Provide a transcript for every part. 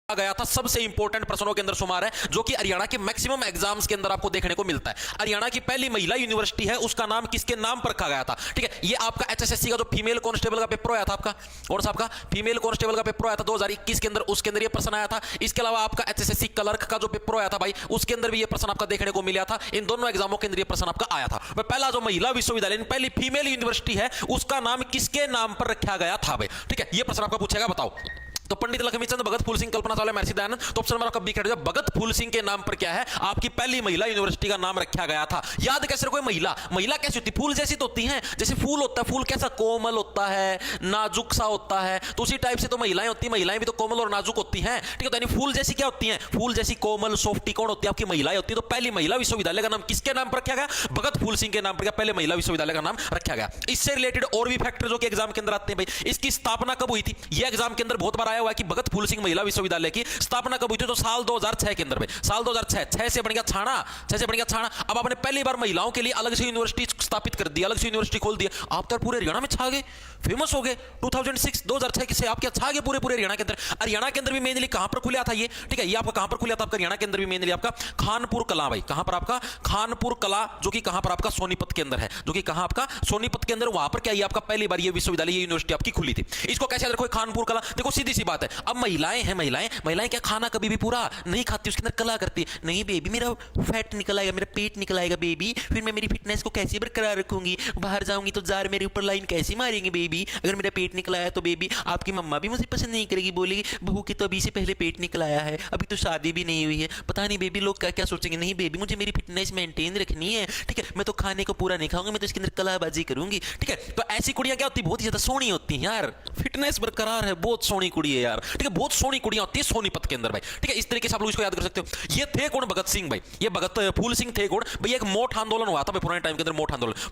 गया था सबसे इंपॉर्टेंट प्रश्नों के अंदर शुमार है, जो कि हरियाणा के मैक्सिमम एग्जाम्स के अंदर आपको देखने को मिलता है। हरियाणा की पहली महिला यूनिवर्सिटी है, उसका नाम किसके नाम पर रखा गया था? ठीक है, ये आपका एचएसएससी का जो फीमेल कांस्टेबल का पेपर आया था आपका, और साहब का फीमेल कांस्टेबल का पेपर आया था 2021 के अंदर, उसके अंदर ये प्रश्न आया था। इसके अलावा आपका एचएसएससी क्लर्क का जो पेपर आया था भाई, उसके अंदर भी ये प्रश्न आपका देखने को मिला था। इन दोनों एग्जामों के अंदर ये प्रश्न आपका आया था। पहला जो महिला विश्वविद्यालय, पहली फीमेल यूनिवर्सिटी है, उसका नाम किसके नाम पर रखा गया था भाई? ठीक है, ये प्रश्न आपका पूछेगा, बताओ। तो पंडित लक्ष्मीचंद, भगत फूल सिंह, कल्पना चावला, महर्षि दयानंद। तो ऑप्शन नंबर आपका बी करेक्ट है। भगत फूल सिंह के नाम पर क्या है, आपकी पहली महिला यूनिवर्सिटी का नाम रखा गया था। याद कैसे रखो, महिला महिला कैसी होती? फूल जैसी तो होती हैं, जैसे फूल होता है, फूल कैसा कोमल होता है, नाजुक सा होता है, तो उसी टाइप से तो महिलाएं होती हैं। महिलाएं भी तो कोमल और नाजुक होती हैं, ठीक है। तो फूल जैसी क्या होती हैं? फूल जैसी कोमल सॉफ्टी कौन होती है? आपकी महिलाएं होती है। तो पहली महिला विश्वविद्यालय का नाम किसके नाम पर रखा गया? भगत फूल सिंह के नाम पर पहले महिला विश्वविद्यालय का नाम रखा गया। इससे रिलेटेड और भी फैक्टर जो कि एग्जाम के अंदर आते हैं भाई, इसकी स्थापना कब हुई थी? ये एग्जाम के अंदर बहुत बार आया हुआ है कि भगत फूल महिला विश्वविद्यालय की स्थापना कब हुई थी? तो साल 2006 के अंदर में, साल 2006। 6 से बन गया छाना, 6 से बन गया छाना। अब आपने पहली बार महिलाओं के लिए अलग से यूनिवर्सिटी स्थापित कर दी, अलग से यूनिवर्सिटी खोल दिया। आप तो पूरे हरियाणा में छा गए, फेमस हो गए। 2006 से आप क्या छा गए पूरे हरियाणा के अंदर। हरियाणा के अंदर भी मेनली कहां पर खुला था ये? ठीक है, ये आपका कहां पर खुला था? आपका हरियाणा के अंदर भी मेनली आपका खानपुर कला भाई। कहां पर आपका? खानपुर कला, जो कि कहां पर आपका सोनीपत के अंदर है, जो कि कहां आपका सोनीपत के अंदर। वहां पर क्या ये आपका पहली बार ये विश्वविद्यालय, ये यूनिवर्सिटी आपकी खुली थी। इसको कैसे याद रखो? खानपुर कला। देखो सीधी सी बात है, अब महिलाएं हैं, महिलाएं क्या खाना कभी भी पूरा नहीं खाती, उसके अंदर कला करती है। नहीं बेबी, मेरा फैट निकल आएगा, मेरा पेट निकल आएगा बेबी, फिर मैं मेरी फिटनेस को कैसे बरकरार रखूंगी? बाहर जाऊंगी तो जार मेरे ऊपर लाइन कैसे मारेंगे बेबी? अगर मेरा पेट निकल आया तो बेबी आपकी मम्मा भी मुझे पसंद नहीं करेगी, बोलेगी बहू के तो अभी से पहले पेट निकल आया है, अभी तो शादी भी नहीं हुई है, पता नहीं बेबी लोग क्या क्या सोचेंगे। नहीं बेबी, मुझे मेरी फिटनेस मेंटेन रखनी है, ठीक है। मैं तो खाने को पूरा नहीं खाऊंगा, मैं तो इसके अंदर कलाबाजी करूंगी, ठीक है। तो ऐसी कुड़ियां क्या होती है? बहुत ही ज्यादा सोहनी होती हैं यार, फिटनेस बरकरार है, बहुत सोहनी कुड़ी है यार, ठीक है। बहुत सोहनी कुड़ियां होती है सोनीपत के अंदर भाई, ठीक है। इस तरीके से आप लोग इसको याद कर सकते हो। ये थे कौन? भगत सिंह भाई। ये भगत फूल सिंह थे कौन भाई? एक मोठ आंदोलन हुआ था पुराने टाइम के अंदर,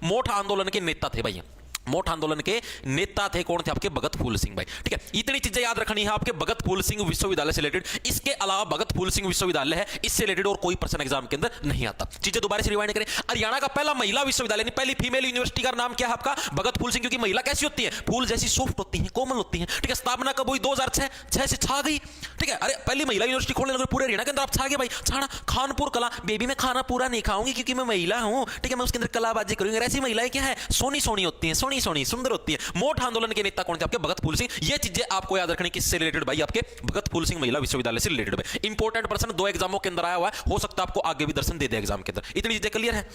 मोठ आंदोलन के नेता थे भाई। मोठ आंदोलन के नेता थे कौन थे? आपके भगत फूल सिंह भाई, ठीक है। इतनी चीजें याद रखनी है आपके भगत फूल सिंह विश्वविद्यालय से रिलेटेड। इसके अलावा भगत फूल सिंह विश्वविद्यालय है, इससे रिलेटेड और कोई प्रश्न एग्जाम के अंदर नहीं आता। चीजें दोबारा से रिवाइंड करें। हरियाणा का पहला महिला विश्वविद्यालय, पहली फीमेल यूनिवर्सिटी का नाम क्या है आपका? भगत फूल सिंह। क्योंकि महिला कैसी होती है? फूल जैसी सॉफ्ट होती है, कोमल होती है, ठीक है। स्थापना कब हुई? 2006। 6 से छा गई, ठीक है। अरे पहली महिला यूनिवर्सिटी खोलने लगे पूरे हरियाणा के अंदर, आप छा गए भाई। छाना खानपुर कला। बेबी मैं खाना पूरा नहीं खाऊंगी क्योंकि मैं महिला हूं, ठीक है, मैं उसके अंदर कलाबाजी करूंगी। ऐसी महिलाएं क्या है? सोनी सोनी होती हैं, सोनी सोनी सुंदर होती है। मोठ आंदोलन के नेता कौन थे? आपके भगत फूल सिंह। ये चीजें आपको याद रखनी, किससे रिलेटेड भाई? आपके भगत फूल सिंह महिला विश्वविद्यालय से रिलेटेड भाई। इंपॉर्टेंट प्रश्न 2 एग्जामों के अंदर आया हुआ है, हो सकता है आपको आगे भी दर्शन दे दे एग्जाम के अंदर। इतनी चीजें क्लियर है?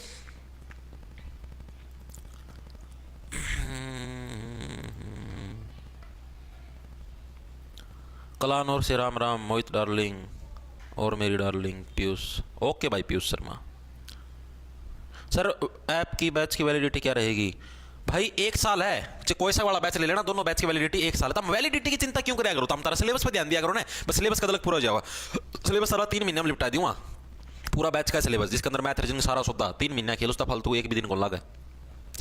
कलानौर से राम राम, मोहित डार्लिंग और मेरी डार्लिंग पीयूष। ओके भाई पीयूष शर्मा। सर ऐप की बैच की वैलिडिटी क्या रहेगी? भाई 1 साल है, कोई सा वाला बैच ले लेना, दोनों बैच की वैलिडिटी 1 साल है। तुम वैलिडिटी की चिंता क्यों करा करो? तुम तारा सिलेबस पर ध्यान दिया करो ना, बस सिलेबस का तलक पूरा हो जाएगा। सिलेबस सारा 3 महीने में निपटा दूंगा, पूरा बैच का सिलेबस, जिसके अंदर मैथ रीजनिंग सारा सौदा 3 महीने खेल, उसका फालतू एक भी दिन को लगा,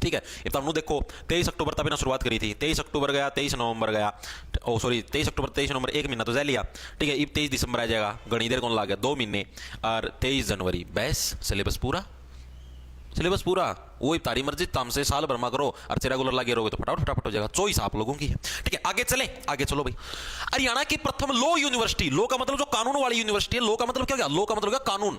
ठीक है। ये तो देखो 23 अक्टूबर तक ना शुरुआत करी थी, 23 अक्टूबर गया, 23 नवंबर गया, ओ सॉरी 23 अक्टूबर 23 नवंबर, 1 महीना तो जा लिया, ठीक है। अब 23 दिसंबर आ जाएगा, गणी देर कौन ला गया 2 महीने, और 23 जनवरी बस सिलेबस पूरा, सिलेबस पूरा। वही तारी मर्जी तुमसे साल भरमा करो और रेगुलर लगे रहोगे तो फटाफट हो जाएगा। चॉइस आप लोगों की है, ठीक है। आगे चले, आगे चलो भाई। हरियाणा की प्रथम लॉ यूनिवर्सिटी, लॉ का मतलब जो कानून वाली यूनिवर्सिटी है, लॉ का मतलब क्या? लॉ का मतलब क्या? कानून,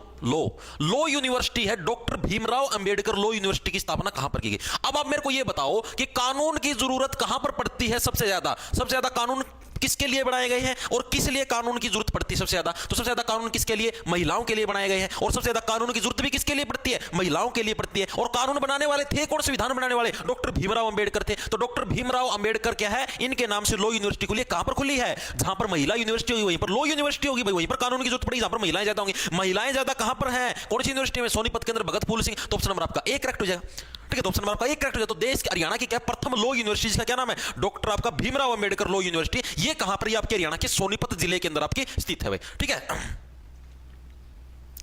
लॉ यूनिवर्सिटी है doctor Bhimrao Ambedkar law university की स्थापना कहां पर की गई? अब आप मेरे को यह बताओ कि कानून की जरूरत कहां पर पड़ती है सबसे ज्यादा कानून किसके लिए बनाए गए हैं और किस लिए कानून की जरूरत पड़ती है सबसे ज्यादा? तो सबसे ज्यादा कानून किसके लिए? महिलाओं के लिए बनाए गए हैं, और सबसे ज्यादा कानून की जरूरत भी किसके लिए पड़ती है? महिलाओं के लिए पड़ती है। और कानून बनाने वाले थे कौन? संविधान बनाने वाले डॉक्टर भीमराव अंबेडकर थे। तो डॉक्टर भीमराव अंबेडकर क्या है? इनके नाम से लॉ यूनिवर्सिटी खुली है। कहां पर खुली है? जहां पर महिला यूनिवर्सिटी होगी वहीं पर लॉ यूनिवर्सिटी होगी भाई, वहीं पर कानून की जरूरत पड़ेगी। जहां पर महिलाएं ज्यादा होंगी, महिलाएं ज्यादा कहां पर है? कौन सी यूनिवर्सिटी में? सोनीपत के अंदर भगत फूल सिंह। तो ऑप्शन नंबर आपका 1 करेक्ट हो जाएगा, ठीक है। तो ऑप्शन नंबर आपका 1 करेक्ट हो जाएगा। तो देश के हरियाणा की क्या प्रथम लॉ यूनिवर्सिटी का क्या नाम है? डॉक्टर आपका भीमराव अंबेडकर लॉ यूनिवर्सिटी। ये कहां पर? ये आपके हरियाणा के सोनीपत जिले के अंदर आपकी स्थित है भाई, ठीक है।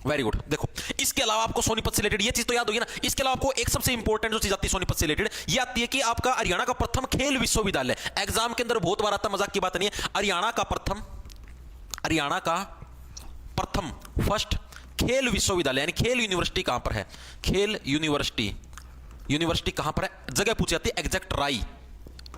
Very good. देखो इसके अलावा आपको सोनीपत से रिलेटेड ये चीज तो याद होगी ना। इसके अलावा आपको एक सबसे इंपॉर्टेंट जो चीज आती है सोनीपत से रिलेटेड, ये आती है कि आपका हरियाणा का प्रथम खेल विश्वविद्यालय। एग्जाम के अंदर बहुत बार आता, मजाक की बात नहीं है। हरियाणा का प्रथम फर्स्ट खेल विश्वविद्यालय यानी खेल यूनिवर्सिटी कहां पर है? खेल यूनिवर्सिटी कहां पर है? जगह पूछी जाती है एग्जैक्ट। राई,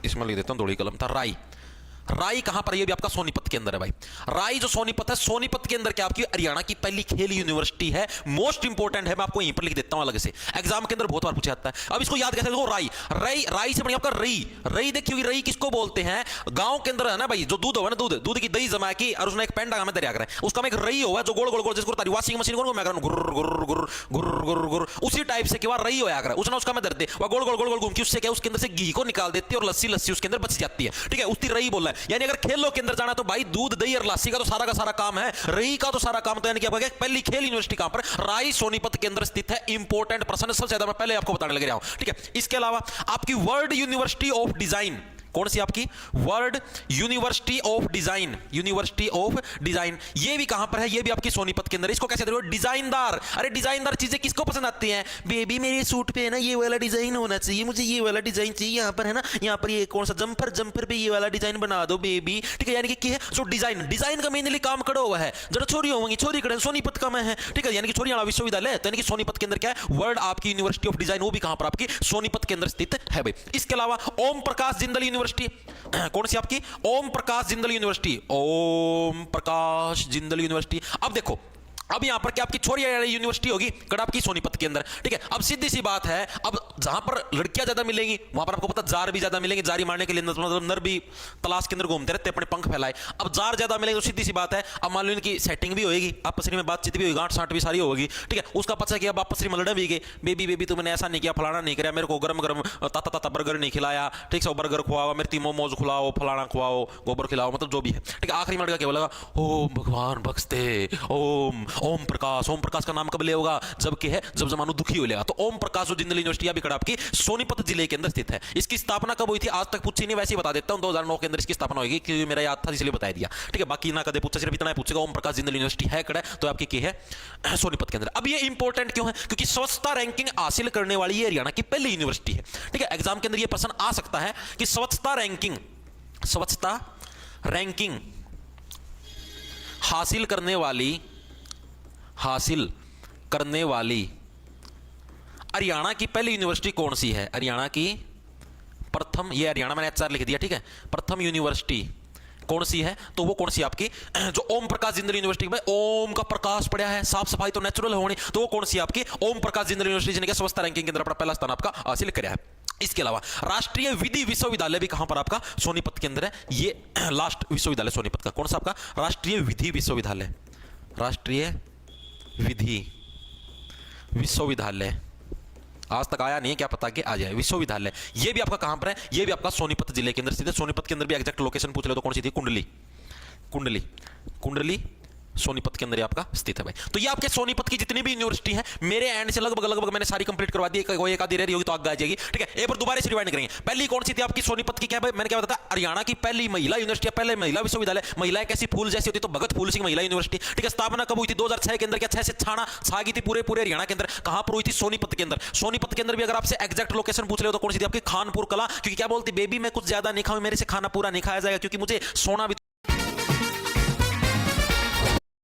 इसमें लिख देता हूं, थोड़ी कलम था। राई कहां पर? ये भी आपका सोनीपत सोनीपत के अंदर है भाई। राई जो सोनीपत है, सोनीपत के अंदर क्या आपकी हरियाणा की पहली खेल यूनिवर्सिटी है। मोस्ट इंपोर्टेंट है, मैं आपको यहीं पर लिख देता हूं अलग से, एग्जाम के अंदर बहुत बार पूछा जाता है। अब इसको याद कैसे रखो, राई, राई, राई से बढ़िया आपका रई। रई देखिए, रई किसको बोलते हैं, गांव के अंदर है ना भाई, जो दूध होगा ना, दूध, दूध की दही जमा की और उसने एक पेंडा में दरिया करें, उसका में एक रई होगा जो गोल गोल गोल, जिसको तारी वॉशिंग मशीन को मैं करूं गुर गुर गुर गुर गुर गुर, उसी टाइप से क्या रई होया करे, उसने उसका में दर्द दे, वो गोल गोल गोल गोल घूम के उससे क्या उसके अंदर से घी को निकाल देती है और लस्सी लस्सी उसके अंदर बच जाती है। ठीक है, उसकी रई बोल रहा है। यानी अगर खेलों के अंदर जाना तो भाई दूध दही और लस्सी का तो सारा काम है, रई का तो सारा काम तो यानी कि आपका पहली खेल यूनिवर्सिटी कहां पर, राई सोनीपत के अंदर स्थित है। इंपॉर्टेंट प्रश्न सबसे ज्यादा मैं पहले आपको बताने लग रहा हूं। ठीक है, इसके अलावा आपकी वर्ल्ड यूनिवर्सिटी ऑफ डिजाइन, कौन सी आपकी world university of design, university of design, ये भी कहां पर है, ये भी आपकी सोनीपत के अंदर। इसको कैसे देखो, डिजाइनदार। अरे डिजाइनदार चीजें किसको पसंद आती हैं, बेबी मेरे सूट पे है ना ये वाला डिजाइन होना चाहिए, मुझे ये वाला डिजाइन चाहिए, यहां पर है ना, यहां पर ये कौन सा जंपर, जंपर पे ये वाला डिजाइन बना दो बेबी। ठीक है, यानी कि है सो डिजाइन, डिजाइन का मेनली काम कड़ा हुआ है। जरा छोरी होंगी, छोरी कड़े सोनीपत का मैं है। ठीक है, यानी कि छोरियाड़ा विश्वविद्यालय, तो यानी कि सोनीपत के अंदर क्या है, वर्ल्ड आपकी यूनिवर्सिटी ऑफ डिजाइन, वो भी कहां पर आपकी सोनीपत के अंदर स्थित है भाई। इसके अलावा ओम प्रकाश जिंदल यूनिवर्सिटी, कौन सी आपकी, ओम प्रकाश जिंदल यूनिवर्सिटी, ओम प्रकाश जिंदल यूनिवर्सिटी। अब देखो, अब यहां पर क्या आपकी छोरियाड़ा यूनिवर्सिटी होगी, कड़ा आपकी सोनीपत के अंदर। ठीक है, अब सीधी सी बात है, अब जहां पर लड़कियां ज्यादा मिलेंगी वहां पर आपको पता जार भी ज्यादा मिलेंगे, जारी मारने के लिए मतलब नर भी तलाश के अंदर घूमते रहते अपने पंख फैलाए। अब जार ज्यादा मिलेंगे तो सीधी सी बात है, अब मान लो इनकी सेटिंग भी होगी, आपस में बातचीत भी होगी, गांठ साठ भी सारी होगी। ठीक है, उसका पता किया, आपस में लड़े भी गए, बेबी बेबी तुमने ऐसा नहीं किया, फलाना नहीं किया, मेरे को गरम गरम ताता ताता बर्गर नहीं खिलाया, ठीक है, बर्गर खुआओ, मेरे ती मोमोज खुलाओ, फलाना खुआओ, गोबर खिलाओ, मतलब जो भी है। ठीक है, आखिरी में लड़का क्या बोलेगा, ओम भगवान बख्श दे, ओम ओम प्रकाश। ओम प्रकाश का नाम कब ले होगा, जबकि है जब जमानो दुखी हो लेगा। तो ओम प्रकाश जो जिंदल यूनिवर्सिटी अभी कड़ा आपकी सोनीपत जिले के अंदर स्थित है। इसकी स्थापना कब हुई थी आज तक पूछी नहीं, वैसे ही बता देता हूं, 2009 के अंदर इसकी स्थापना होगी, क्योंकि मेरा याद था इसलिए बता दिया। ठीक है, बाकी ना कदे पूछे, सिर्फ इतना पूछेगा ओम प्रकाश जिंदल यूनिवर्सिटी है कड़ा, तो आपकी क्या है सोनीपत के अंदर। अब ये इंपॉर्टेंट क्यों है, क्योंकि स्वच्छता रैंकिंग हासिल करने वाली ये हरियाणा की पहली यूनिवर्सिटी है। ठीक है, एग्जाम के अंदर ये प्रश्न आ सकता है कि स्वच्छता रैंकिंग, स्वच्छता रैंकिंग हासिल करने वाली हरियाणा की पहली यूनिवर्सिटी कौन सी है, हरियाणा की प्रथम, ये हरियाणा मैंने HR लिख दिया। ठीक है, प्रथम यूनिवर्सिटी कौन सी है, तो वो कौन सी आपकी, जो ओम प्रकाश जिंदल यूनिवर्सिटी में ओम का प्रकाश पड़ा है, साफ सफाई तो नेचुरल होनी, तो वो कौन सी आपकी ओम प्रकाश जिंदल यूनिवर्सिटी, जिनके स्वच्छता रैंकिंग के अंदर अपना पहला स्थान आपका हासिल किया है। इसके अलावा राष्ट्रीय विधि विश्वविद्यालय भी कहां पर आपका सोनीपत के अंदर है। ये लास्ट विश्वविद्यालय सोनीपत का कौन सा आपका, राष्ट्रीय विधि विश्वविद्यालय, राष्ट्रीय विधि विश्वविद्यालय, आज तक आया नहीं है, क्या पता कि आ जाए विश्वविद्यालय। ये भी आपका कहां पर है, ये भी आपका सोनीपत जिले के अंदर स्थित है। सोनीपत के अंदर भी एग्जैक्ट लोकेशन पूछ ले तो कौन सी थी, कुंडली, कुंडली, कुंडली सोनीपत के अंदर आपका स्थित है भाई। तो ये आपके सोनीपत की जितनी भी यूनिवर्सिटी है, मेरे एंड से लगभग मैंने सारी कंप्लीट करवा दी, कोई एक आधी रह रही होगी तो आगे आ जाएगी। ठीक है, एक बार दोबारा से रिवाइंड करेंगे। पहली कौन सी थी आपकी सोनीपत की, क्या भाई मैंने क्या बताया, हरियाणा की पहली महिला यूनिवर्सिटी, पहले महिला विश्वविद्यालय। महिलाएं कैसी फूल जैसी होती, तो भगत फूल सिंह महिला यूनिवर्सिटी। ठीक है, स्थापना कब हुई थी, 2006 के अंदर। क्या 6 से छा गई थी पूरे हरियाणा के अंदर, कहां पर हुई थी, सोनीपत के अंदर। सोनीपत के अंदर भी अगर आपसे एग्जैक्ट लोकेशन पूछ ले तो कौन सी थी आपकी, खानपुर कला। क्योंकि क्या बोलती, बेबी मैं कुछ ज्यादा नहीं खाऊं, मेरे से खाना पूरा नहीं खाया जाएगा, क्योंकि मुझे सोना भी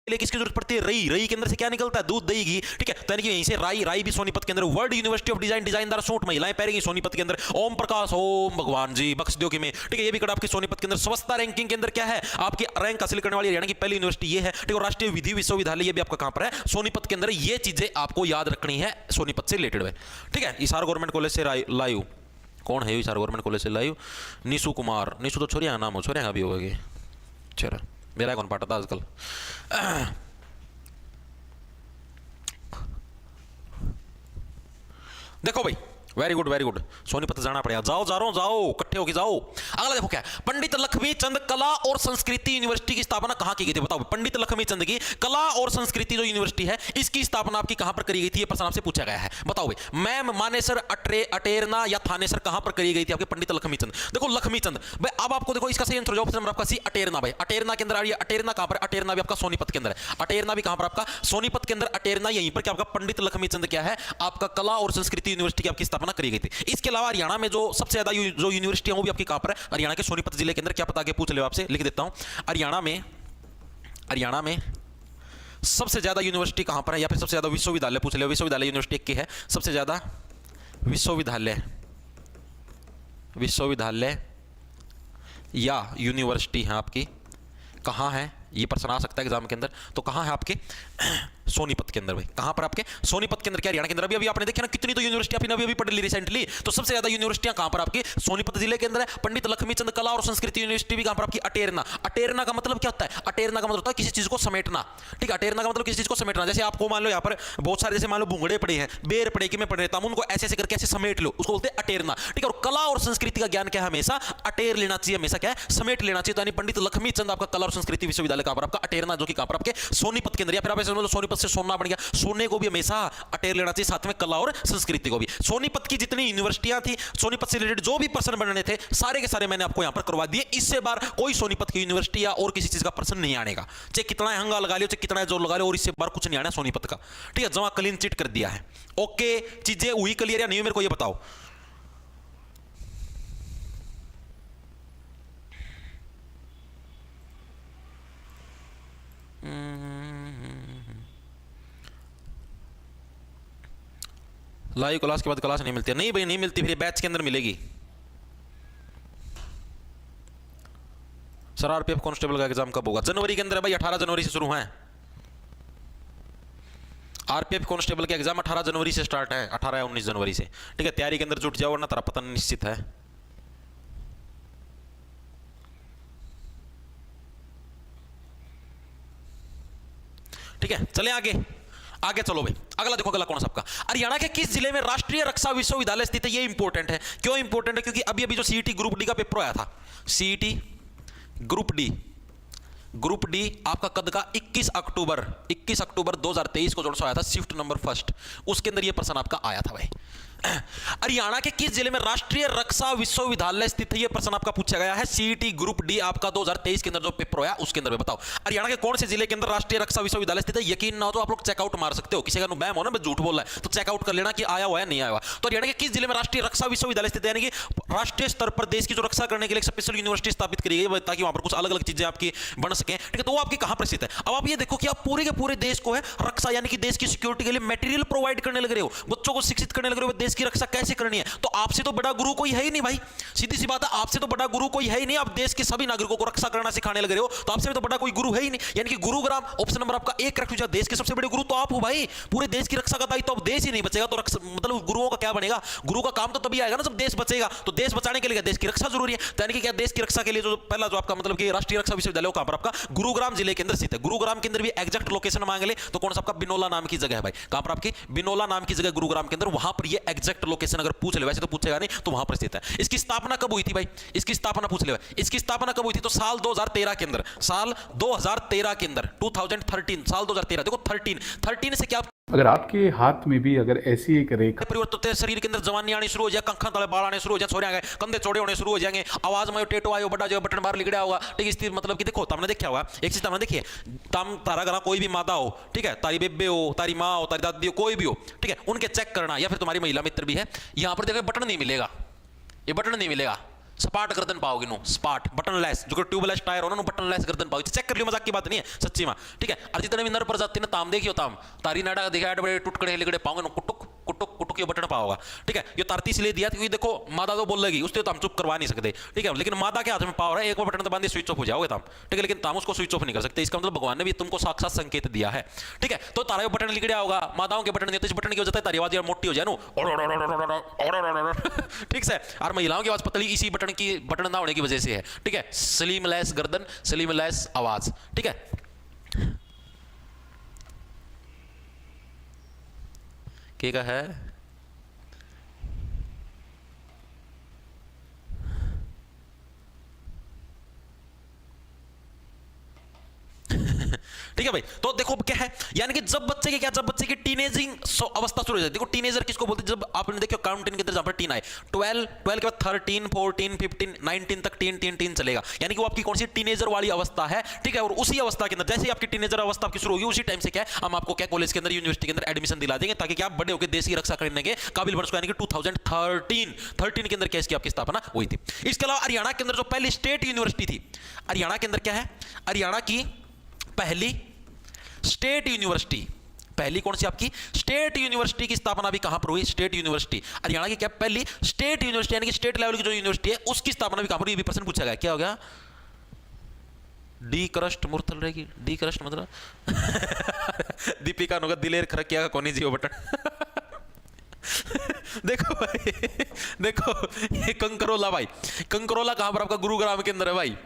किसकी जरूरत पड़ती है, रई, रई के अंदर से क्या निकलता है, दूध दही घी। ठीक है, तो यानी कि यहीं से राई, राई भी सोनीपत के अंदर। वर्ल्ड यूनिवर्सिटी ऑफ डिजाइन, डिजाइनदार सूट महिलाएं पहनेंगी सोनीपत के अंदर। ओम प्रकाश, ओम भगवान जी बख्श दो कि में। ठीक है, ये भी कड़ा आपकी सोनीपत के अंदर। स्वच्छता रैंकिंग के अंदर क्या है, आपकी रैंक हासिल करने वाली हरियाणा की पहली यूनिवर्सिटी ये है। ठीक है, राष्ट्रीय विधि विश्वविद्यालय ये भी आपका कहां पर है, सोनीपत के अंदर। ये चीजें आपको याद रखनी है, सोनीपत से रिलेटेड है। ठीक है, हिसार गवर्नमेंट कॉलेज से लाइव, कौन है हिसार गवर्नमेंट कॉलेज से लाइव, निशु कुमार, निशु तो छोरिया नाम हो, छोरिया भी होगी, चलो मेरा कौन पाटा था आजकल। देखो भाई, very good very good, Sonipat जाना पड़ेगा, जाओ जा रहा हूं, जाओ इकट्ठे होके जाओ। अगला देखो क्या है, पंडित लक्ष्मी चंद कला और संस्कृति यूनिवर्सिटी की स्थापना कहां की गई थी, बताओ। पंडित लक्ष्मी चंद की कला और संस्कृति जो यूनिवर्सिटी है, इसकी स्थापना आपकी कहां पर करी गई थी, ये प्रश्न आपसे पूछा गया है। बताओ भाई, मैम मानेसर, अटेरना या थानेसर कहां पर करी गई थी आपके पंडित लक्ष्मी चंद। देखो लक्ष्मी चंद भाई, अब आपको देखो इसका सही आंसर ऑप्शन नंबर आपका सी, अटेरना भाई। अटेरना के अंदर आ रही है, अटेरना कहां पर, अटेरना भी आपका सोनीपत के अंदर है। अटेरना भी कहां पर आपका सोनीपत के अंदर, अटेरना यहीं पर क्या आपका पंडित लक्ष्मी चंद क्या है आपका कला और संस्कृति यूनिवर्सिटी की आपकी स्थापना करी गई थी। इसके अलावा हरियाणा में जो सबसे ज्यादा जो यूनिवर्सिटी है वो भी आपकी कहां पर है, हरियाणा के सोनीपत जिले के अंदर। क्या पता के पूछ ले आपसे, लिख देता हूं, हरियाणा में सबसे ज्यादा यूनिवर्सिटी कहां पर है, या फिर सबसे ज्यादा विश्वविद्यालय पूछ ले, विश्वविद्यालय यूनिवर्सिटी की है सबसे ज्यादा विश्वविद्यालय या यूनिवर्सिटी है आपकी कहाँ है, ये प्रश्न आ सकता है एग्जाम के अंदर। तो कहाँ है आपके सोनीपत के अंदर भाई, कहाँ पर आपके सोनीपत के अंदर, क्या हरियाणा के अंदर। अभी आपने देखा ना कितनी तो यूनिवर्सिटी आपने अभी पढ़ ली रिसेंटली, तो सबसे ज्यादा यूनिवर्सिटियां कहाँ पर आपकी सोनीपत जिले के अंदर है। पंडित लक्ष्मीचंद कला और संस्कृति यूनिवर्सिटी भी कहाँ पर आपकी अटेरना। अटेरना का मतलब क्या होता है, अटेरना का मतलब होता है किसी चीज को समेटना, ठीक है। अटेरना का मतलब किसी चीज को समेटना। जैसे आपको मान लो यहाँ पर बहुत सारे जैसे मान लो भूंगड़े पड़े हैं, बेर पड़े कि मैं पढ़ रहा हूं, उनको ऐसे ऐसे करके ऐसे समेट लो, उसको बोलते हैं अटेरना, ठीक है। और कला और संस्कृति का ज्ञान क्या है, हमेशा अटेर लेना चाहिए, हमेशा क्या है समेट लेना चाहिए। तो यानी पंडित लक्ष्मीचंद आपका कला और संस्कृति विश्वविद्यालय कहाँ पर आपका अटेरना, जो कि कहाँ पर आपके सोनीपत के अंदर। या फिर आप ऐसे समझ लो सोनीपत से सोना बन गया, सोने को भी हमेशा अटेर लेना चाहिए, साथ में कला और संस्कृति को भी। सोनीपत की जितनी यूनिवर्सिटियां थी, सोनीपत से रिलेटेड जो भी प्रश्न बनने थे सारे के सारे मैंने आपको यहां पर करवा दिए। इससे बार कोई सोनीपत की यूनिवर्सिटी या और किसी चीज का प्रश्न नहीं आनेगा, चाहे कितना हंगा लगा लियो, चाहे कितना जोर लगा लियो, और इससे बार कुछ नहीं आना सोनीपत का, ठीक है। जमा क्लीन चिट कर दिया है। ओके, चीजें हुई क्लियर या नहीं, मेरे को ये बताओ। लाइव क्लास के बाद क्लास नहीं मिलती, नहीं भाई नहीं मिलती, फिर बैच के अंदर मिलेगी। सर आरपीएफ कांस्टेबल का एग्जाम कब होगा? जनवरी के अंदर भाई, 18 जनवरी से शुरू है। आरपीएफ कांस्टेबल के एग्जाम 18 जनवरी से स्टार्ट है, 18 या 19 जनवरी से, ठीक है। तैयारी के अंदर जुट जाओ वरना तेरा पतन निश्चित है। ठीक है, चले आगे, आगे चलो भाई। अगला देखो, अगला कौन सा आपका, हरियाणा के किस जिले में राष्ट्रीय रक्षा विश्वविद्यालय स्थित है? ये इंपॉर्टेंट है। क्यों इंपॉर्टेंट है? क्योंकि अभी अभी जो सीईटी ग्रुप डी का पेपर आया था, सीईटी ग्रुप डी आपका कद का 21 अक्टूबर 2023 को जोड़ आया था, शिफ्ट नंबर फर्स्ट, उसके अंदर ये प्रश्न आपका आया था भाई। हरियाणा के किस जिले में राष्ट्रीय रक्षा विश्वविद्यालय स्थित है? यह प्रश्न आपका पूछा गया है सीईटी ग्रुप डी आपका 2023 के अंदर जो पेपर होया उसके अंदर। बताओ हरियाणा के कौन से जिले के अंदर राष्ट्रीय रक्षा विश्वविद्यालय स्थित है? यकीन ना हो तो आप लोग चेकआउट मार सकते हो, किसी का बैम हो ना झूठ बोल रहा है तो चेकआउट कर लेना कि आया हुआ है नहीं आया हुआ। तो हरियाणा के किस जिले में राष्ट्रीय रक्षा विश्वविद्यालय स्थित है? यानी कि राष्ट्रीय स्तर पर देश की जो रक्षा करने के लिए स्पेशल यूनिवर्सिटी स्थापित करी गई ताकि वहां पर कुछ अलग अलग चीजें आपकी बन सके, ठीक है। तो वो आपकी कहां पर स्थित है? अब आप ये देखो कि आप पूरे के पूरे देश को है रक्षा यानी कि देश की सिक्योरिटी के लिए मटेरियल प्रोवाइड करने लग रहे हो, बच्चों को शिक्षित करने लग रहे हो देश की रक्षा कैसे करनी है। तो आपसे तो बड़ा गुरु कोई है ही नहीं भाई, सीधी सी बात है, आपसे तो बड़ा गुरु कोई है ही नहीं। आप देश के सभी नागरिकों को रक्षा करना सिखाने लग रहे हो, तो आपसे तो बड़ा कोई गुरु है ही नहीं। यानी कि गुरुग्राम ऑप्शन नंबर आपका 1 रख लीजिए, देश के सबसे बड़े गुरु तो आप हो भाई। पूरे देश की रक्षा का दायित्व अब देश ही नहीं बचेगा तो मतलब गुरुओं का क्या बनेगा? गुरु का काम तो तभी आएगा ना जब देश बचेगा। तो देश बचाने के लिए देश की रक्षा जरूरी है, यानी कि क्या देश की रक्षा के लिए जो पहला जो आपका मतलब कि राष्ट्रीय रक्षा विश्वविद्यालय कहां पर आपका गुरुग्राम जिले के अंदर स्थित है। गुरुग्राम के अंदर भी एग्जैक्ट लोकेशन मांग ले तो कौन सा आपका बिनोला नाम की जगह है भाई। कहां पर आपकी बिनोला नाम की जगह गुरुग्राम के अंदर, वहां पर ये एग्जैक्ट लोकेशन अगर पूछ ले, वैसे तो पूछेगा नहीं, तो वहां पर स्थित है। इसकी स्थापना कब हुई थी भाई? इसकी स्थापना पूछ ले, इसकी स्थापना कब हुई थी? तो साल 2013 के अंदर, साल 2013 के अंदर 2013 साल 2013। देखो 13 से क्या अगर आपके हाथ में भी अगर ऐसी एक रेखा परिवर्तन होते हैं, शरीर के अंदर जवानी आनी शुरू हो जाए, कंखा तले बाल आने शुरू हो जाए, छोरे आ गए, कंधे चौड़े होने शुरू हो जाएंगे, आवाज में टेटो आयो बड़ा जो बटन बाहर लिखड़ा होगा, ठीक है। स्थिर मतलब कि देखो तुमने देखा होगा एक चीज तुमने देखिए, तम तारा घर कोई भी माता हो, ठीक है, तारी बेबे हो, तारी माँ हो, तारी दादी हो, कोई भी हो, ठीक है, उनके चेक करना, या फिर तुम्हारी महिला मित्र भी है, यहां पर देखो बटन नहीं मिलेगा, ये बटन नहीं मिलेगा, सपाट गर्दन पाओगे नो, स्पाट बटनलेस, जो ट्यूबलेस टायर हो ना बटनलेस गर्दन पाओगे। चेक कर लियो, मजाक की बात नहीं है, सच्ची में, ठीक है। और जितने भी नर प्रजाति ने ताम देखियो ताम तारी नाडा दिखाया बड़े टुटकड़े लिगड़े पाओगे नो, कुटुक कुटुक कुटुक ये बटन पाओगा, ठीक है। ये तारती इसलिए दिया क्योंकि देखो मादा तो बोल लेगी, उससे तो हम चुप करवा नहीं सकते, ठीक है। लेकिन मादा के हाथ में पावर है, एक बार बटन दबा दिए स्विच ऑफ हो जाओगे ताम, ठीक है। लेकिन ताम उसको स्विच ऑफ नहीं कर सकते, इसका मतलब भगवान ने भी तुमको साक्षात संकेत दिया है, ठीक है। तो तारा बटन लिगड़िया होगा, मादाओं के बटन नहीं, तो इस बटन की वजह से तारी आवाज मोटी हो जाए नो, ठीक है। और महिलाओं की आवाज पतली इसी बटन की बटन ना होने की वजह से है, ठीक है। स्लीमलेस गर्दन, स्लीमलेस आवाज, ठीक है। क्या का है? ठीक है भाई। तो देखो क्या है, यानी कि जब बच्चे की क्या, जब बच्चे की टीनेजिंग अवस्था शुरू हो जाती है। देखो टीनेजर किसको बोलते हैं? जब आपने देखो काउंटिंग के अंदर जहां पर टीन आए, 12 के बाद 13 14 15 19 तक टीन चलेगा, यानी कि वो आपकी कौन सी टीनेजर वाली अवस्था है, ठीक है। और उसी अवस्था के अंदर जैसे ही आपकी टीनेजर अवस्था आपकी शुरू होगी, उसी टाइम से क्या है हम आपको क्या कॉलेज के अंदर यूनिवर्सिटी के अंदर एडमिशन दिला देंगे ताकि क्या आप बड़े होकर देश की रक्षा करने के काबिल बन सको। यानी कि 2013 के अंदर क्या इसकी आपकी स्थापना हुई थी। इसके अलावा हरियाणा के अंदर जो पहली स्टेट यूनिवर्सिटी थी, हरियाणा के अंदर क्या है, हरियाणा की पहली स्टेट यूनिवर्सिटी, पहली कौन सी आपकी स्टेट यूनिवर्सिटी की स्थापना भी कहां पर हुई? स्टेट यूनिवर्सिटी हरियाणा की क्या पहली स्टेट यूनिवर्सिटी यानी कि स्टेट लेवल की जो यूनिवर्सिटी है उसकी स्थापना भी कहां पर हुई? भी प्रश्न पूछा गया, क्या हो गया? डी क्रस्ट मुरथल रहेगी, डी क्रस्ट मतलब दीपिका नुगा दिलेर खरकिया का कोनी जियो बटन देखो भाई, देखो ये कंकरोला भाई, कंकरोला कहां पर आपका गुरुग्राम के अंदर है भाई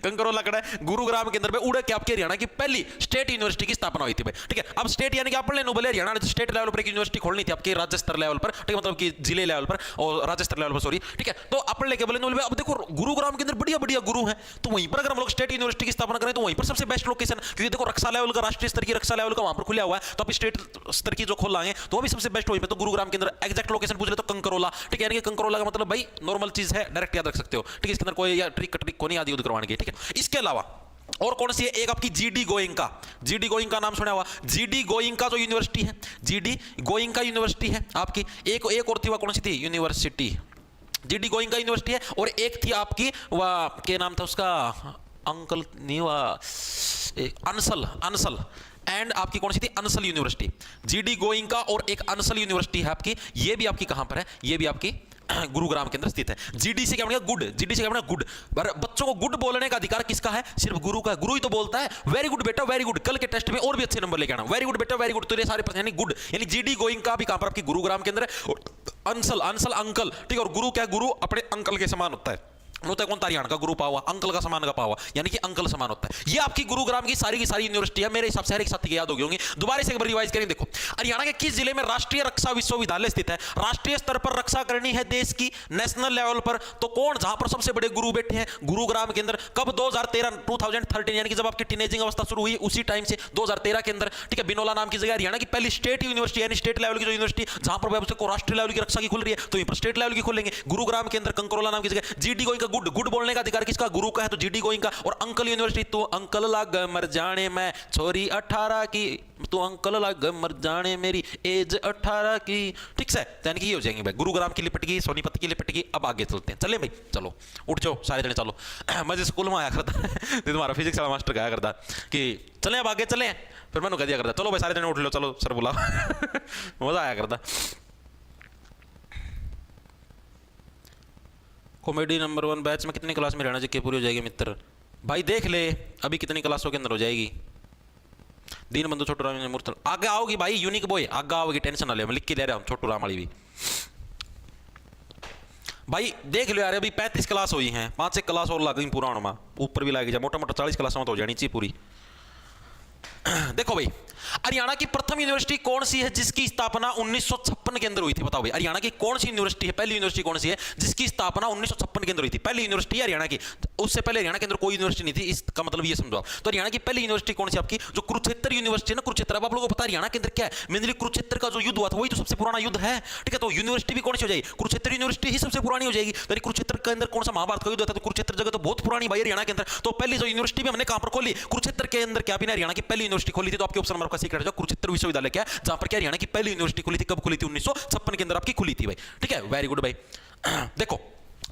कंकरोला खड़ा है गुरुग्राम के अंदर पे उड़े के आपके हरियाणा की पहली स्टेट यूनिवर्सिटी की स्थापना हुई थी भाई, ठीक है। अब स्टेट यानी कि आपने नो बोले हरियाणा ने स्टेट लेवल पर एक यूनिवर्सिटी खोलनी थी आपके राज्य स्तर लेवल पर, ठीक है, मतलब कि जिले लेवल पर और राज्य स्तर लेवल पर, सॉरी, ठीक है। तो अपन लेके बोले अब देखो गुरुग्राम के अंदर बढ़िया बढ़िया गुरु हैं, तो वहीं पर अगर हम लोग स्टेट यूनिवर्सिटी की स्थापना करें तो वहीं पर सबसे बेस्ट लोकेशन, क्योंकि देखो रक्षा लेवल का, राष्ट्रीय स्तर की रक्षा लेवल का वहां पर खुला हुआ है, तो आप स्टेट स्तर की जो खोलेंगे तो वो भी सबसे बेस्ट वहीं पे, तो गुरुग्राम के अंदर एग्जैक्ट लोकेशन पूछ ले तो कंकरोला, ठीक है, यानी कि कंकरोला का मतलब भाई नॉर्मल चीज है, डायरेक्ट याद रख सकते हो, ठीक है, इसके अंदर कोई ट्रिक को नहीं आदि करवाने की, ठीक है। इसके अलावा और कौन सी है, एक आपकी जीडी गोइंका, जीडी गोइंका नाम सुना हुआ, जीडी गोइंका जो यूनिवर्सिटी है, जीडी गोइंका यूनिवर्सिटी है आपकी, एक और थी, वह कौन सी थी यूनिवर्सिटी, जीडी गोइंका यूनिवर्सिटी है, और एक थी आपकी वह क्या नाम था उसका, अंकल नहीं वह अंसल, अंसल एंड आपकी कौन सी थी, अंसल यूनिवर्सिटी, जीडी गोइंका और एक अंसल यूनिवर्सिटी है आपकी, ये भी आपकी कहां पर है, ये भी आपकी गुरुग्राम के अंदर स्थित है। जीडी से क्या बनेगा, गुड, जीडी से क्या बनेगा, गुड। बच्चों को गुड बोलने का अधिकार किसका है, सिर्फ गुरु का है, गुरु ही तो बोलता है वेरी गुड बेटा वेरी गुड, कल के टेस्ट में और भी अच्छे नंबर लेके आना, वेरी गुड बेटा वेरी गुड, तो ये सारे यानी गुड, यानी जीडी गोइंग का भी कहां पर आपकी गुरुग्राम के अंदर है, और अंसल, अंसल अंकल, ठीक है, और गुरु क्या, गुरु अपने अंकल के समान होता है, होता है कौन, हरियाणा का गुरु पावा, अंकल का समान का पावा, यानी कि अंकल समान होता है। ये आपकी गुरुग्राम की सारी यूनिवर्सिटी है, मेरे हिसाब से हर एक साथी याद होगी होंगी, दोबारा से एक बार रिवाइज करें। देखो हरियाणा के किस जिले में राष्ट्रीय रक्षा विश्वविद्यालय स्थित है, राष्ट्रीय स्तर पर रक्षा करनी है देश की, नेशनल लेवल पर, तो कौन, जहां पर सबसे बड़े गुरु बैठे हैं गुरुग्राम के अंदर, कब 2013 यानी कि जब आपकी टीनेजिंग अवस्था शुरू हुई उसी टाइम से 2013 के अंदर, ठीक है, बिनोला नाम की जगह हरियाणा की पहली स्टेट यूनिवर्सिटी, यानी स्टेट लेवल की जो यूनिवर्सिटी जहां पर राष्ट्रीय लेवल की रक्षा की खुल रही है, तो यहीं पर स्टेट लेवल की खोलेंगे गुरुग्राम के अंदर, कंकरोला नाम की जगह। जीडी गोइंग का गुड, गुड बोलने का अधिकार किसका, गुरु का है, तो जीडी गोइंग का, और अंकल यूनिवर्सिटी, तो अंकल लाग मर जाने मैं छोरी 18 की, तो अंकल लाग मर जाने मेरी एज 18 की, ठीक है, यानी कि ये हो जाएंगे भाई, गुरुग्राम की लिपट गई, सोनीपत की लिपट गई। अब आगे चलते हैं, चले भाई, चलो उठ जाओ सारे जने, चलो मैं स्कूल में आया करता तो तुम्हारा फिजिक्स वाला मास्टर कहा करता कि चले अब आगे चले, फिर मैंने कह दिया करता चलो भाई सारे जने उठ लो, चलो सर बुला मजा आया करता। कॉमेडी नंबर 1 बैच में कितनी क्लास में रहना चाहिए पूरी हो जाएगी मित्र, भाई देख ले अभी कितनी क्लासों के अंदर हो जाएगी, दीन बंधु छोटू राम मूर्त आगे आओगी भाई, यूनिक बॉय आगे आओगी, टेंशन ना ले, मैं लिख के ले रहा हूँ छोटू राम वाली भी, भाई देख लो यार अभी 35 क्लास हुई हैं, 5 क्लास और लग गई पुराण में, ऊपर भी लगी जाए, मोटा मोटा 40 क्लास में तो हो जानी चाहिए पूरी। देखो भाई हरियाणा की प्रथम यूनिवर्सिटी कौन सी है जिसकी स्थापना 1956 के अंदर हुई थी, बताओ भाई हरियाणा की कौन सी यूनिवर्सिटी है, पहली यूनिवर्सिटी कौन सी है जिसकी स्थापना 1956 के अंदर हुई थी, पहली यूनिवर्सिटी है हरियाणा की, उससे पहले हरियाणा के अंदर कोई यूनिवर्सिटी नहीं थी, इसका मतलब ये समझो। तो हरियाणा की पहली यूनिवर्सिटी कौन सी आपकी, जो कुरुक्षेत्र यूनिवर्सिटी है ना, कुरुक्षेत्र, अब आप लोगों को पता है हरियाणा के अंदर क्या है, मेनली कुरुक्षेत्र का जो युद्ध हुआ था वही तो सबसे पुराना युद्ध है, ठीक है, तो यूनिवर्सिटी भी कौन सी हो जाएगी, कुरुक्षेत्र यूनिवर्सिटी ही सबसे पुरानी हो जाएगी। तो कुरुक्षेत्र के अंदर कौन सा महाभारत का युद्ध था, तो कुरुक्षेत्र जगह तो बहुत पुरानी भाई हरियाणा के अंदर, तो पहली जो यूनिवर्सिटी में हमने कहां पर खोली, कुरुक्षेत्र के अंदर, क्या भी हरियाणा की पहली यूनिवर्सिटी खोली थी, तो आपके ऑप्शन नंबर का सीक्रेट है कुरुक्षेत्र विश्वविद्यालय, क्या जहां पर क्या हरियाणा की पहली यूनिवर्सिटी खुली थी, कब खुली थी, 1956 के अंदर आपकी खुली थी भाई, ठीक है, वेरी गुड भाई। देखो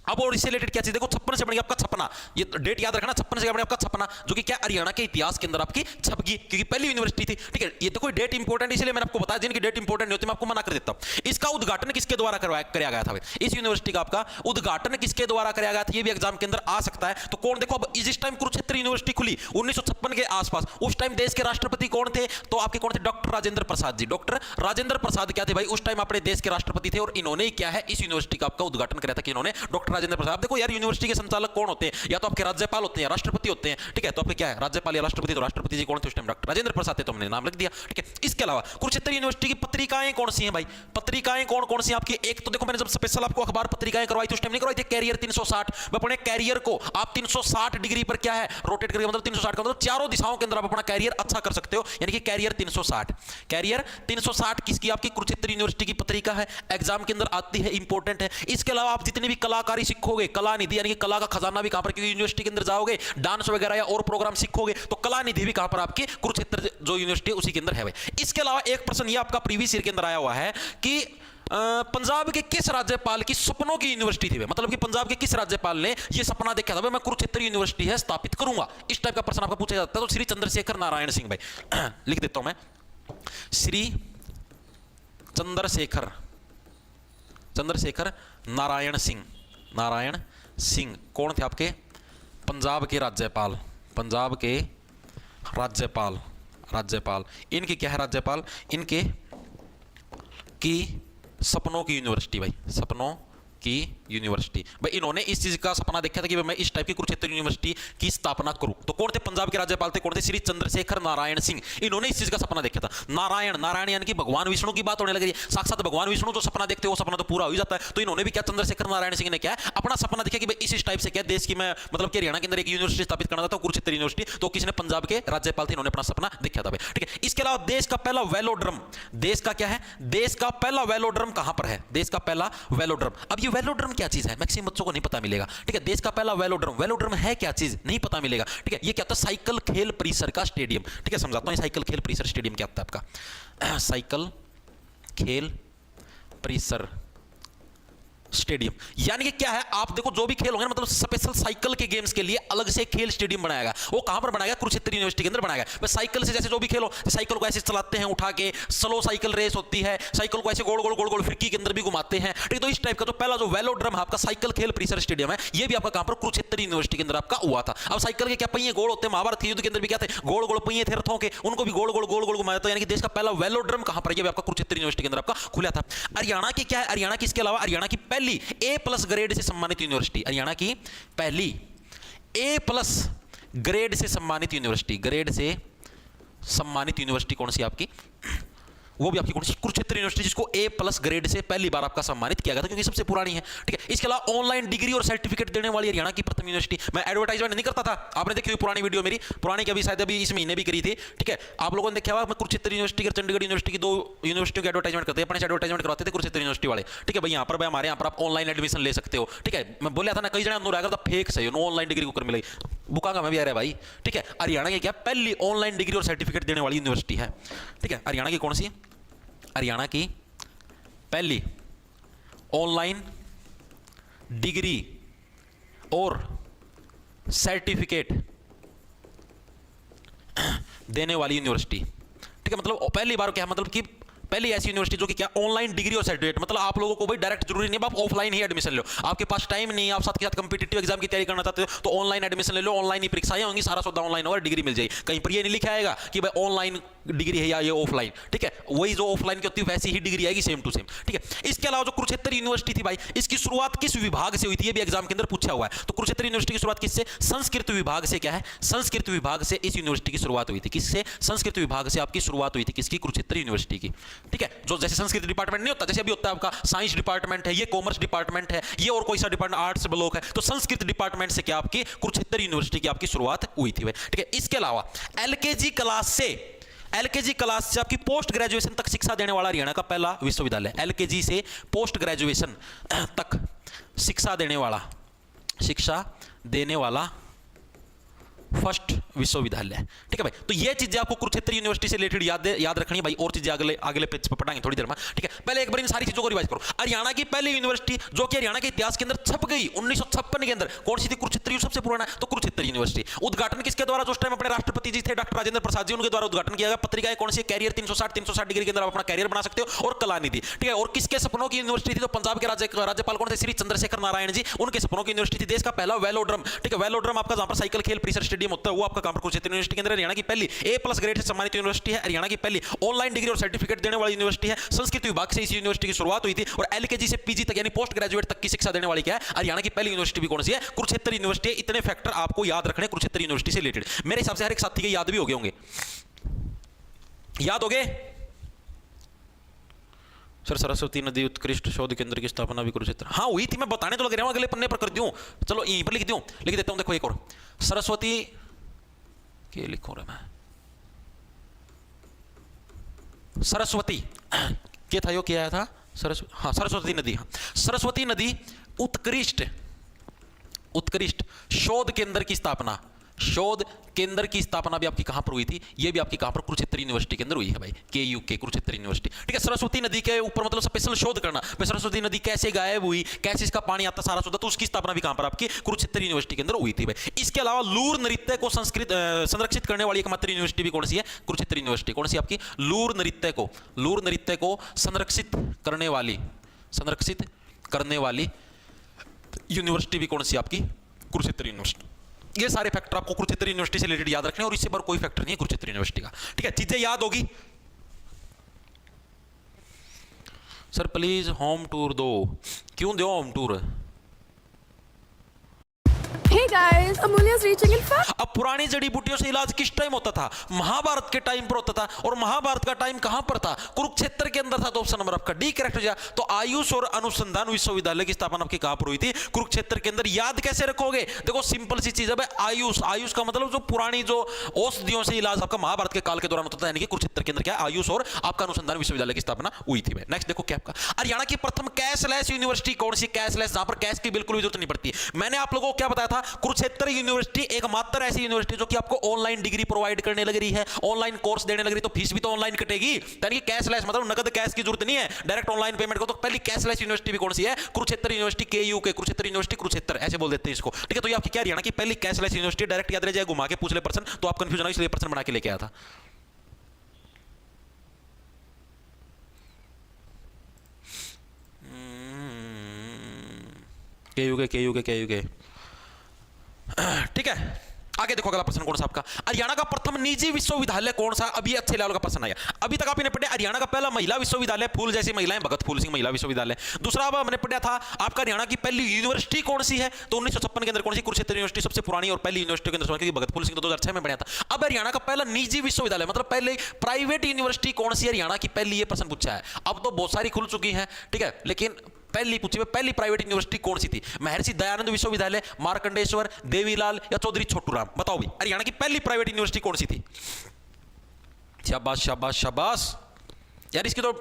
अब और इससे रिलेटेड क्या चीज, देखो 56 से बनेगा आपका छपना, ये डेट याद रखना, 56 से बनेगा आपका छपना, जो कि क्या हरियाणा के इतिहास के अंदर आपकी छप गई, क्योंकि पहली यूनिवर्सिटी थी, ठीक है, ये तो कोई डेट इंपॉर्टेंट, इसलिए मैंने आपको बताया, जिनकी डेट इंपॉर्टेंट नहीं होती मैं आपको मना कर देता हूं। इसका उद्घाटन किसके द्वारा कराया गया था भाई, इस यूनिवर्सिटी का आपका उद्घाटन किसके द्वारा कराया गया था, ये भी एग्जाम के अंदर आ सकता है, तो कौन, देखो अब इस टाइम कुरुक्षेत्र यूनिवर्सिटी खुली 1956 के आसपास, उस टाइम देश के राष्ट्रपति कौन थे, तो आपके कौन थे, डॉक्टर राजेंद्र प्रसाद जी, डॉक्टर राजेंद्र प्रसाद क्या थे भाई, उस टाइम अपने देश के राष्ट्रपति थे, और इन्होंने क्या है इस यूनिवर्सिटी का आपका उद्घाटन कराया था, कि इन्होंने डॉक्टर राजेंद्र प्रसाद। देखो यार यूनिवर्सिटी के संचालक कौन होते हैं, या तो आपके राज्यपाल होते हैं, राष्ट्रपति होते हैं, ठीक है, तो आपके क्या है राज्यपाल या राष्ट्रपति, तो राष्ट्रपति जी कौन थे उस टाइम, डॉक्टर राजेंद्र प्रसाद थे, तो हमने नाम लिख दिया, ठीक है। इसके अलावा कुरुक्षेत्र यूनिवर्सिटी की पत्रिकाएं कौन सी हैं भाई, पत्रिकाएं कौन कौन सी आपकी, एक तो देखो मैंने जब स्पेशल आपको अखबार पत्रिकाएं करवाई थी उस टाइम नहीं करवाई थी, कैरियर 360, मैं अपने कैरियर को आप 360 डिग्री पर क्या है रोटेट करके, मतलब 360 का मतलब चारों दिशाओं के अंदर आप अपना कैरियर अच्छा कर सकते हो, यानी कि कैरियर 360, कैरियर 360 किसकी आपकी कुरुक्षेत्र यूनिवर्सिटी की पत्रिका है, एग्जाम के अंदर आती है, इंपॉर्टेंट है। इसके अलावा आप जितनी भी कलाकारी सीखोगे, कला निधि यानी कि कला का खजाना भी कहां पर, क्योंकि यूनिवर्सिटी के अंदर जाओगे डांस वगैरह या और प्रोग्राम सीखोगे, तो कला निधि भी कहां पर आपकी कुरुक्षेत्र जो यूनिवर्सिटी है उसी के अंदर है भाई। इसके अलावा एक प्रश्न ये आपका प्रीवियस ईयर के अंदर आया हुआ है कि पंजाब के किस राज्यपाल की सपनों की यूनिवर्सिटी थी, मतलब कि पंजाब के किस राज्यपाल ने यह सपना देखा था मैं कुरुक्षेत्र यूनिवर्सिटी है स्थापित करूंगा, इस टाइप का प्रश्न आपका पूछा जाता है, तो श्री चंद्रशेखर नारायण सिंह भाई लिख देता हूं मैं, श्री चंद्रशेखर नारायण सिंह कौन थे आपके पंजाब के राज्यपाल, पंजाब के राज्यपाल, राज्यपाल इनके क्या है राज्यपाल, इनके की सपनों की यूनिवर्सिटी भाई, सपनों की यूनिवर्सिटी। भाई इन्होंने इस चीज का सपना देखा था कि मैं इस टाइप की कुरुक्षेत्र यूनिवर्सिटी की स्थापना करूं। तो कौन थे पंजाब के राज्यपाल थे, कौन थे, श्री चंद्रशेखर नारायण सिंह। इन्होंने इस चीज का सपना देखा था। नारायण, नारायण यानी कि भगवान विष्णु की बात होने लगी, साक्षात भगवान विष्णु जो सपना देखते हो वो सपना तो पूरा हो ही जाता है। तो इन्होंने भी क्या, चंद्रशेखर नारायण सिंह ने क्या अपना सपना देखा कि भाई इस टाइप से क्या देश की मैं मतलब कि हरियाणा के अंदर एक यूनिवर्सिटी स्थापित करना चाहता हूं, कुरुक्षेत्र यूनिवर्सिटी। तो किसने, पंजाब के राज्यपाल थे, इन्होंने अपना सपना देखा था भाई, ठीक है। इसके अलावा देश का पहला वेलोड्रम, देश का क्या है, देश का पहला वेलोड्रम कहां पर है, देश का पहला वेलोड्रम। अब ये वेलोड्रम क्या चीज है, मैक्सिमम बच्चों को नहीं पता मिलेगा, ठीक है। देश का पहला वेलोड्रम, वेलोड्रम है क्या चीज, नहीं पता मिलेगा, ठीक है। ये क्या होता है, साइकिल खेल परिसर का स्टेडियम, ठीक है। समझाता हूं साइकिल खेल परिसर स्टेडियम क्या होता है आपका। साइकिल खेल परिसर स्टेडियम यानी कि क्या है, आप देखो जो भी खेल होंगे मतलब स्पेशल साइकिल के गेम्स के लिए अलग से खेल स्टेडियम बनाएगा। वो कहां पर बनाएगा, कुरुक्षेत्र यूनिवर्सिटी के अंदर बनाएगा। बस साइकिल से जैसे जो भी खेल हो, साइकिल को ऐसे चलाते हैं उठा के, स्लो साइकिल रेस होती है, साइकिल को ऐसे गोल गोल गोल गोल फिरकी के अंदर भी घुमाते हैं, ठीक है। तो इस टाइप का जो पहला जो वेलोड्रम है आपका साइकिल खेल परिसर स्टेडियम है, ये भी आपका कहां पर, कुरुक्षेत्र यूनिवर्सिटी के अंदर आपका हुआ था। अब साइकिल के क्या पहिए गोल होते हैं, महाभारत युद्ध के अंदर भी क्या थे, गोल गोल पहिए थे रथों के, उनको भी गोल गोल गोल गोल घुमाया था। यानी कि देश का पहला वेलोड्रम कहां पर, ये भी आपका कुरुक्षेत्र यूनिवर्सिटी के अंदर आपका खुला था। हरियाणा की क्या है, हरियाणा की इसके अलावा हरियाणा की पहली A+ ग्रेड से सम्मानित यूनिवर्सिटी, हरियाणा की पहली A+ ग्रेड से सम्मानित यूनिवर्सिटी, ग्रेड से सम्मानित यूनिवर्सिटी कौन सी आपकी, वो भी आपकी कौन सी, कुरुक्षेत्र यूनिवर्सिटी, जिसको A+ ग्रेड से पहली बार आपका सम्मानित किया गया था क्योंकि सबसे पुरानी है, ठीक है। इसके अलावा ऑनलाइन डिग्री और सर्टिफिकेट देने वाली हरियाणा की प्रथम यूनिवर्सिटी। मैं एडवर्टाइजमेंट नहीं करता था, आपने देखी हुई पुरानी वीडियो मेरी, पुरानी की अभी शायद अभी इस महीने भी करी थी, ठीक है। आप लोगों ने देखा होगा, मैं कुरुक्षेत्र यूनिवर्सिटी और चंडीगढ़ यूनिवर्सिटी की दो यूनिवर्सिटियों की एडवर्टाइजमेंट करते हैं, अपने एडवर्टाइजमेंट करवाते थे कुरुक्षेत्र यूनिवर्सिटी वाले, ठीक है। भाई यहाँ पर भाई हमारे यहाँ पर आप ऑनलाइन एडमिशन ले सकते हो, ठीक है। मैं बोला था ना, कई जने अनुराग था फेक सही, नो ऑनलाइन डिग्री को कर मिलेगी, बुका का मैं भी आ रहा है भाई, ठीक है। हरियाणा की क्या पहली ऑनलाइन डिग्री और सर्टिफिकेट देने वाली यूनिवर्सिटी है, ठीक है। हरियाणा की कौन सी, हरियाणा की पहली ऑनलाइन डिग्री और सर्टिफिकेट देने वाली यूनिवर्सिटी, ठीक है। मतलब पहली बार क्या है, मतलब कि पहली ऐसी यूनिवर्सिटी जो कि क्या, ऑनलाइन डिग्री और सर्टिफिकेट, मतलब आप लोगों को भाई डायरेक्ट जरूरी नहीं है आप ऑफलाइन ही एडमिशन लो, आपके पास टाइम नहीं है, आप साथ के साथ कंपीटिटिव एग्जाम की तैयारी करना चाहते हो तो ऑनलाइन एडमिशन ले लो, ऑनलाइन ही परीक्षाएं होंगी, सारा सौदा ऑनलाइन होगा, डिग्री मिल जाएगी। कहीं पर ये नहीं लिखा आएगा कि भाई ऑनलाइन डिग्री है या ये ऑफलाइन, ठीक है। वही जो ऑफलाइन की होती है वैसी ही डिग्री आएगी, सेम टू सेम, ठीक है। इसके अलावा जो कुरुक्षेत्र यूनिवर्सिटी थी भाई, इसकी शुरुआत किस विभाग से हुई थी, ये भी एग्जाम के अंदर पूछा हुआ है। तो कुरुक्षेत्र यूनिवर्सिटी की शुरुआत किससे, संस्कृत विभाग से, क्या है, संस्कृत विभाग से इस यूनिवर्सिटी की शुरुआत हुई थी। किससे, संस्कृत विभाग से आपकी शुरुआत हुई थी, किसकी, कुरुक्षेत्र यूनिवर्सिटी की, ठीक है। जो जैसे संस्कृत डिपार्टमेंट नहीं होता, जैसे अभी होता है आपका साइंस डिपार्टमेंट है, ये कॉमर्स डिपार्टमेंट है, ये और कोई सा डिपार्टमेंट आर्ट्स ब्लॉक है, तो संस्कृत डिपार्टमेंट से क्या आपकी कुरुक्षेत्र यूनिवर्सिटी की आपकी शुरुआत हुई थी, ठीक है। इसके अलावा एलकेजी क्लास से आपकी पोस्ट ग्रेजुएशन तक शिक्षा देने वाला हरियाणा का पहला विश्वविद्यालय, एलकेजी से पोस्ट ग्रेजुएशन तक शिक्षा देने वाला फर्स्ट विश्वविद्यालय, ठीक है भाई। तो ये चीजें आपको कुरुक्षेत्र यूनिवर्सिटी से रिलेटेड याद रखनी है भाई, और चीजें अगले पेज पर पढ़ाएंगे थोड़ी देर में, ठीक है। पहले एक बार इन सारी चीजों को रिवाइज करो। हरियाणा की पहली यूनिवर्सिटी जो कि हरियाणा के इतिहास के अंदर छप गई 1956 के अंदर, कौन सी थी, कुरुक्षेत्र, सबसे पुराना है तो कुरुक्षेत्र यूनिवर्सिटी। उद्घाटन किसके द्वारा, जो उस टाइम अपने राष्ट्रपति जी थे डॉक्टर राजेंद्र प्रसाद जी, उनके द्वारा उद्घाटन किया गया। पत्रिका कौन सी, कैरियर 360 डिग्री के अंदर आप अपना कैरियर बना सकते हो, और कलानिधि, ठीक है। और किसके सपनों की यूनिवर्सिटी थी, तो पंजाब के राज्यपाल कौन थे, श्री चंद्रशेखर नारायण जी, उनके सपनों की यूनिवर्सिटी थी। देश का पहला वेलोड्रम, ठीक है, वेलोड्रम आपका जहां पर साइकिल खेल परिसर स्टेडियम होता है, वो आपका कुरुक्षेत्र यूनिवर्सिटी के अंदर। हरियाणा की पहली A+ ग्रेड से सम्मानित यूनिवर्सिटी है, हरियाणा की पहली ऑनलाइन डिग्री और सर्टिफिकेट देने वाली यूनिवर्सिटी है। संस्कृत विभाग से इस यूनिवर्सिटी की शुरुआत हुई थी, और एलकेजी से पीजी तक यानी पोस्ट ग्रेजुएट तक की शिक्षा देने वाली क्या है, हरियाणा की पहली यूनिवर्सिटी भी कौन सी है, कुरुक्षेत्र यूनिवर्सिटी। इतने फैक्टर आपको याद रखने कुरुक्षेत्र यूनिवर्सिटी से रिलेटेड। मेरे हिसाब से हर एक साथी के याद भी हो गए होंगे, याद हो गए सर। सरस्वती नदी उत्कृष्ट शोध केंद्र की स्थापना भी कुरुक्षेत्र, हाँ हुई थी, मैं बताने तो लग रहा हूं, अगले पन्ने पर कर दूं, चलो यहीं पर लिख देता हूं। देखो एक और सरस्वती के लिखो रहा मैं, सरस्वती क्या था, यो क्या आया था, सरस्वती नदी, हाँ सरस्वती नदी उत्कृष्ट शोध केंद्र की स्थापना भी आपकी कहां पर हुई थी, ये भी आपकी कहां पर, कुरुक्षेत्र यूनिवर्सिटी के अंदर हुई है भाई, KUK कुरुक्षेत्र यूनिवर्सिटी, ठीक है। सरस्वती नदी के ऊपर मतलब स्पेशल शोध करना, सरस्वती नदी कैसे गायब हुई, कैसे इसका पानी आता सारा शोध, तो उसकी स्थापना भी कहां पर आपकी कुरुक्षेत्र यूनिवर्सिटी के अंदर हुई थी भाई। इसके अलावा लूर नृत्य को संरक्षित करने वाली एकमात्र यूनिवर्सिटी भी कौन सी है, कुरुक्षेत्र यूनिवर्सिटी। कौन सी आपकी, लूर नृत्य को संरक्षित करने वाली यूनिवर्सिटी भी कौन सी आपकी, कुरुक्षेत्र यूनिवर्सिटी। ये सारे फैक्टर आपको कुरुक्षेत्र यूनिवर्सिटी से रिलेटेड याद रखने, और इससे पर कोई फैक्टर नहीं है कुरुक्षेत्र यूनिवर्सिटी का, ठीक है। चीजें याद होगी। सर प्लीज होम टूर दो। क्यों दो home tour? Hey guys, Amulya's reaching in fast. अब पुरानी जड़ी बूटियों से इलाज किस टाइम होता था? महाभारत के टाइम पर होता था। और महाभारत का टाइम कहां पर था? कुरुक्षेत्र के अंदर था। तो ऑप्शन नंबर आपका डी करेक्ट हो जाए। तो आयुष और अनुसंधान विश्वविद्यालय की स्थापना आपकी कहां पर हुई थी? कुरुक्षेत्र के अंदर। याद कैसे रखोगे? देखो सिंपल सी चीज है, आयुष, आयुष का मतलब जो पुरानी जो औषधियों से इलाज आपका महाभारत के काल के दौरान होता था, यानी कि कुरुक्षेत्र के अंदर क्या आयुष और आपका अनुसंधान विश्वविद्यालय की स्थापना हुई थी। नेक्स्ट देखो क्या आपका हरियाणा की प्रथम कैशलेस यूनिवर्सिटी कौन सी? कैशलेस, जहां पर कैश की बिल्कुल भी जरूरत नहीं पड़ती। मैंने आप लोगों को क्या बताया था? कुरुक्षेत्र यूनिवर्सिटी एकमात्र ऐसी यूनिवर्सिटी जो कि आपको ऑनलाइन डिग्री प्रोवाइड करने लग रही है, ऑनलाइन कोर्स देने लग रही, तो फीस भी तो ऑनलाइन कटेगी। यानी कि कैशलेस मतलब नगद कैश की जरूरत नहीं है, डायरेक्ट ऑनलाइन पेमेंट को। तो पहली कैशलेस यूनिवर्सिटी भी कौन सी है? कुरुक्षेत्र यूनिवर्सिटी, केयू के, कुरुक्षेत्र यूनिवर्सिटी, कुरुक्षेत्र ऐसे बोल देते हैं इसको, ठीक है। तो ये आपकी क्या हरियाणा की पहली कैशलेस यूनिवर्सिटी। डायरेक्ट याद रह जाए, घुमा के पूछ ले पर्सन तो आप कंफ्यूजन हो, इसलिए पर्सन बना के लेके आया था। केयू के ठीक है। आगे देखो अगला प्रश्न कौन सा आपका? हरियाणा का प्रथम निजी विश्वविद्यालय कौन सा? अभी अच्छे लेवल का प्रश्न आया। अभी तक आपने पढ़ा हरियाणा का पहला महिला विश्वविद्यालय फूल जैसी महिलाएं, भगत फूल सिंह महिला विश्वविद्यालय। दूसरा अब हमने पढ़ा था आपका हरियाणा की पहली यूनिवर्सिटी कौन सी है? तो 1956 के अंदर कौन सी? कुरुक्षेत्र यूनिवर्सिटी सबसे पुरानी और पहली यूनिवर्सिटी के अंदर, भगत फूल सिंह तो 2006 में पढ़ा था। अब हरियाणा का पहला निजी विश्वविद्यालय मतलब पहले प्राइवेट यूनिवर्सिटी कौन सी हरियाणा की पहली? ये प्रश्न पूछा है। अब तो बहुत सारी खुल चुकी है, ठीक है, लेकिन पहली पूछी पहली प्राइवेट यूनिवर्सिटी कौन सी थी? महर्षि दयानंद विश्वविद्यालय, मार्कंडेश्वर, देवीलाल या चौधरी छोटूराम? बताओ भाई हरियाणा की पहली प्राइवेट यूनिवर्सिटी कौन सी थी? शाबाश शाबाश शाबाश यार। इसकी तो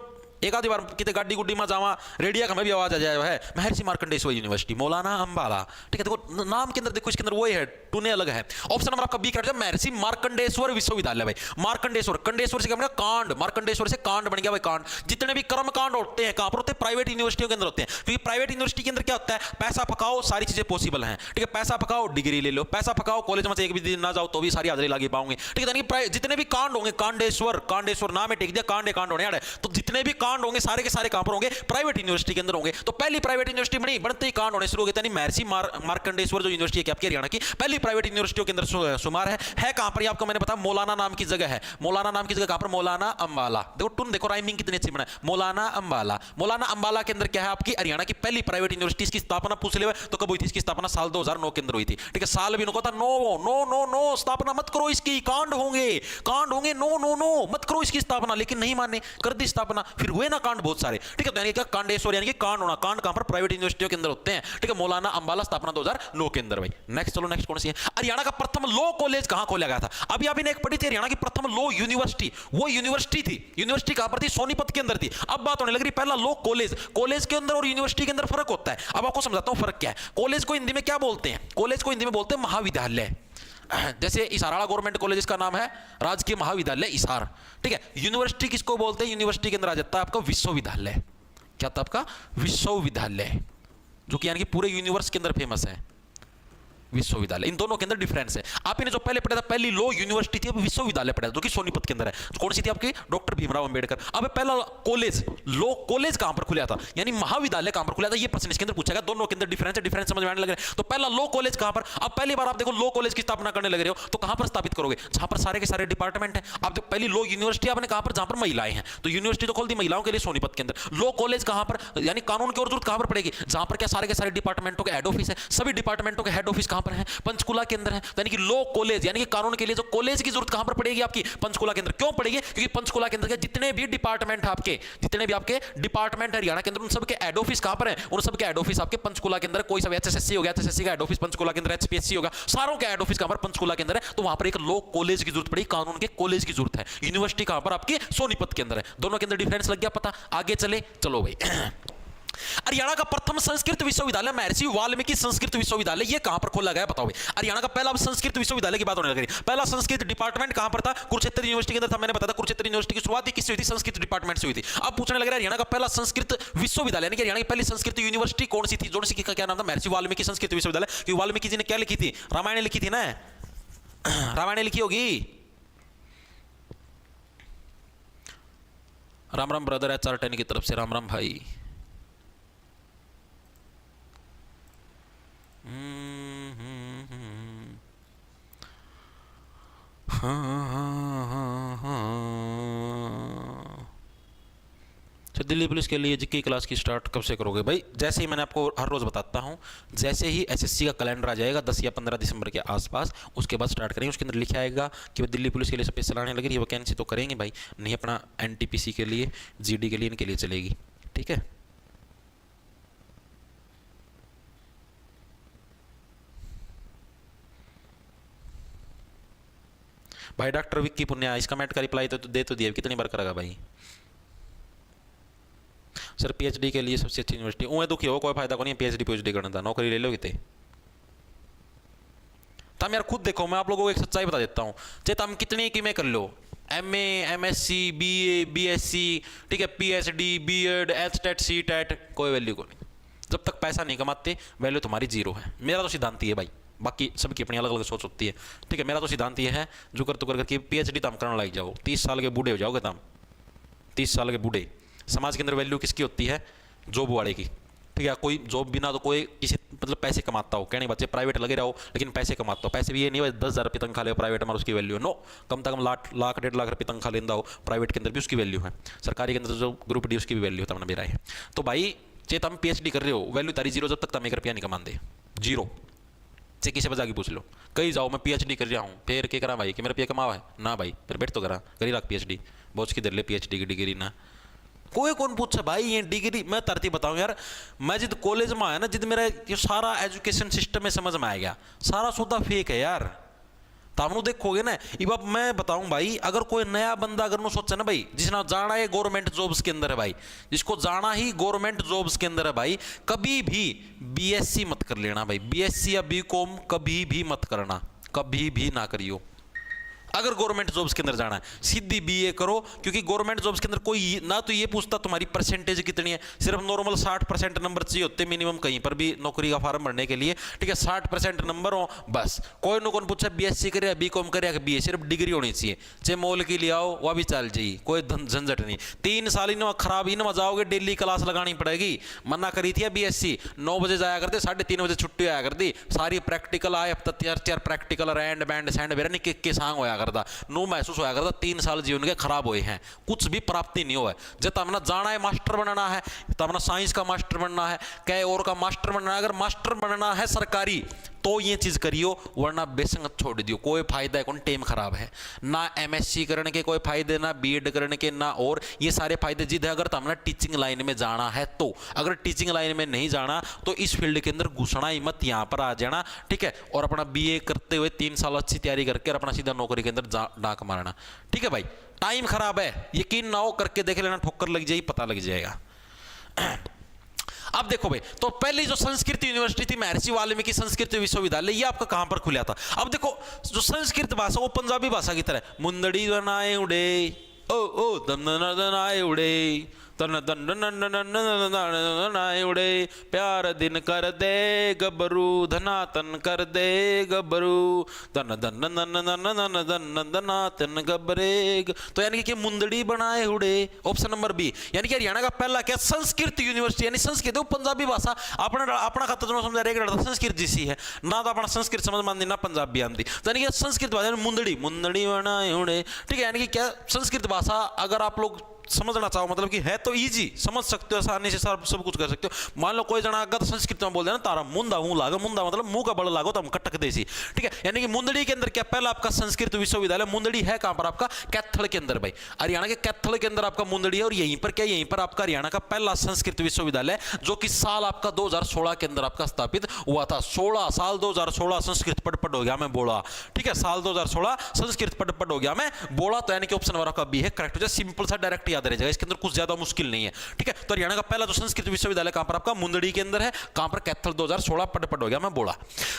एक आधी बार कितने गाड़ी गुड्डी में जावा रेडिया का में भी आवाज आ जाए है। महर्षि मार्कंडेश्वर यूनिवर्सिटी, मौलाना अंबाला, ठीक है। देखो नाम के अंदर देखो, इसके अंदर वो है, टूने अलग है। ऑप्शन नंबर आपका बी कर जाए, महर्षि मार्कंडेश्वर विश्वविद्यालय। भाई मार्कंडेश्वर, कंडेश्वर से क्या बनेगा? कांड, मार्कंडेश्वर से कांड बन गया भाई। कांड जितने भी कर्म कांड होते हैं कहां पर होते हैं? प्राइवेट यूनिवर्सिटियों के अंदर होते हैं। क्योंकि प्राइवेट यूनिवर्सिटी के अंदर क्या होता है? पैसा पकाओ, सारी चीजें पॉसिबल हैं, ठीक है। पैसा पकाओ, डिग्री ले लो, पैसा पकाओ, कॉलेज में से एक भी दिन ना जाओ तो भी सारी हाजिरी लगा पाओगे, ठीक है। जितने भी कांड होंगे, कांडेश्वर, कांडेश्वर नाम है टेक दिया, कांड कांड होने यार। तो जितने भी कांड होंगे सारे के सारे कहां पर होंगे? प्राइवेट यूनिवर्सिटी के अंदर होंगे। तो पहली प्राइवेट यूनिवर्सिटी बनी, बनते ही कांड होने शुरू हो गए। महर्षि मार्कंडेश्वर जो यूनिवर्सिटी है आपकी हरियाणा की पहली प्राइवेट यूनिवर्सिटियों के अंदर शुमार है कहां पर? आपको मैंने बताया मौलाना नाम की जगह है। मौलाना नाम की जगह कहां पर? मौलाना अंबाला। देखो टून देखो, राइमिंग कितनी अच्छी बना है। मौलाना अंबाला, मौलाना अंबाला के अंदर क्या है आपकी? हरियाणा की पहली प्राइवेट यूनिवर्सिटी। इसकी स्थापना पूछ ले तो कब हुई थी? इसकी स्थापना साल 2009 के अंदर हुई थी, ठीक है। साल भी नो था, नो नो नो नो स्थापना मत करो इसकी, कांड होंगे, कांड होंगे, नो नो नो मत करो इसकी स्थापना। लेकिन नहीं माने, कर दी स्थापना, फिर हुए ना कांड बहुत सारे, ठीक है। तो कांडेश्वर यानी कि कांड होना, कांड कहां पर? प्राइवेट यूनिवर्सिटियों के अंदर होते हैं, ठीक है। मौलाना अंबाला स्थापना 2009 के अंदर। भाई नेक्स्ट चलो, नेक्स्ट कौन सी है? हरियाणा का प्रथम लॉ कॉलेज कहां खोला गया था? अभी आपने एक पढ़ी थी हरियाणा की प्रथम लॉ यूनिवर्सिटी, वो यूनिवर्सिटी थी, यूनिवर्सिटी कहां पर थी? सोनीपत के अंदर थी। अब बात होने लग रही पहला लॉ कॉलेज। कॉलेज के अंदर और यूनिवर्सिटी के अंदर फर्क होता है। अब आपको समझाता हूं फर्क क्या है। कॉलेज को हिंदी में क्या बोलते हैं? कॉलेज को हिंदी में बोलते हैं महाविद्यालय। जैसे इसाराड़ा गवर्नमेंट कॉलेज का नाम है राजकीय महाविद्यालय इसार, ठीक है। यूनिवर्सिटी किसको बोलते हैं? यूनिवर्सिटी के अंदर आ जाता है आपका विश्वविद्यालय। क्या था आपका? विश्वविद्यालय, जो कि यानी कि पूरे यूनिवर्स के अंदर फेमस है विश्वविद्यालय। इन दोनों के अंदर डिफरेंस है। आपने जो पहले पढ़ा था पहली लॉ यूनिवर्सिटी थी, अब विश्वविद्यालय पढ़ा था जो कि सोनीपत के अंदर है। कौन सी थी आपकी? डॉक्टर भीमराव अंबेडकर। अब पहला कॉलेज, लॉ कॉलेज कहां पर खुला था, यानी महाविद्यालय कहां पर खुला था? ये प्रश्न इसके अंदर पूछा गया। दोनों के अंदर डिफरेंस है, डिफरेंस समझ में आने लग रहा है। तो पहला लॉ कॉलेज कहां पर? अब पहली बार आप देखो लॉ कॉलेज की स्थापना करने लग रहे हो तो कहां पर स्थापित करोगे? जहां पर सारे के सारे डिपार्टमेंट है। आप देखो पहली लॉ यूनिवर्सिटी आपने कहां पर? जहां पर महिलाएं हैं, तो यूनिवर्सिटी तो खोल दी महिलाओं के लिए सोनीपत के अंदर। लॉ कॉलेज कहां पर? यानी कानून की और जरूरत कहां पर पड़ेगी? जहां पर क्या सारे के सारे डिपार्टमेंटों के हेड ऑफिस है। सभी डिपार्टमेंटों के हेड ऑफिस कहां पर है? पंचकुला के अंदर है। यानी कि लॉ कॉलेज यानी कि कानून के लिए जो कॉलेज की जरूरत कहां पर पड़ेगी आपकी? पंचकुला के अंदर। क्यों पड़ेगी? क्योंकि पंचकुला के अंदर के जितने भी डिपार्टमेंट है आपके, जितने भी आपके डिपार्टमेंट है हरियाणा के अंदर, उन सब के हेड ऑफिस कहां पर है? उन सब के हेड ऑफिस आपके पंचकुला के अंदर। कोई सब एचएसएससी हो गया, एचएसएससी का हेड ऑफिस पंचकुला के अंदर, एचपीएससी होगा, सारों के हेड ऑफिस कहां पर? पंचकुला के अंदर है। तो वहां पर एक लॉ कॉलेज की जरूरत पड़ी, कानून के कॉलेज की जरूरत है। यूनिवर्सिटी कहां पर? आपकी सोनीपत के अंदर है। दोनों के अंदर डिफरेंस लग गया पता? आगे चले, चलो भाई। हरियाणा का प्रथम संस्कृत विश्वविद्यालय महर्षि वाल्मीकि संस्कृत विश्वविद्यालय, ये कहां पर खोला गया? बताओ भाई। हरियाणा का पहला संस्कृत विश्वविद्यालय की बात होने लग रही है। पहला संस्कृत डिपार्टमेंट कहां पर था? कुरुक्षेत्र यूनिवर्सिटी के अंदर था। मैंने बताया था कुरुक्षेत्र यूनिवर्सिटी की शुरुआत किससे हुई थी? संस्कृत डिपार्टमेंट से हुई थी। अब पूछने लग रहा है हरियाणा का पहला संस्कृत विश्वविद्यालय यानी कि हरियाणा की पहली संस्कृत यूनिवर्सिटी कौन सी थी? जोन सी का क्या नाम था? महर्षि वाल्मीकि संस्कृत विश्वविद्यालय। क्योंकि वाल्मीकि जी ने क्या लिखी थी? रामायण लिखी थी ना, रामायण लिखी होगी। राम राम ब्रदर एचआर10 की तरफ से राम राम भाई। तो दिल्ली पुलिस के लिए जीके क्लास की स्टार्ट कब से करोगे भाई? जैसे ही मैंने आपको हर रोज़ बताता हूँ, जैसे ही एसएससी का कैलेंडर आ जाएगा 10 या 15 दिसंबर के आसपास, उसके बाद स्टार्ट करेंगे। उसके अंदर लिखा आएगा कि भाई दिल्ली पुलिस के लिए स्पेशल आने लगी, वैकेंसी तो करेंगे भाई, नहीं अपना एनटीपीसी के लिए, जीडी के लिए, इनके लिए चलेगी। ठीक है, भाई डॉक्टर विक्की पुन्या, इस कमेंट का रिप्लाई तो दे तो दिया, कितनी बार करेगा भाई? सर पीएचडी के लिए सबसे अच्छी यूनिवर्सिटी उन्हें दुखी हो, कोई फायदा को नहीं पीएचडी पीएचडी करने का, नौकरी ले लो कितने तम यार खुद देखो। मैं आप लोगों को एक सच्चाई बता देता हूँ, चाहे तुम कितनी की में कर लो, एमए, एमएससी, बीए, बीएससी, ठीक है, पीएचडी, बीएड, एचटेट, सीटेट, कोई वैल्यू को नहीं। जब तक पैसा नहीं कमाते वैल्यू तुम्हारी जीरो है। मेरा तो सिद्धांत ये है भाई, बाकी सबकी अपनी अलग अलग सोच होती है। ठीक है, मेरा तो सिद्धांत ये है, जो कर तो करके पीएचडी तुम करने लग जाओ, 30 साल के बूढ़े हो जाओगे तुम, 30 साल के बूढ़े। समाज के अंदर वैल्यू किसकी होती है? जॉब वाले की। ठीक है, कोई जॉब बिना तो कोई किसी मतलब पैसे कमाता हो, कहने बच्चे प्राइवेट लगे रहो लेकिन पैसे कमाता हो। पैसे भी ये नहीं भाई 10,000 रुपये तनख्वाह ले प्राइवेट में उसकी वैल्यू है, नो, कम से कम लाख 1.5 लाख रुपये तनख्वाह लेता हो प्राइवेट के अंदर भी उसकी वैल्यू है। सरकारी के अंदर जो ग्रुप डी उसकी भी वैल्यू है, मेरा है। तो भाई चाहे तुम पीएचडी कर रहे हो, वैल्यू तारी जीरो जब तक तुम 1 रुपया नहीं कमाते, जीरो। से किसी बजा की पूछ लो, कहीं जाओ मैं पीएचडी कर रहा हूँ, फिर क्या करा भाई कि मेरा रुपया कमावा है ना भाई, फिर बैठ तो करा करी लाख पीएचडी, बहुत की दर ले पीएचडी की डिग्री ना, कोई कौन पूछा भाई ये डिग्री। मैं तरती बताऊं यार, मैं जिद कॉलेज में आया ना, जिद मेरा ये सारा एजुकेशन सिस्टम में समझ में आ गया, सारा सौदा फेक है यार। तामनु देखोगे ना, ये बात मैं बताऊं भाई, अगर कोई नया बंदा अगर नु सोचा ना भाई, जिसने जाना है गवर्नमेंट जॉब्स के अंदर है भाई, जिसको जाना ही गवर्नमेंट जॉब्स के अंदर है भाई, कभी भी बीएससी मत कर लेना भाई, बीएससी या बीकॉम कभी भी मत करना, कभी भी ना करियो। अगर गवर्नमेंट जॉब्स के अंदर जाना है सीधी बीए करो, क्योंकि गवर्नमेंट जॉब्स के अंदर कोई ना तो ये पूछता तुम्हारी परसेंटेज कितनी है, सिर्फ नॉर्मल 60% नंबर चाहिए होते मिनिमम कहीं पर भी नौकरी का फॉर्म भरने के लिए। ठीक है, 60% नंबर हो बस। कोई न कौन पूछा बीएससी करे, बीकॉम करे या बीए, सिर्फ डिग्री होनी चाहिए। चाहे मोल की ले आओ वह भी चल जाइए, कोई झंझट नहीं। 3 साल ही खराब ही ना जाओगे, डेली क्लास लगानी पड़ेगी। मना करी थी बीएससी 9 बजे जाया करते, 3:30 बजे छुट्टी आया करती, सारी प्रैक्टिकल आए, हफ्ता 4 प्रैक्टिकल, रैंड बैंड सैंड बेरा के सांग होया करता, नो महसूस होया करता 3 साल जीवन के खराब हुए हैं, कुछ भी प्राप्ति नहीं हुआ है। जब तमना जाना है मास्टर बनना है, तमना साइंस का मास्टर बनना है, कई और का मास्टर बनना है, अगर मास्टर बनना है सरकारी तो ये चीज करियो, वरना बेसंगत छोड़ दियो, कोई फायदा है कौन, टेम खराब है ना। एमएससी करने के कोई फायदे ना, बीएड करने के ना, और ये सारे फायदे जिद है अगर तुमने टीचिंग लाइन में जाना है तो। अगर टीचिंग लाइन में नहीं जाना तो इस फील्ड के अंदर घुसना ही मत, यहाँ पर आ जाना। ठीक है, और अपना बीए करते हुए 3 साल अच्छी तैयारी करके और अपना सीधा नौकरी के अंदर डाक मारना। ठीक है भाई, टाइम खराब है, यकीन ना हो करके देख लेना, ठोकर लग जाएगी, पता लग जाएगा। अब देखो भाई, तो पहली जो संस्कृत यूनिवर्सिटी थी महर्षि वाल्मीकि संस्कृत विश्वविद्यालय, ये आपका कहां पर खुला था? अब देखो जो संस्कृत भाषा वो पंजाबी भाषा की तरह, मुंदड़ी बनाए उड़े ओ ओ दनाए उड़े तन दन उड़े, प्यार दिन कर दे गबरू, धना तन कर दे गबरू, तन दन दना तन गबरे। तो यानी कि मुंदड़ी बनाए उड़े, ऑप्शन नंबर बी। यानी कि हरियाणा का पहला क्या, संस्कृत यूनिवर्सिटी, यानी संस्कृत पंजाबी भाषा अपना खाता जो समझा रहे संस्कृत जैसी है ना, तो अपना संस्कृत समझ में आती ना पंजाबी आती, यानी कि संस्कृत भाषा मुंदड़ी मुंदड़ी बनाए उड़े। ठीक है, यानी कि क्या संस्कृत भाषा अगर आप लोग समझना चाहो, मतलब कि है तो इजी, समझ सकते हो आसानी से, सब कुछ कर सकते हो। मान लो कोई जना अगर संस्कृत में बोल देना तारा मुंदा मुंह लागा, मुंदा मतलब मुंह का बड़ा लागो तो हम कटक देसी। ठीक है, यानी कि मुंदड़ी के अंदर क्या, पहला आपका संस्कृत विश्वविद्यालय मुंदड़ी है कहां पर? आपका कैथल के अंदर भाई, हरियाणा के कैथल के अंदर आपका मुंदड़ी है। और यहीं पर क्या, यहीं पर आपका हरियाणा का पहला संस्कृत विश्वविद्यालय, जो कि साल आपका 2016 के अंदर आपका स्थापित हुआ था। 16 साल 2016 संस्कृत पढ़ हो गया मैं बोला। ठीक है, साल 2016 संस्कृत पढ़ हो गया मैं बोला, तो यानी कि ऑप्शन नंबर आपका बी है करेक्ट हो जाए, सिंपल सा डायरेक्ट याद रह जाएगा, इसके अंदर कुछ ज्यादा मुश्किल नहीं है। ठीक है, तो हरियाणा का पहला जो संस्कृत विश्वविद्यालय कहां पर? आपका मुंदड़ी के अंदर है। कहां पर? कैथल 2016 पढ़ हो गया मैं बोला।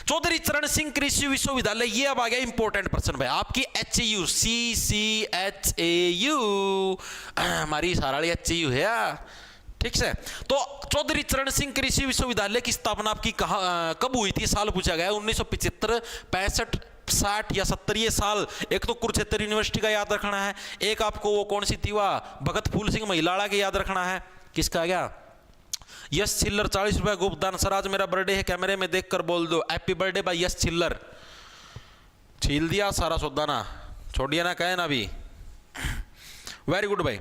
चौधरी चरण सिंह कृषि विश्वविद्यालय, ये अब आ गया इंपॉर्टेंट प्रश्न भाई, आपकी HAU CCHAU, हमारी साराड़ी HAU है। ठीक है, तो चौधरी चरण सिंह कृषि विश्वविद्यालय की स्थापना आपकी कब हुई थी? साल पूछा गया 1975, 65, 60 या 70 ये साल। एक तो कुरुक्षेत्र यूनिवर्सिटी का याद रखना है, एक आपको वो कौन सी थी वह भगत फूल सिंह महिलाड़ा के याद रखना है। किसका आ गया? यश चिल्लर 40 रुपए गुप्तदान। सर आज मेरा बर्थडे है, कैमरे में देखकर बोल दो हैप्पी बर्थडे बाय यश चिल्लर। छील दिया सारा सौदा ना, छोड़िए ना, कहे ना भी। वेरी गुड भाई।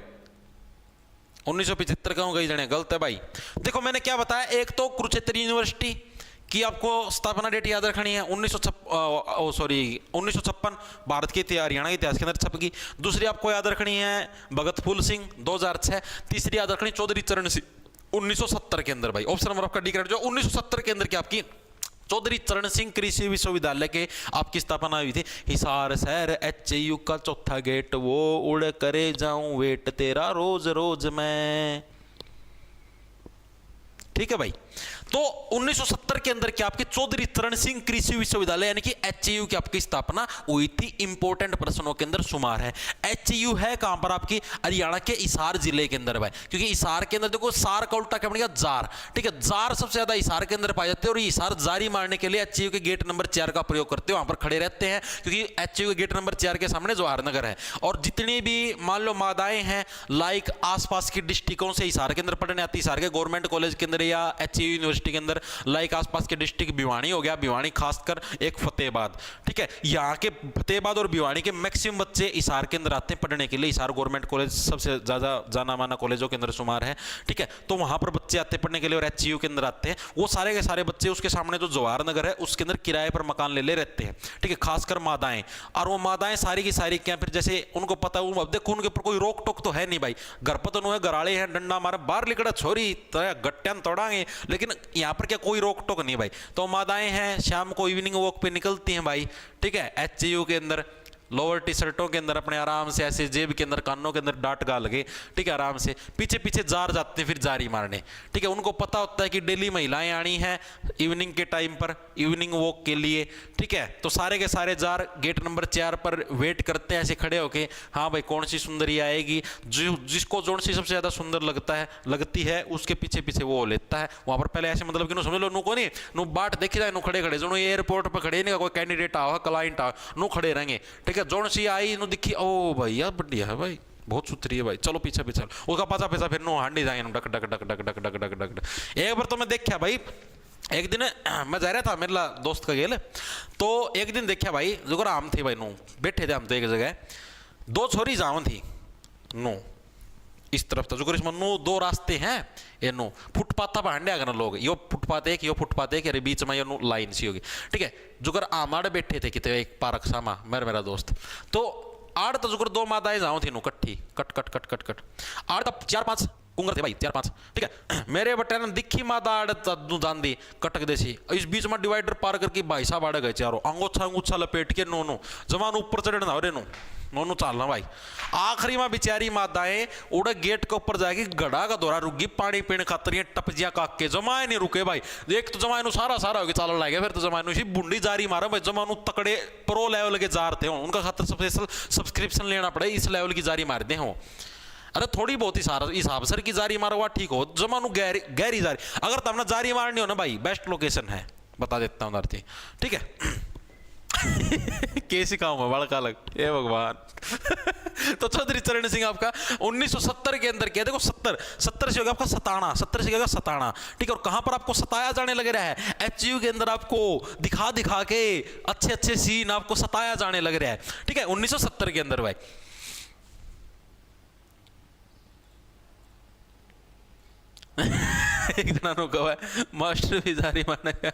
1975 कहूँ कई जने गलत है भाई। देखो मैंने क्या बताया, एक तो कुरुक्षेत्र यूनिवर्सिटी की आपको स्थापना डेट याद रखनी है 1956 भारत के हरियाणा के इतिहास के अंदर छपकी। दूसरी आपको याद रखनी है भगत फूल सिंह 2006। तीसरी याद रखनी चौधरी चरण सिंह 1970 के अंदर भाई। ऑप्शन नंबर आपका डी करेक्ट। जो 1970 के अंदर की आपकी चौधरी चरण सिंह कृषि विश्वविद्यालय के आपकी स्थापना हुई थी। हिसार शहर HU का चौथा गेट, वो उड़ करे जाऊं वेट तेरा रोज रोज मैं। ठीक है भाई। तो 1970 के अंदर क्या आपके चौधरी चरण सिंह कृषि विश्वविद्यालय यानी कि HU की आपकी स्थापना हुई थी। इंपोर्टेंट प्रश्नों के अंदर शुमार है। HU है कहां पर आपकी हरियाणा के हिसार जिले के अंदर भाई, क्योंकि हिसार के अंदर देखो सार का उल्टा क्या बनेगा जार। ठीक है, जार सबसे ज्यादा हिसार के अंदर पाए जाते हैं और हिसार जारी मारने के लिए HU के गेट नंबर 4 का प्रयोग करते हैं, वहां पर खड़े रहते हैं क्योंकि HU के गेट नंबर 4 के सामने जवाहर नगर है। और जितनी भी मान लो मादाएं हैं लाइक आसपास की डिस्ट्रिक्टों से हिसार के अंदर पढ़ने आती, हिसार के गवर्नमेंट कॉलेज के अंदर या HU यूनिवर्सिटी के अंदर, लाइक आसपास के डिस्ट्रिक्ट भिवानी हो गया, भिवानी खासकर एक फतेहाबाद। ठीक है, यहाँ के फतेहाबाद और भिवानी के मैक्सिमम बच्चे हिसार के अंदर आते हैं पढ़ने के लिए। हिसार गवर्नमेंट कॉलेज सबसे ज्यादा जाना माना कॉलेजों के अंदर शुमार है। ठीक है, तो वहां पर बच्चे आते हैं पढ़ने के लिए और HU के अंदर आते हैं। वो सारे के सारे बच्चे उसके सामने जो जवाहर नगर है उसके अंदर किराए पर मकान ले रहते हैं। ठीक है, खासकर मादाएं। और वो मादाएं सारी की सारी क्या फिर जैसे उनको पता है, अब देखो उनके ऊपर कोई रोक टोक तो है नहीं भाई। घर पर तो घराड़े हैं, डंडा मारे बाहर लिकड़ा छोरी गट्टियां तोड़ांगे, लेकिन यहाँ पर क्या कोई रोक टोक नहीं भाई। तो मादाएं हैं शाम को इवनिंग वॉक पे निकलती हैं भाई। ठीक है, HU के अंदर लोअर टी शर्टों के अंदर अपने आराम से ऐसे जेब के अंदर कानों के अंदर डांट गा लगे। ठीक है, आराम से पीछे पीछे जार जाते हैं फिर जारी मारने। ठीक है, उनको पता होता है कि डेली महिलाएं आनी है इवनिंग के टाइम पर इवनिंग वॉक के लिए। ठीक है, तो सारे के सारे जार गेट नंबर 4 पर वेट करते हैं ऐसे खड़े होके, हाँ भाई कौन सी सुंदरी आएगी, जिसको जोन सी सबसे ज्यादा सुंदर लगती है उसके पीछे पीछे वो लेता है। वहां पर पहले ऐसे मतलब कि समझ लो नु को नहीं नु बाट देखी जाए, नु खड़े खड़े जो एयरपोर्ट पर खड़े नहीं, कोई कैंडिडेट आओ क्लाइंट आओ नु खड़े रहेंगे। ठीक है, जोन सी आई नु दिखी, ओ भाई यार बढ़िया है भाई, बहुत सुथरी है भाई, चलो पीछे पीछे उसका पाचा पैसा फिर नो हांडी जाएंगे duck duck duck duck duck duck duck duck. एक बार तो मैं देखा भाई, एक दिन मैं जा रहा था मेरा दोस्त का गेल, तो एक दिन देखा भाई जो आम थे भाई नो बैठे थे हम तो एक जगह, दो छोरी जावन थी नो इस तरफ था जो नो दो रास्ते हैं ये नो फुटपाथ पर हंडे अगर लोग यो फुटपाथ एक अरे बीच में ये नो लाइन सी होगी। ठीक है, जुगर आमाड़ बैठे थे कितने एक पार्क सामा मेरा दोस्त, तो आड़ तो जुगर दो मादाएं जाओ थी नो कट्ठी cut cut cut cut cut आड़ तब 4-5 कुंगर थे भाई 4-5। ठीक है, मेरे बटे ने दिखी मादा आड़ जान दी कटक देसी, इस बीच में डिवाइडर पार करके भाई साहब आड़े गए चारों अंगोछा लपेट के नो जमान ऊपर चढ़ना हो रे नो चालना भाई। आखिरी में बेचारी माताएं उड़े गेट के ऊपर जाएगी, गड़ा का दौरा रुक गई पानी पीने खातर टपजिया काक के जमाए नहीं रुके भाई। एक तो जमाए सारा होगी चाल लगे, फिर तो जमाए बुंडी जारी मारा भाई, जमानु तकड़े प्रो लेवल के जार थे उनका खातर स्पेशल सब्सक्रिप्शन लेना पड़े इस लेवल की जारी मार दे हो। अरे थोड़ी बहुत हिसाब सर की जारी मारो हुआ ठीक हो, जमानु गहरी जारी अगर तुमने जारी मारनी हो ना भाई बेस्ट लोकेशन है बता देता हूँ उधर। ठीक है कैसी काम है बड़का लग हे भगवान। तो चौधरी चरण सिंह आपका 1970 के अंदर क्या देखो 70 से होगा आपका 70 से होगा 57। ठीक है, और कहां पर आपको सताया जाने लग रहा है, HU के अंदर आपको दिखा के अच्छे सीन आपको सताया जाने लग रहा है। ठीक है, 1970 के अंदर भाई। एक जना कहा मास्टर भी जारी मारने का,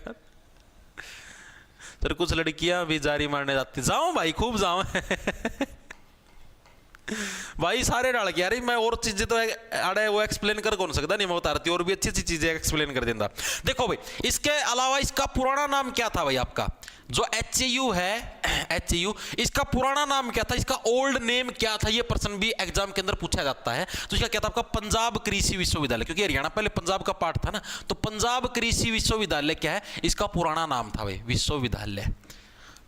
तो कुछ लड़कियां भी जारी मारने जाती, जाओ भाई खूब जाओ भाई सारे डाल के यार मैं और चीजें तो आड़े वो एक्सप्लेन कर कौन सकता नहीं, मैं बताती और भी अच्छी अच्छी चीजें एक्सप्लेन कर देता। देखो भाई इसके अलावा इसका पुराना नाम क्या था भाई, आपका जो HU है HU इसका पुराना नाम क्या था, इसका ओल्ड नेम क्या था, ये प्रश्न भी एग्जाम के अंदर पूछा जाता है। तो इसका क्या था आपका पंजाब कृषि विश्वविद्यालय, क्योंकि हरियाणा पहले पंजाब का पार्ट था ना, तो पंजाब कृषि विश्वविद्यालय क्या है, इसका पुराना नाम था भाई विश्वविद्यालय।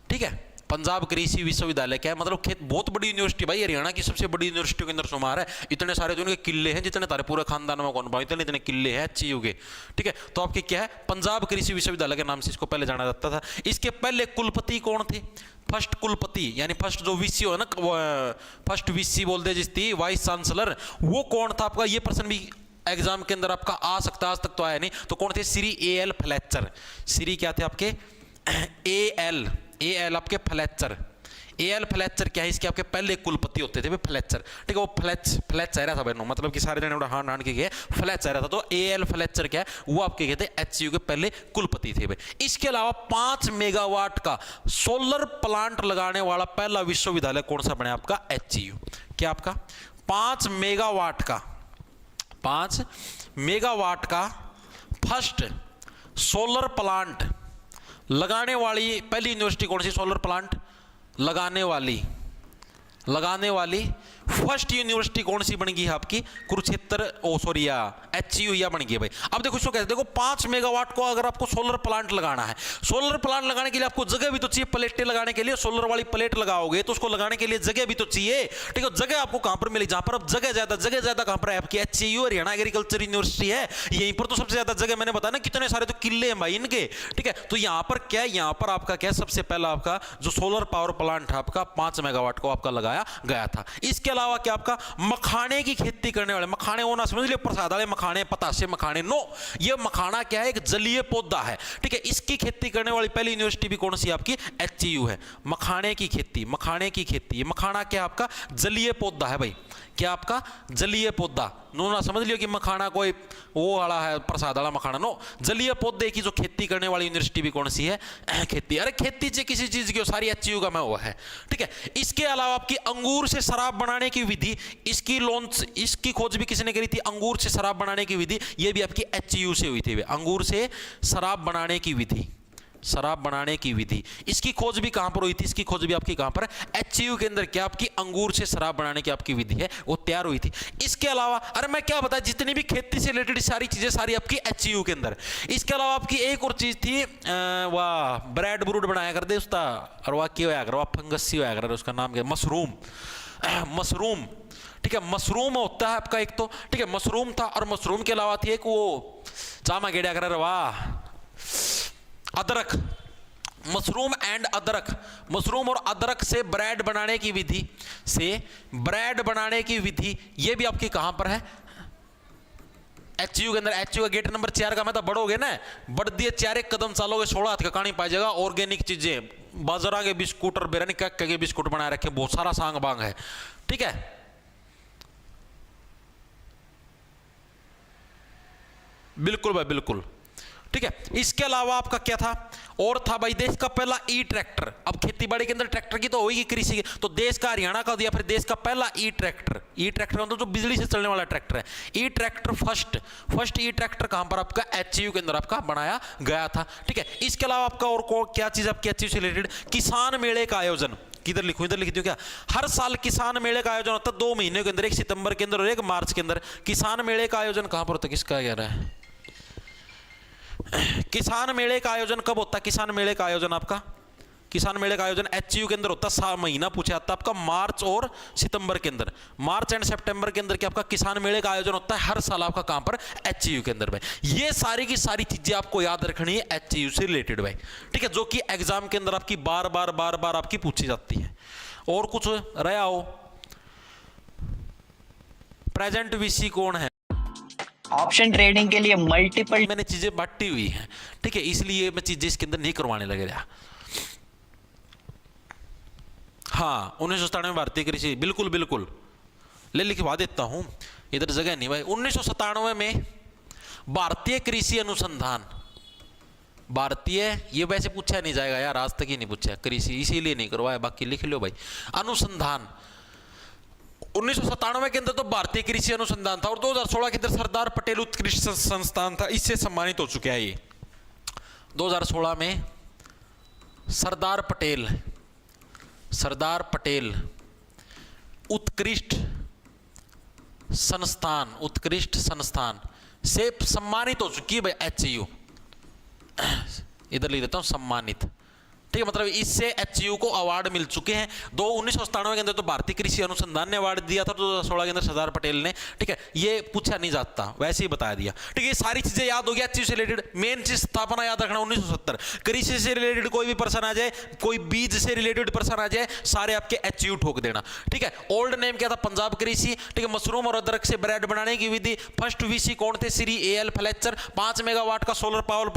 ठीक है, पंजाब कृषि विश्वविद्यालय क्या है मतलब खेत बहुत बड़ी यूनिवर्सिटी भाई, हरियाणा की सबसे बड़ी यूनिवर्सिटियों के अंदर शुमार है। इतने सारे जो उनके किले हैं जितने तारे पूरे खानदान में कौन भाई इतने किले हैं HU के। ठीक है, तो आपके क्या है पंजाब कृषि विश्वविद्यालय के नाम से इसको पहले जाना जाता था। इसके पहले कुलपति कौन थे, फर्स्ट कुलपति यानी फर्स्ट जो VC हो ना, फर्स्ट VC बोलते जिसकी वाइस चांसलर, वो कौन था आपका, ये प्रश्न भी एग्जाम के अंदर आपका आ सकता, आज तक तो आया नहीं। तो कौन थे, श्री AL फ्लेचर। श्री क्या थे आपके AL आपके फ्लेचर, एएल फ्लेचर क्या है, इसके आपके पहले कुलपति होते थे फ्लेचर, ठीक है, वो फ्लेच रहा था बहनों, मतलब कि सारे जने हान हान के गए फ्लेच रहा था, तो एएल फ्लेचर क्या है वो आपके कहते हैं एचसीयू के पहले कुलपति थे भाई। इसके अलावा 5 मेगावाट का सोलर प्लांट लगाने वाला पहला विश्वविद्यालय कौन सा बना आपका, एचसीयू। क्या आपका 5 मेगावाट का फर्स्ट सोलर प्लांट लगाने वाली पहली यूनिवर्सिटी कौन सी, सोलर प्लांट लगाने वाली फर्स्ट यूनिवर्सिटी कौन सी बन गई है आपकी, कुरुक्षेत्र, एचसीयू या बन गई है भाई। अब देखो क्या कहते, देखो 5 मेगावाट को अगर आपको सोलर प्लांट लगाना है, सोलर प्लांट लगाने के लिए आपको जगह भी तो चाहिए, प्लेटें लगाने के लिए सोलर वाली प्लेट लगाओगे तो उसको लगाने के लिए जगह भी तो चाहिए, ठीक है। जगह आपको कहां पर मिली, जहां पर अब जगह ज्यादा कहां पर है आपकी, एचसीयू हरियाणा एग्रीकल्चर यूनिवर्सिटी है, यहीं पर तो सबसे ज्यादा जगह, मैंने बताया ना कितने सारे तो किले हैं भाई इनके, ठीक है। तो यहां पर क्या है, यहां पर आपका क्या, सबसे पहला आपका जो सोलर पावर प्लांट है आपका 5 मेगावाट को आपका लगाया गया था। इसके अलावा क्या आपका मखाने की खेती करने वाले, मखाने वो ना समझ लियो प्रसाद वाले मखाने, पतासे मखाने, नो, ये मखाना क्या है, एक जलीय पौधा है, ठीक है। इसकी खेती करने वाली पहली यूनिवर्सिटी भी कौन सी आपकी, एचसीयू है। मखाने की खेती, मखाना क्या आपका जलीय पौधा है भाई, क्या आपका जलीय पौधा, नो ना समझ लियो कि मखाना कोई वो वाला है प्रसाद वाला मखाना, नो, जलीय पौधे की जो खेती करने वाली यूनिवर्सिटी भी कौन सी है, खेती। अरे खेती से किसी चीज की सारी एचसीयू का मैं वो है, ठीक है। इसके अलावा आपकी अंगूर से शराब बनाने की विधि, इसकी खोज भी किसने करी थी, अंगूर से शराब बनाने की विधि, ये भी आपकी एचसीयू से हुई थी। अंगूर से शराब बनाने की विधि, इसकी खोज भी कहां पर हुई थी, इसकी खोज भी आपकी कहां पर, एचसीयू के अंदर, क्या आपकी अंगूर से शराब बनाने की आपकी विधि है वो तैयार हुई थी। इसके अलावा अरे मैं क्या बता, जितनी भी खेती से रिलेटेड सारी चीजें सारी आपकी एचसीयू के अंदर। इसके अलावा आपकी एक और चीज थी, वाह ब्रेड ब्रूड बनाया कर दे उसका, और वाह क्या होया कर, वाह फंगस सी होया कर, उसका नाम क्या, मशरूम, ठीक है। मशरूम होता है आपका एक तो, ठीक है, मशरूम था, और मशरूम के अलावा थी एक वो चामा गेड़ा कर, वाह अदरक, मशरूम एंड अदरक, मशरूम और अदरक से ब्रेड बनाने की विधि, ये भी आपकी कहां पर है, एचसीयू के अंदर। एचसीयू का गेट नंबर 4 का मैं तो बढ़ोगे ना, बढ़ दिए 4 एक कदम चालोगे 16 हाथ का कहानी पाई जाएगा, ऑर्गेनिक चीजें, बाजरा के बिस्कुट और बेरानी के बिस्कुट बनाए रखे, बहुत सारा सांग बांग है, ठीक है। बिल्कुल भाई बिल्कुल, ठीक है। इसके अलावा आपका क्या था, और था भाई देश का पहला ई ट्रैक्टर। अब खेतीबाड़ी के अंदर ट्रैक्टर की तो होगी, कृषि की तो देश का हरियाणा का दिया, फिर देश का पहला ई ट्रैक्टर मतलब जो बिजली से चलने वाला ट्रैक्टर है, ई ट्रैक्टर फर्स्ट ई ट्रैक्टर कहां पर आपका, एचसीयू के अंदर आपका बनाया गया था, ठीक है। इसके अलावा आपका और क्या चीज आपकी एचसीयू से रिलेटेड, किसान मेले का आयोजन, किधर लिखूं, इधर लिख दूं क्या, हर साल किसान मेले का आयोजन होता है 2 महीने के अंदर, एक सितंबर के अंदर और एक मार्च के अंदर। किसान मेले का आयोजन कहां पर होता है, किसका कह रहा है, किसान मेले का आयोजन कब होता है, किसान मेले का आयोजन आपका, किसान मेले का आयोजन एचसीयू के अंदर होता है, महीना पूछा जाता है आपका मार्च और सितंबर के अंदर, मार्च एंड सितंबर के अंदर क्या आपका किसान मेले का आयोजन होता है हर साल आपका, कहां पर, एचसीयू के अंदर भाई। ये सारी की सारी चीजें आपको याद रखनी है एचसीयू से रिलेटेड भाई, ठीक है, जो कि एग्जाम के अंदर आपकी बार बार आपकी पूछी जाती है। और कुछ रहा हो, प्रेजेंट वीसी कौन है, ऑप्शन ट्रेडिंग के लिए मल्टीपल मैंने चीजें बांटी हुई हैं, ठीक है, इसलिए मैं चीजें इसके अंदर नहीं करवाने लगे रहा। हाँ 1997 में भारतीय कृषि, बिल्कुल ले लिखवा देता हूं, इधर जगह नहीं भाई। 1997 में भारतीय कृषि अनुसंधान, भारतीय, ये वैसे पूछा नहीं जाएगा यार, आज तक ही नहीं पूछा कृषि, इसीलिए नहीं करवाया, बाकी लिख लो भाई। अनुसंधान 1997 के अंदर तो भारतीय कृषि अनुसंधान था, और 2016 के अंदर सरदार पटेल उत्कृष्ट संस्थान था, इससे सम्मानित हो चुका है ये। 2016 में सरदार पटेल उत्कृष्ट संस्थान से सम्मानित हो चुकी है भाई एचसीयू, इधर लिख देता हूं सम्मानित, ठीक है, मतलब इससे एचसीयू को अवार्ड मिल चुके हैं। 1997 के अंदर तो भारतीय कृषि अनुसंधान ने अवार्ड दिया था, 2016 के अंदर सरदार पटेल ने, ठीक है, ये पूछा नहीं जाता, वैसे ही बता दिया, ठीक है। ये सारी चीजें याद हो गया एचसीयू से रिलेटेड। मेन चीज स्थापना याद रखना 1970, कृषि से रिलेटेड कोई भी पर्सन आ जाए, कोई बीज से रिलेटेड पर्सन आ जाए, सारे आपके एचसीयू ठोक देना, ठीक है। ओल्ड नेम क्या था, पंजाब कृषि, ठीक है। मशरूम और अदरक से ब्रेड बनाने की विधि, फर्स्ट वीसी कौन थे, श्री एएल फ्लेचर। 5 मेगावाट का सोलर पावर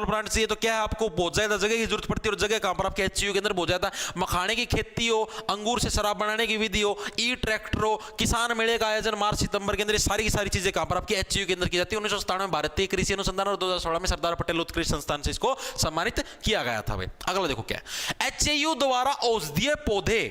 प्लांट से, तो क्या है आपको बहुत ज्यादा जगह की जरूरत पड़ती है, और जगह कहां पर आपके एचयू के अंदर हो जाता है। मखाने की खेती हो, अंगूर से शराब बनाने की विधि हो, ई ट्रैक्टर हो, किसान मेले का आयोजन मार्च सितंबर के अंदर, ये सारी की सारी चीजें कहां पर आपके एचयू के अंदर की जाती है। 1997 में भारतीय कृषि अनुसंधान और 2016 में सरदार पटेल उत्कृष्ट संस्थान से इसको सम्मानित किया गया था। भाई अगला देखो क्या है, एचयू द्वारा औषधीय पौधे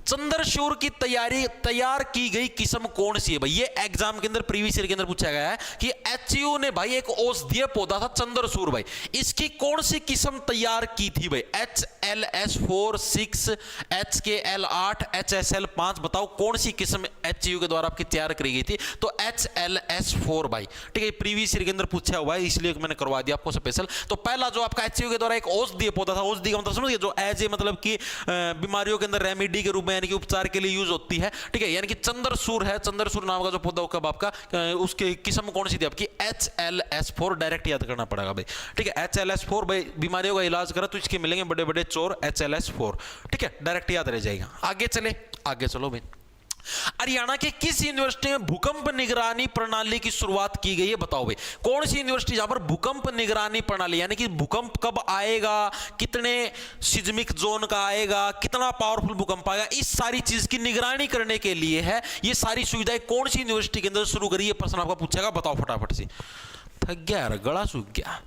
चंद्रशूर की तैयार की गई किस्म कौन सी है। भाई ये एग्जाम के अंदर प्रीवियस ईयर के अंदर पूछा गया है कि एचयू ने भाई एक औषधीय पौधा था चंद्रशूर, भाई इसकी कौन सी किस्म तैयार की थी। भाई HLS4 6 HKL8 HSL5, बताओ कौन सी किस्म एचयू के द्वारा आपकी तैयार करी गई थी। तो HLS4 भाई, ठीक है, प्रीवियस ईयर के अंदर पूछा हुआ है इसलिए मैंने करवा दिया आपको स्पेशल। तो पहला जो आपका एचयू के द्वारा एक औषधीय पौधा था, औषधि का मतलब समझिए जो एज ए मतलब कि बीमारियों के अंदर रेमेडी के रूप में यानी कि उपचार के लिए यूज होती है, ठीक है, यानी कि चंद्रशूर है, चंद्रशूर नाम का जो पौधा कब आपका उसकी किस्म कौन सी थी आपकी HLS4, डायरेक्ट याद करना पड़ेगा भाई, ठीक है। HLS4 भाई बीमारियों का इलाज करा तो इसके मिलेंगे बड़े बड़े चोर, HLS4, ठीक है, डायरेक्ट याद रह जाएगा। आगे चले, आगे चलो भाई, हरियाणा के किस यूनिवर्सिटी में भूकंप निगरानी प्रणाली की शुरुआत की गई है, बताओ भाई कौन सी यूनिवर्सिटी जहां पर भूकंप निगरानी प्रणाली यानी कि भूकंप कब आएगा, कितने सिज्मिक जोन का आएगा, कितना पावरफुल भूकंप आएगा, इस सारी चीज की निगरानी करने के लिए है ये सारी सुविधाएं कौन सी यूनिवर्सिटी के अंदर शुरू करी है, प्रश्न आपका पूछेगा, बताओ फटाफट से। थक गया यार, गला सूख गया।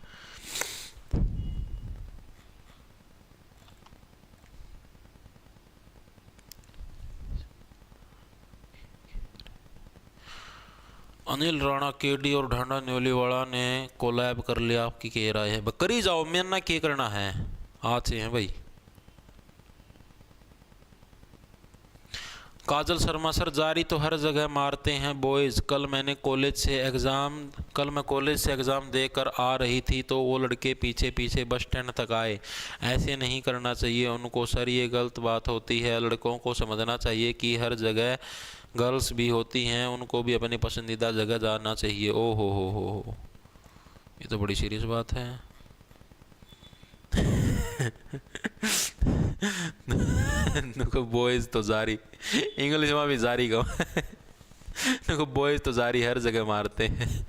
अनिल राणा केडी और ढांडा न्योलीवाला ने कोलैब कर लिया, आपकी कह रहा है करी जाओ, मेरा ना क्या करना है, आज से हैं भाई। काजल शर्मा सर जारी तो हर जगह मारते हैं बॉयज़, कल मैं कॉलेज से एग्ज़ाम देकर आ रही थी तो वो लड़के पीछे पीछे बस स्टैंड तक आए, ऐसे नहीं करना चाहिए उनको सर, ये गलत बात होती है, लड़कों को समझना चाहिए कि हर जगह गर्ल्स भी होती हैं, उनको भी अपनी पसंदीदा जगह जाना चाहिए। ओ हो, ये तो बड़ी सीरियस बात है। देखो बॉयज़ तो जारी, इंग्लिश में भी जारी कहो। देखो बॉयज़ तो जारी हर जगह मारते हैं।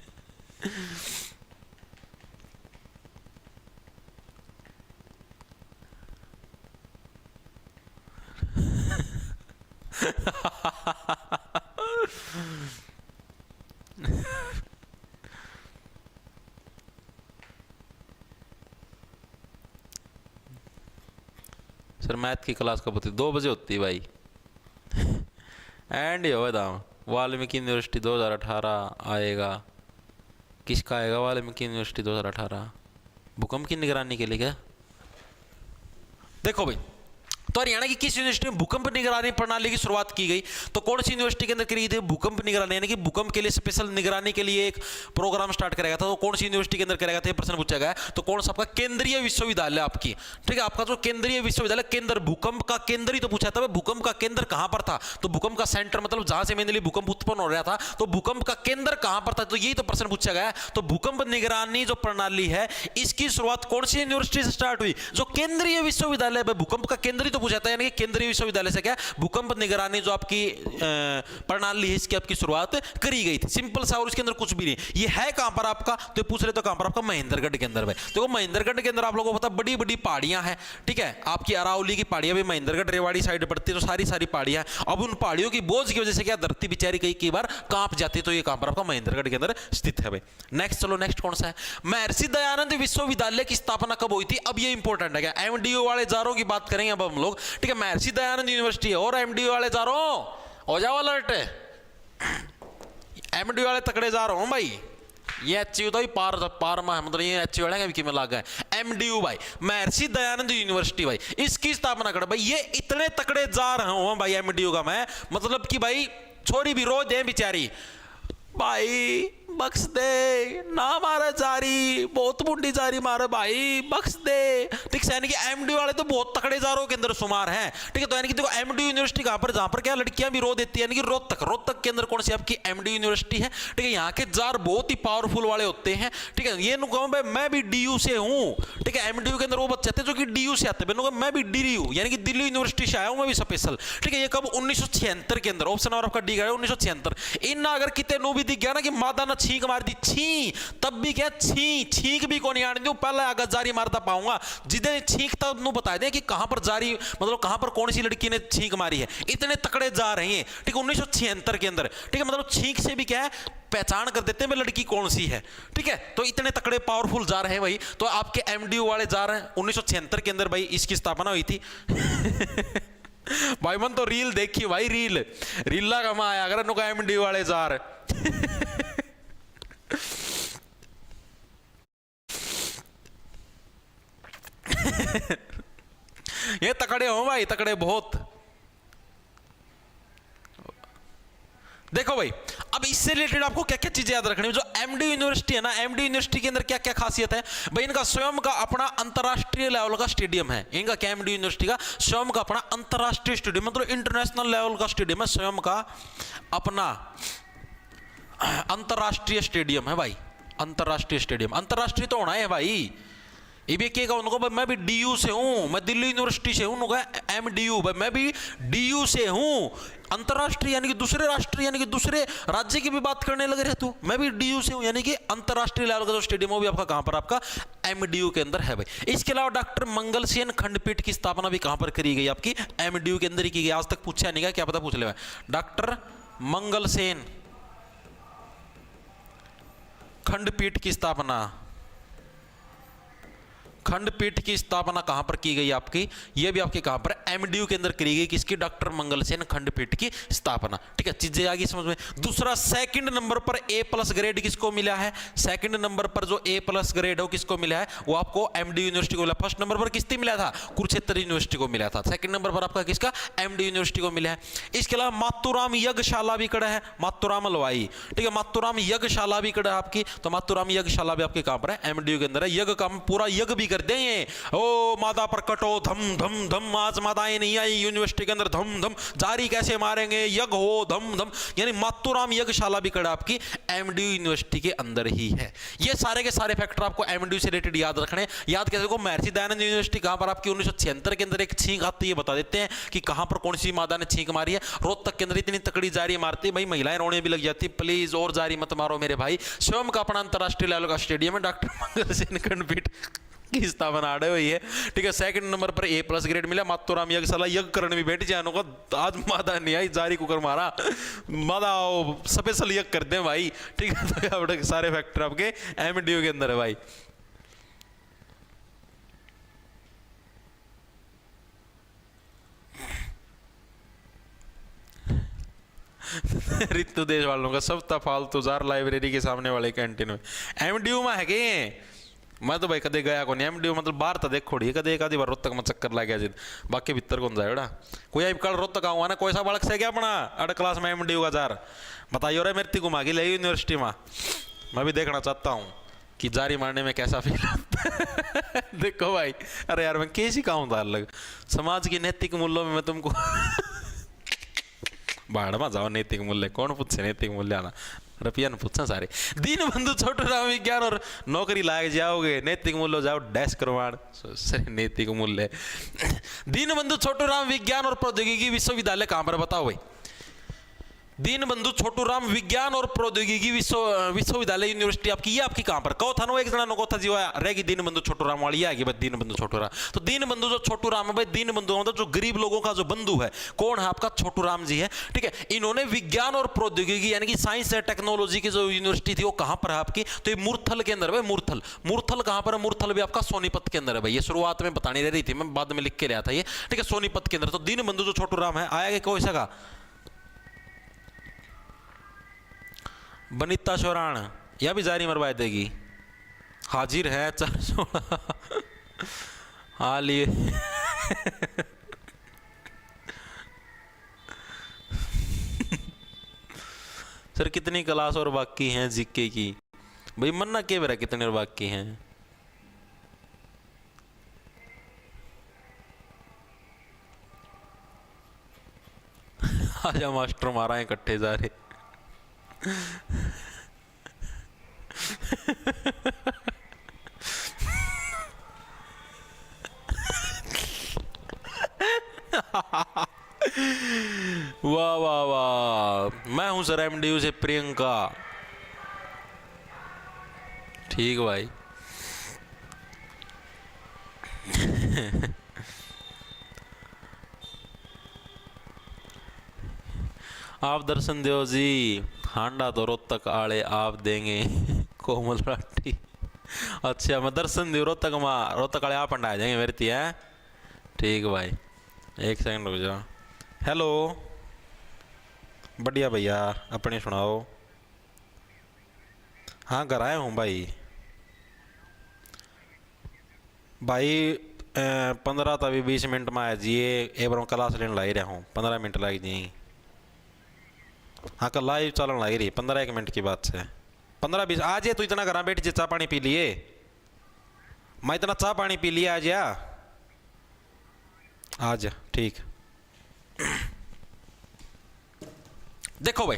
सर मैथ की क्लास कब होती है? 2 बजे होती है भाई। एंड ये होगा दाम वाल्मीकि यूनिवर्सिटी 2018 आएगा, किसका आएगा वाल्मीकि यूनिवर्सिटी 2018 भूकंप की निगरानी के लिए क्या? देखो भाई, तो हरियाणा की किस यूनिवर्सिटी में भूकंप निगरानी प्रणाली की शुरुआत की गई, तो कौन सी यूनिवर्सिटी के अंदर करी गई थी भूकंप निगरानी, यानी कि भूकंप के लिए स्पेशल निगरानी के लिए एक प्रोग्राम स्टार्ट करेगा था, तो कौन सी यूनिवर्सिटी के अंदर करेगा था, प्रश्न पूछा गया। तो कौन सा आपका केंद्रीय विश्वविद्यालय आपकी, ठीक है, आपका जो केंद्रीय विश्वविद्यालय केंद्र, भूकंप का केंद्र ही तो पूछा था, भूकंप का केंद्र कहां पर था, तो भूकंप का सेंटर मतलब जहां से मेनली भूकंप उत्पन्न हो रहा था, तो भूकंप का केंद्र कहां पर था, तो यही तो प्रश्न पूछा गया। तो भूकंप निगरानी जो प्रणाली है इसकी शुरुआत कौन सी यूनिवर्सिटी से स्टार्ट हुई, जो केंद्रीय विश्वविद्यालय, भूकंप का केंद्र ही तो पूछा था, यानी कि केंद्रीय विश्वविद्यालय से क्या भूकंप निगरानी जो आपकी प्रणाली है इसकी आपकी शुरुआत करी गई थी। सिंपल सा, और इसके अंदर कुछ भी नहीं। ये है कहां पर आपका, तो पूछ रहे तो कहां पर आपका महेंद्रगढ़ के अंदर। देखो महेंद्रगढ़ के अंदर आप लोगों को पता बड़ी बड़ी पहाड़ियां हैं, ठीक है, आपकी अरावली की पहाड़ियां भी महेंद्रगढ़ रेवाड़ी साइड पड़ती है, तो सारी पहाड़ियां। अब उन पहाड़ियों की बोझ की वजह से क्या धरती बेचारी कई बार कांप जाती है, तो ये कहां पर आपका महेंद्रगढ़ के अंदर स्थित है भाई। नेक्स्ट चलो, नेक्स्ट कौन सा है, महर्षि दयानंद विश्वविद्यालय की स्थापना कब हुई थी। अब ये इंपॉर्टेंट है, क्या एमडीओ वाले जारों की बात करेंगे अब हम लोग, ठीक है। महर्षि दयानंद यूनिवर्सिटी है और एमडीओ वाले जा रहा हूं, हो जाओ अलर्ट, एमडीओ वाले तकड़े जा रहा हूं भाई। ये एचयू तो पार में मतलब ये एचयू वाले की में लगा है। एमडीयू भाई महर्षि दयानंद यूनिवर्सिटी भाई, इसकी स्थापना कर भाई, ये इतने तकड़े जा रहा हूं भाई एमडीयू का मैं, मतलब कि भाई छोरी भी रो दे बेचारी, भाई बख्श दे ना मारे जारी, बहुत मुंडी जारी मारे भाई, बख्श दे, ठीक है। यानी कि एमडी वाले तो बहुत तकड़े जारों के अंदर शुमार हैं, ठीक है। तो यानी कि देखो एमडी यूनिवर्सिटी कहां पर, जहां पर क्या लड़कियां भी रो देती है, यानी कि रोहतक के अंदर कौन सी आपकी एमडी यूनिवर्सिटी है, ठीक है। यहाँ के जार बहुत ही पावरफुल वाले होते हैं, ठीक है। ये कहूँ भाई मैं भी डीयू से हूँ, ठीक है। एमडीयू के अंदर वो बच्चे थे जो कि डीयू से आते हैं, मैं भी डीयू यानी कि दिल्ली यूनिवर्सिटी से आया हूँ मैं भी स्पेशल, ठीक है। ये कब 1976 के अंदर, ऑप्शन और आपका डी गया 1976। इन अगर कितने नो भी दिख गया ना कि मादा न छींक मार दी, छी तब भी क्या छी, छींक भी को नहीं आने दूं, पहले अगर जारी मारता पाऊंगा जितने छींक तब नु बता दें कि कहां पर जारी, मतलब कहां पर कौन सी लड़की ने छींक मारी है। इतने तकड़े जा रहे हैं, ठीक है, 1976 के अंदर, ठीक है, मतलब छींक से भी क्या है पहचान कर देते हैं भाई लड़की कौन सी है, ठीक है। तो इतने तकड़े पावरफुल जा रहे हैं भाई। तो आपके एमडीयू वाले जा रहे हैं 1976 के अंदर भाई इसकी स्थापना हुई थी। भाई मन तो रील देखी भाई, रीला कमा आया अगर नुका एमडीयू वाले जा रहे। ये तकड़े हो भाई, तकड़े बहुत। देखो भाई अब इससे रिलेटेड आपको क्या क्या चीजें याद रखनी है। जो एमडी यूनिवर्सिटी है ना, एमडी यूनिवर्सिटी के अंदर क्या क्या खासियत है भाई, इनका स्वयं का अपना अंतरराष्ट्रीय लेवल का स्टेडियम है। इनका क्या, एमडी यूनिवर्सिटी का स्वयं का अपना अंतरराष्ट्रीय स्टेडियम, मतलब इंटरनेशनल लेवल का स्टेडियम है, स्वयं का अपना अंतरराष्ट्रीय स्टेडियम है भाई। अंतरराष्ट्रीय स्टेडियम, अंतरराष्ट्रीय तो होना है भाई। ये भी क्या उनको भाई, मैं भी डीयू से हूं, मैं दिल्ली यूनिवर्सिटी से हूं, एमडीयू भाई, मैं भी डीयू से हूं। अंतरराष्ट्रीय यानी कि दूसरे राष्ट्र, यानी कि दूसरे राज्य की भी बात करने लगे रहे तू, मैं भी डीयू से हूं, यानी कि अंतरराष्ट्रीय लेवल का जो स्टेडियम वो भी आपका कहां पर, आपका एमडीयू के अंदर है भाई। इसके अलावा डॉक्टर मंगल सेन खंडपीठ की स्थापना भी कहां पर करी गई, आपकी एमडीयू के अंदर ही की गई। आज तक पूछा नहीं गया, क्या पता पूछ ले। डॉक्टर मंगल सेन खंडपीठ की स्थापना, खंडपीठ की स्थापना कहां पर की गई आपकी, यह भी आपके कहां पर, एमडीयू के अंदर करी गई, किसकी, डॉक्टर मंगल सेन खंडपीठ की स्थापना, ठीक है। चीजें आ गई समझ में। दूसरा, सेकंड नंबर पर ए प्लस ग्रेड किसको मिला है, सेकंड नंबर पर जो ए प्लस ग्रेड है वो किसको मिला है, वो आपको एमडी यूनिवर्सिटी को मिला। फर्स्ट नंबर पर किसने मिला था, कुरुक्षेत्र यूनिवर्सिटी को मिला था। सेकंड नंबर पर आपका किसका, एमडी यूनिवर्सिटी को मिला है। इसके अलावा मातूराम यज्ञशाला भी कड़ा है, मातूराम हलवाई, ठीक है, मातूराम यज्ञशाला भी कड़ा है आपकी। तो मातूराम यज्ञशाला भी आपके कहां पर है, एमडीयू के अंदर है। यज्ञ का पूरा यज्ञ भी दें, ओ मादा प्रकटो धम धम धम, आज मादाएं नहीं आई यूनिवर्सिटी के अंदर, धम धम जारी कैसे मारेंगे, यज्ञ हो धम धम, यानी मातूराम यज्ञशाला भी कड़ा आपकी एमडीयू यूनिवर्सिटी के अंदर ही है। ये सारे के सारे फैक्टर आपको एमडीयू से रिलेटेड याद रखने। याद कैसे को, महर्षि दयानंद यूनिवर्सिटी कहां पर आपकी 1976 के अंदर एक छींक आती है, बता देते हैं कि कहां पर कौन सी मादा ने छींक मारी है। रोहतक के अंदर इतनी तकड़ी जारी मारती भाई, महिलाएं रोने भी लग जाती, प्लीज और जारी मत मारो मेरे भाई। स्वयं का अपना अंतरराष्ट्रीय लेवल का स्टेडियम है, डॉक्टर मंगल सेन खंडपीठ की स्थापना आड़े हुई है, ठीक है। सेकंड नंबर पर ए प्लस ग्रेड मिला। मातूराम यज्ञशाला, यज्ञ करण भी बैठ जानो का, आज मादा नहीं आई, जारी कुकर मारा, मादा स्पेशल यज्ञ कर दे भाई, ठीक है। तो सारे फैक्टर आपके एमडीयू के अंदर है भाई। रितु देश वालों का सब फालतू जार लाइब्रेरी के सामने वाले कैंटीन में एमडीयू में है। मैं तो भाई कदे गया को नहीं एमडीयू, मतलब बाहर तो देख खोड़ी कदे एक आधी बार रोहतक में चक्कर लग गया, बाकी भीतर कौन जाए। कोई अब कल रोहतक आऊंगा ना, कोई सा बालक से क्या अपना अड़ क्लास में एमडीयू का जार बताइए, रे मेरी घुमा के ले यूनिवर्सिटी में, मैं भी देखना चाहता हूँ कि जारी मारने में कैसा फील होता। देखो भाई, अरे यार मैं कैसी कहूँ था अलग समाज की नैतिक मूल्यों में मैं तुमको बाढ़ में जाओ, नैतिक मूल्य कौन पूछे, नैतिक मूल्य आना रुपया न पूछा सारे। दीन बंधु छोटूराम विज्ञान और नौकरी लायक जाओगे, नैतिक मूल्य जाओ डैश करवाण, नैतिक मूल्य। दीन बंधु छोटूराम विज्ञान और प्रौद्योगिकी विश्वविद्यालय कहां पर बताओ भाई, दीन बंधु छोटूराम विज्ञान और प्रौद्योगिकी विश्वविद्यालय यूनिवर्सिटी आपकी, ये आपकी कहां पर, कहो था ना एक जना नको था जी रहेगी दीन बंधु छोटूराम वाली आएगी भाई, दीन बंधु छोटूराम। तो दीन बंधु जो छोटूराम है भाई, दीन बंधु मतलब जो गरीब लोगों का जो बंधु है, कौन है आपका, छोटूराम जी है, ठीक है। इन्होंने विज्ञान और प्रौद्योगिकी यानी कि साइंस एंड टेक्नोलॉजी की जो यूनिवर्सिटी थी वो कहां पर है आपकी, तो ये मूर्थल के अंदर है। मूर्थल, मूर्थल कहां पर है, मूर्थल भी आपका सोनीपत के अंदर है भाई। ये शुरुआत में बतानी रह रही थी, मैं बाद में लिख के लाया था ये, ठीक है, सोनीपत के अंदर। तो दीन बंधु जो छोटूराम है आया कि कोई सका, बनीता शोराण या भी जारी मरवा देगी, हाजिर है 416 हाँ लिए। सर कितनी क्लास और बाकी हैं जीके की भाई, मन्ना के बेरा कितने और बाकी हैं। आजा मास्टर मारा है इकट्ठे जा रहे। वाह वाह वाह, मैं हूं सर एमडीयू से प्रियंका, ठीक भाई। आप दर्शन देव जी, हांडा तो रोहतक आले आप देंगे कोमल राठी। अच्छा मैं दर्शन देव रोहतक आले आप अंडा आ जाएंगे मेरे ती है। ठीक भाई, एक सेकंड रुक जाओ। हेलो, बढ़िया भैया, अपने सुनाओ। हाँ घर आया हूँ भाई। भाई 15 तभी 20 मिनट में आ जाइए, एक बार क्लास लेने ला ही रहा हूँ, 15 मिनट लग जाएंगे। हाँ कल लाइव चलन लग रही, 15-1 मिनट की बात है। 15-20 आ जाए। तू इतना घर बैठ जे, चाय पानी पी लिए? मैं इतना चाय पानी पी लिया, आ जा आ जा। ठीक। देखो भाई,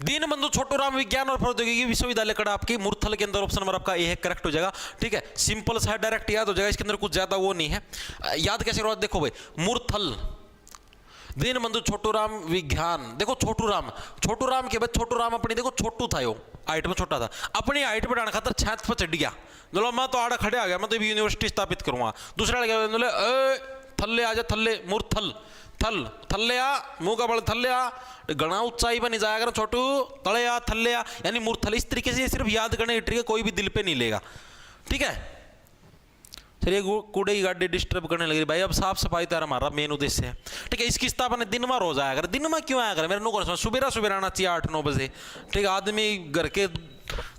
दीनबंधु छोटूराम विज्ञान और प्रौद्योगिकी विश्वविद्यालय कड़ा आपकी मूर्थल के अंदर ऑप्शन नंबर आपका ए है, करेक्ट हो जाएगा। ठीक है, सिंपल सा है, डायरेक्ट याद हो जाएगा, इसके अंदर कुछ ज्यादा वो नहीं है। याद कैसे करो? देखो भाई, मूर्थल दीनबंधु छोटूराम विज्ञान। देखो छोटूराम के बाद छोटूराम अपनी देखो छोटू था, यो हाइट में छोटा था, अपनी हाइट बढ़ाने खातर छत पर चढ़ गया। बोलो मैं तो आड़ा खड़े आ गया, मैं तो यूनिवर्सिटी स्थापित करूंगा। दूसरा लगे बोले थल्ले आ जा, थल्ले मूर्थल थल्ले आ, मुंह का बल थल्ले आ, गणा ऊंचाई पर नहीं जाया कर छोटू, तले आ थल्ले आ, यानी मूर्थल। इस तरीके से सिर्फ याद करने की ट्रिक है, कोई भी दिल पे नहीं लेगा। ठीक है, चलिए कूड़े की गाड़ी डिस्टर्ब करने लगी भाई। अब साफ सफाई तो हमारा मेन उद्देश्य है। ठीक है, इसकी स्थापना दिन में रोज आया कर। दिन में क्यों आया कर? मेरे नो सुबह आना चाहिए 8-9 बजे। ठीक है, आदमी घर के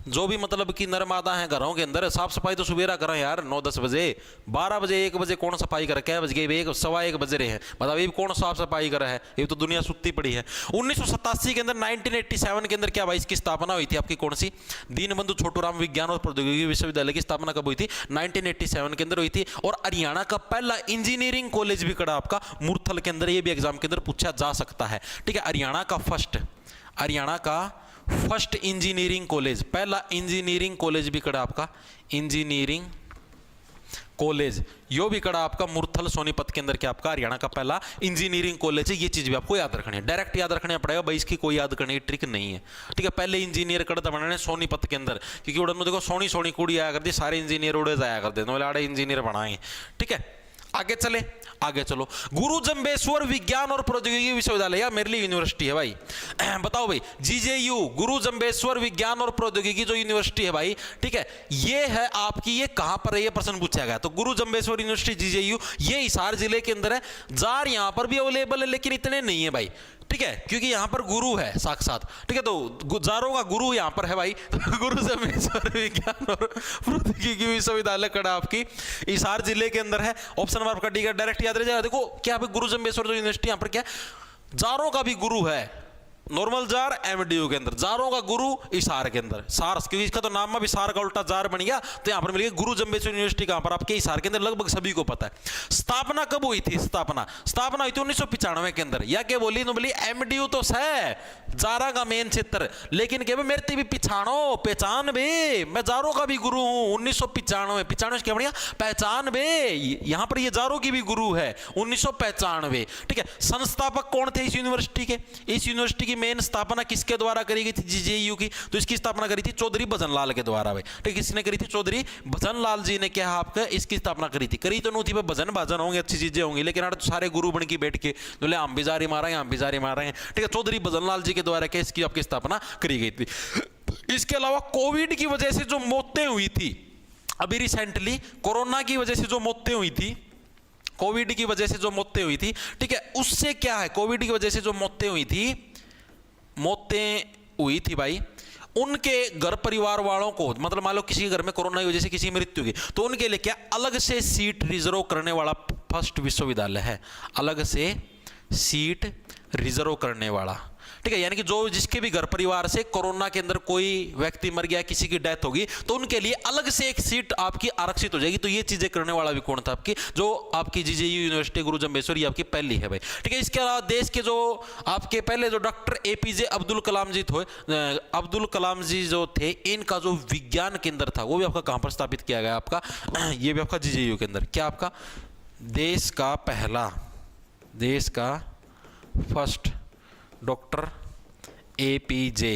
जो भी मतलब कि नरमादा है घरों के अंदर, साफ सफाई तो सुबेरा करें यार, 9-10 बजे। 12 बजे 1 बजे कौन सफाई करे? क्या बज गए? 1-1 बजे रहे हैं, मतलब ये कौन साफ सफाई करे है? ये तो दुनिया सुत्ती पड़ी है। 1987 के अंदर 1987 के अंदर क्या भाई इसकी स्थापना हुई थी आपकी? कौन सी? दीनबंधु छोटूराम विज्ञान और प्रौद्योगिकी विश्वविद्यालय की स्थापना कब हुई थी? 1987 के अंदर हुई थी। और हरियाणा का पहला इंजीनियरिंग कॉलेज भी कड़ा आपका मूर्थल के अंदर, ये भी एग्जाम के अंदर पूछा जा सकता है। ठीक है, हरियाणा का फर्स्ट इंजीनियरिंग कॉलेज, पहला इंजीनियरिंग कॉलेज भी कड़ा आपका इंजीनियरिंग कॉलेज, यो भी कड़ा आपका मूर्थल सोनीपत के अंदर क्या आपका हरियाणा का पहला इंजीनियरिंग कॉलेज है। ये चीज भी आपको याद रखनी है, डायरेक्ट याद रखना पड़ेगा भाई, इसकी कोई याद करने की ट्रिक नहीं है। ठीक है, पहले इंजीनियर कड़ा बनाने सोनीपत के अंदर, क्योंकि उड़न में देखो सोनी सोनी कुड़ी आया करती, सारे इंजीनियर उड़े जाया करते, तो आड़े इंजीनियर बनाएंगे। ठीक है, आगे चलो। गुरु जम्बेश्वर विज्ञान और प्रौद्योगिकी विश्वविद्यालय, या मेरे लिए यूनिवर्सिटी है भाई। बताओ भाई, जीजेयू गुरु जम्बेश्वर विज्ञान और प्रौद्योगिकी जो यूनिवर्सिटी है भाई, ठीक है, ये है आपकी, ये कहां पर है? ये प्रश्न पूछा गया। तो गुरु जम्बेश्वर यूनिवर्सिटी जीजेयू, ये हिसार जिले के अंदर है। जार यहां पर भी अवेलेबल है, लेकिन इतने नहीं है भाई। ठीक है, क्योंकि यहां पर गुरु है साक्षात। ठीक है, तो जारों का गुरु यहां पर है भाई। तो गुरु जम्बेश्वर विज्ञान और प्रौद्योगिकी विश्वविद्यालय कड़ा आपकी हिसार जिले के अंदर है। ऑप्शन नंबर आपका डी का डायरेक्ट याद रह जाएगा। देखो क्या गुरु जम्बेश्वर जो यूनिवर्सिटी यहां पर क्या जारों का भी गुरु है, नॉर्मल जार एमडीयू के अंदर, जारों का गुरु हिसार के अंदर, सारस, क्योंकि इसका तो नाम में भी सार का उल्टा जार बन गया, तो यहां पर मिलेगा गुरु जम्बेश्वर यूनिवर्सिटी। कहां पर? आपके हिसार के अंदर, लगभग सभी को पता है। स्थापना कब हुई थी? स्थापना हुई थी 1995 के अंदर। या क्या बोली? एमडीयू तो है जारा का मेन क्षेत्र, लेकिन क्या मेरे भी पिछाणो पहचान बे, मैं जारों का भी गुरु हूं। 1995 क्या बढ़िया पहचान बे, यहां पर ये जारों की भी गुरु है 1995। ठीक है, संस्थापक कौन थे इस यूनिवर्सिटी के? इस यूनिवर्सिटी की मेन स्थापना किसके द्वारा करी गई थी? जीजेयू की। तो इसकी स्थापना करी थी चौधरी भजनलाल के द्वारा भाई। ठीक, किसने करी थी? चौधरी भजनलाल जी ने क्या आपका इसकी स्थापना करी थी। करी तो नहीं थी, भजन भाजन होंगे, अच्छी चीजें होंगी, लेकिन तो सारे गुरु बन के बैठ के बोले हम भी जारी मारेंगे। ठीक है, चौधरी भजनलाल जी के द्वारा क्या इसकी आपकी स्थापना करी गई थी। इसके अलावा कोविड की वजह से जो मौतें हुई थी अभी रिसेंटली, कोरोना की वजह से जो मौतें हुई थी, कोविड की वजह से जो मौतें हुई थी, ठीक है, उससे क्या है, कोविड की वजह से जो मौतें हुई थी भाई, उनके घर परिवार वालों को, मतलब मान लो किसी के घर में कोरोना की वजह से किसी की मृत्यु हुई, तो उनके लिए क्या अलग से सीट रिजर्व करने वाला फर्स्ट विश्वविद्यालय है, अलग से सीट रिजर्व करने वाला। ठीक है, यानी कि जो जिसके भी घर परिवार से कोरोना के अंदर कोई व्यक्ति मर गया, किसी की डेथ होगी, तो उनके लिए अलग से एक सीट आपकी आरक्षित हो जाएगी। तो ये चीजें करने वाला भी कौन था? आपकी जो आपकी जीजेयू यूनिवर्सिटी गुरु जम्बेश्वर, ये आपकी पहली है भाई। ठीक है, इसके अलावा देश के जो आपके पहले जो डॉक्टर एपीजे अब्दुल कलाम जी थे, अब्दुल कलाम जी जो थे, इनका जो विज्ञान केंद्र था वो भी आपका कहां पर स्थापित किया गया? आपका ये भी आपका जीजेयू के अंदर। क्या आपका देश का first doctor APJ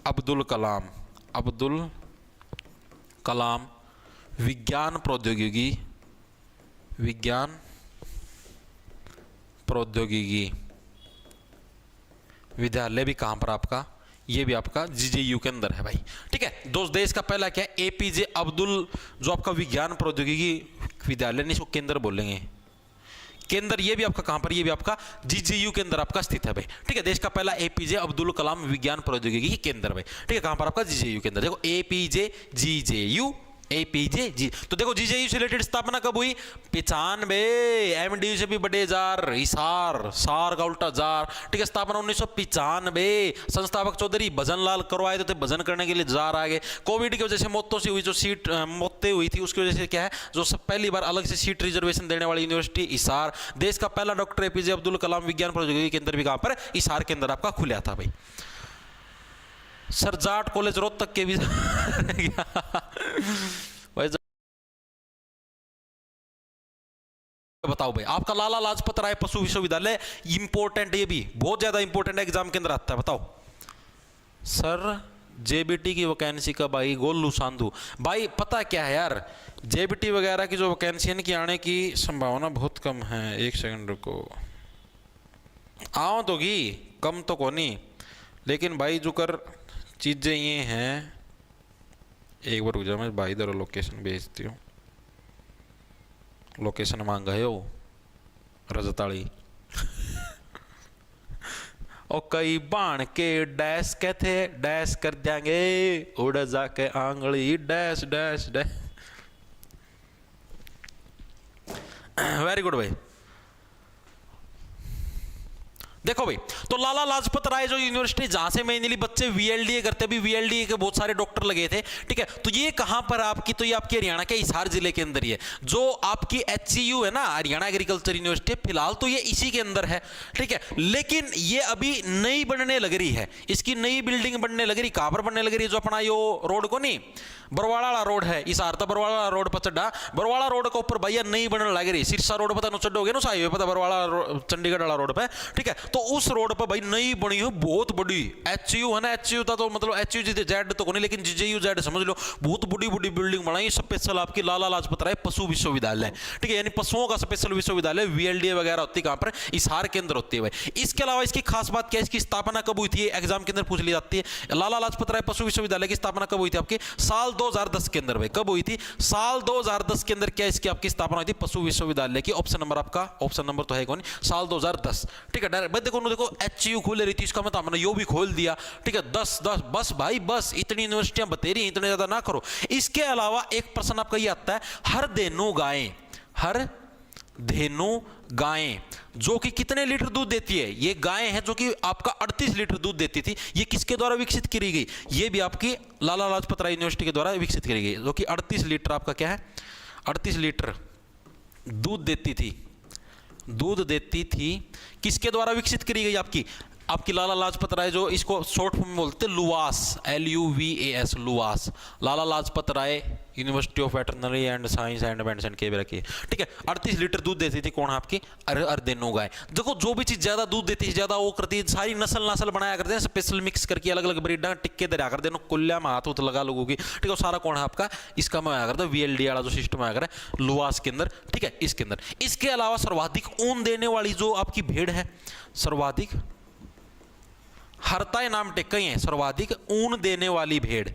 Abdul Kalam विज्ञान प्रौद्योगिकी विद्यालय भी कहां पर आपका, ये भी आपका जीजेयू के अंदर है भाई। ठीक है, दोस्त देश का पहला क्या है, एपीजे अब्दुल जो आपका विज्ञान प्रौद्योगिकी विद्यालय नहीं, इसको केंद्र बोलेंगे, केंद्र। ये भी आपका कहां पर, ये भी आपका जीजेयू के अंदर आपका स्थित है भाई। ठीक है, देश का पहला एपीजे अब्दुल कलाम विज्ञान प्रौद्योगिकी केंद्र भाई। ठीक है, कहां पर आपका जीजेयू के अंदर, देखो एपीजे जीजेयू एपीजे जी। तो देखो जीजेयू से रिलेटेड स्थापना कब हुई, 95, एमडीयू से भी बड़े जार, हिसार, सार का उल्टा जार। ठीक है, स्थापना 1995, संस्थापक चौधरी भजन लाल करवाए थे, भजन करने के लिए जार आ गए। कोविड की वजह से मौतों से हुई जो सीट मौतें हुई थी उसकी वजह से क्या है, जो सब पहली बार अलग से सीट रिजर्वेशन देने वाली यूनिवर्सिटी हिसार। देश का पहला डॉक्टर एपीजे अब्दुल कलाम विज्ञान प्रौद्योगिकी केंद्र भी कहां पर, हिसार के अंदर आपका खुला था भाई। सर जाट कॉलेज रोहतक के भी भाई बताओ भाई, आपका लाला लाजपत राय पशु विश्वविद्यालय इंपॉर्टेंट, ये भी बहुत ज्यादा इंपॉर्टेंट एग्जाम के अंदर आता है। बताओ सर जेबीटी की वैकेंसी कब आई, गोलू सांधू भाई। पता क्या है यार, जेबीटी वगैरह की जो वैकेंसी है की आने की संभावना बहुत कम है। एक सेकंड रुको, आओ तो की कम तो कोनी, लेकिन भाई जो कर चीज़ें ये हैं, एक बार रुक जाओ, मैं भाई दर लोकेशन भेजती हूँ। लोकेशन मांगा है वो रजताड़ी और कई बाण के डैश कहते, डैश कर देंगे उड़ जाके आंगली dash dash dash. Very good भाई। देखो भाई, तो लाला लाजपत राय जो यूनिवर्सिटी जहां से मेनली बच्चे वीएलडीए करते, अभी वीएलडीए के बहुत सारे डॉक्टर लगे थे। ठीक है, तो ये कहां पर आपकी, तो ये आपकी हरियाणा के हिसार जिले के अंदर ही है। जो आपकी एचसीयू है ना, हरियाणा एग्रीकल्चर यूनिवर्सिटी, फिलहाल तो ये इसी के अंदर है। ठीक है, लेकिन ये अभी नई बनने लग रही है, इसकी नई बिल्डिंग बनने लग रही। कहां पर बनने लग रही है, जो अपना यो रोड को नहीं, बरवाड़ा वाला रोड है, इस आरता बरवाड़ा रोड पर चढ़ा, बरवाड़ा रोड के ऊपर भैया नई बनने लग रही। सिरसा रोड पता नो चढ़ोगे ना, हाईवे पता बरवाड़ा चंडीगढ़ वाला रोड पे। ठीक है, तो उस रोड पर भाई नई बनी है बहुत बड़ी एचयू है ना, एचयू था तो मतलब एचयू जी जेड तो नहीं, लेकिन जीजेयू जेड समझ लो, बहुत बड़ी बड़ी बिल्डिंग बनाई स्पेशल आपकी लाला लाजपत राय पशु विश्वविद्यालय। ठीक है, यानी पशुओं का स्पेशल विश्वविद्यालय, वीएलडीए वगैरह होती कहां पर, हिसार के अंदर होती है भाई। इसके अलावा इसकी खास बात क्या है, इसकी स्थापना कब हुई थी, एग्जाम के अंदर पूछ ली जाती है। लाला लाजपत राय पशु विश्वविद्यालय की स्थापना कब हुई थी आपकी, साल 2010 के अंदर भाई। कब हुई थी, साल 2010 के अंदर क्या इसकी आपकी स्थापना हुई थी पशु विश्वविद्यालय की। ऑप्शन नंबर आपका, ऑप्शन नंबर तो है कौन, साल 2010। ठीक है, डायरेक्ट देखो एचयू खोल रही थी, इसका मतलब हमने यो भी खोल दिया। ठीक है, 10 बस भाई बस, इतनी यूनिवर्सिटियां बतेरी, इतने ज्यादा ना करो। इसके अलावा एक प्रश्न आपका ये आता है, हर धेनु गायें, हर धेनु गायें जो कि कितने लीटर दूध देती है, ये गायें हैं जो कि आपका 38 लीटर दूध देती थी। ये किसके द्वारा विकसित की गई, ये भी आपकी लाला लाजपत राय यूनिवर्सिटी के द्वारा विकसित की गई, जो कि 38 लीटर आपका क्या है, 38 लीटर दूध देती थी, दूध देती थी। किसके द्वारा विकसित करी गई, आपकी लाला लाजपत राय, जो इसको शॉर्ट फॉर्म में बोलते हैं LUVAS, LUVAS, LUVAS, Lala Lajpat Rai University of Veterinary and Science and Medicine के भी रखी है। ठीक है, 38 लीटर दूध देती थी कौन, आपकी अर्देनो गाय। देखो जो भी चीज ज्यादा दूध देती है, ज्यादा वो करती है, सारी नस्ल बनाया करते हैं, स्पेशल मिक्स करके अलग अलग ब्रीड टिक्के दरिया कर देना, कुल्ला में हाथ लगा लोगों की। ठीक है, सारा कौन है आपका, इसका में आया करता है VLD वाला जो सिस्टम आया कर लुवास के अंदर। ठीक है, इसके अंदर। इसके अलावा सर्वाधिक ऊन देने वाली जो आपकी भेड़ है, सर्वाधिक हरताए नाम टेक है, सर्वाधिक ऊन देने वाली भेड़,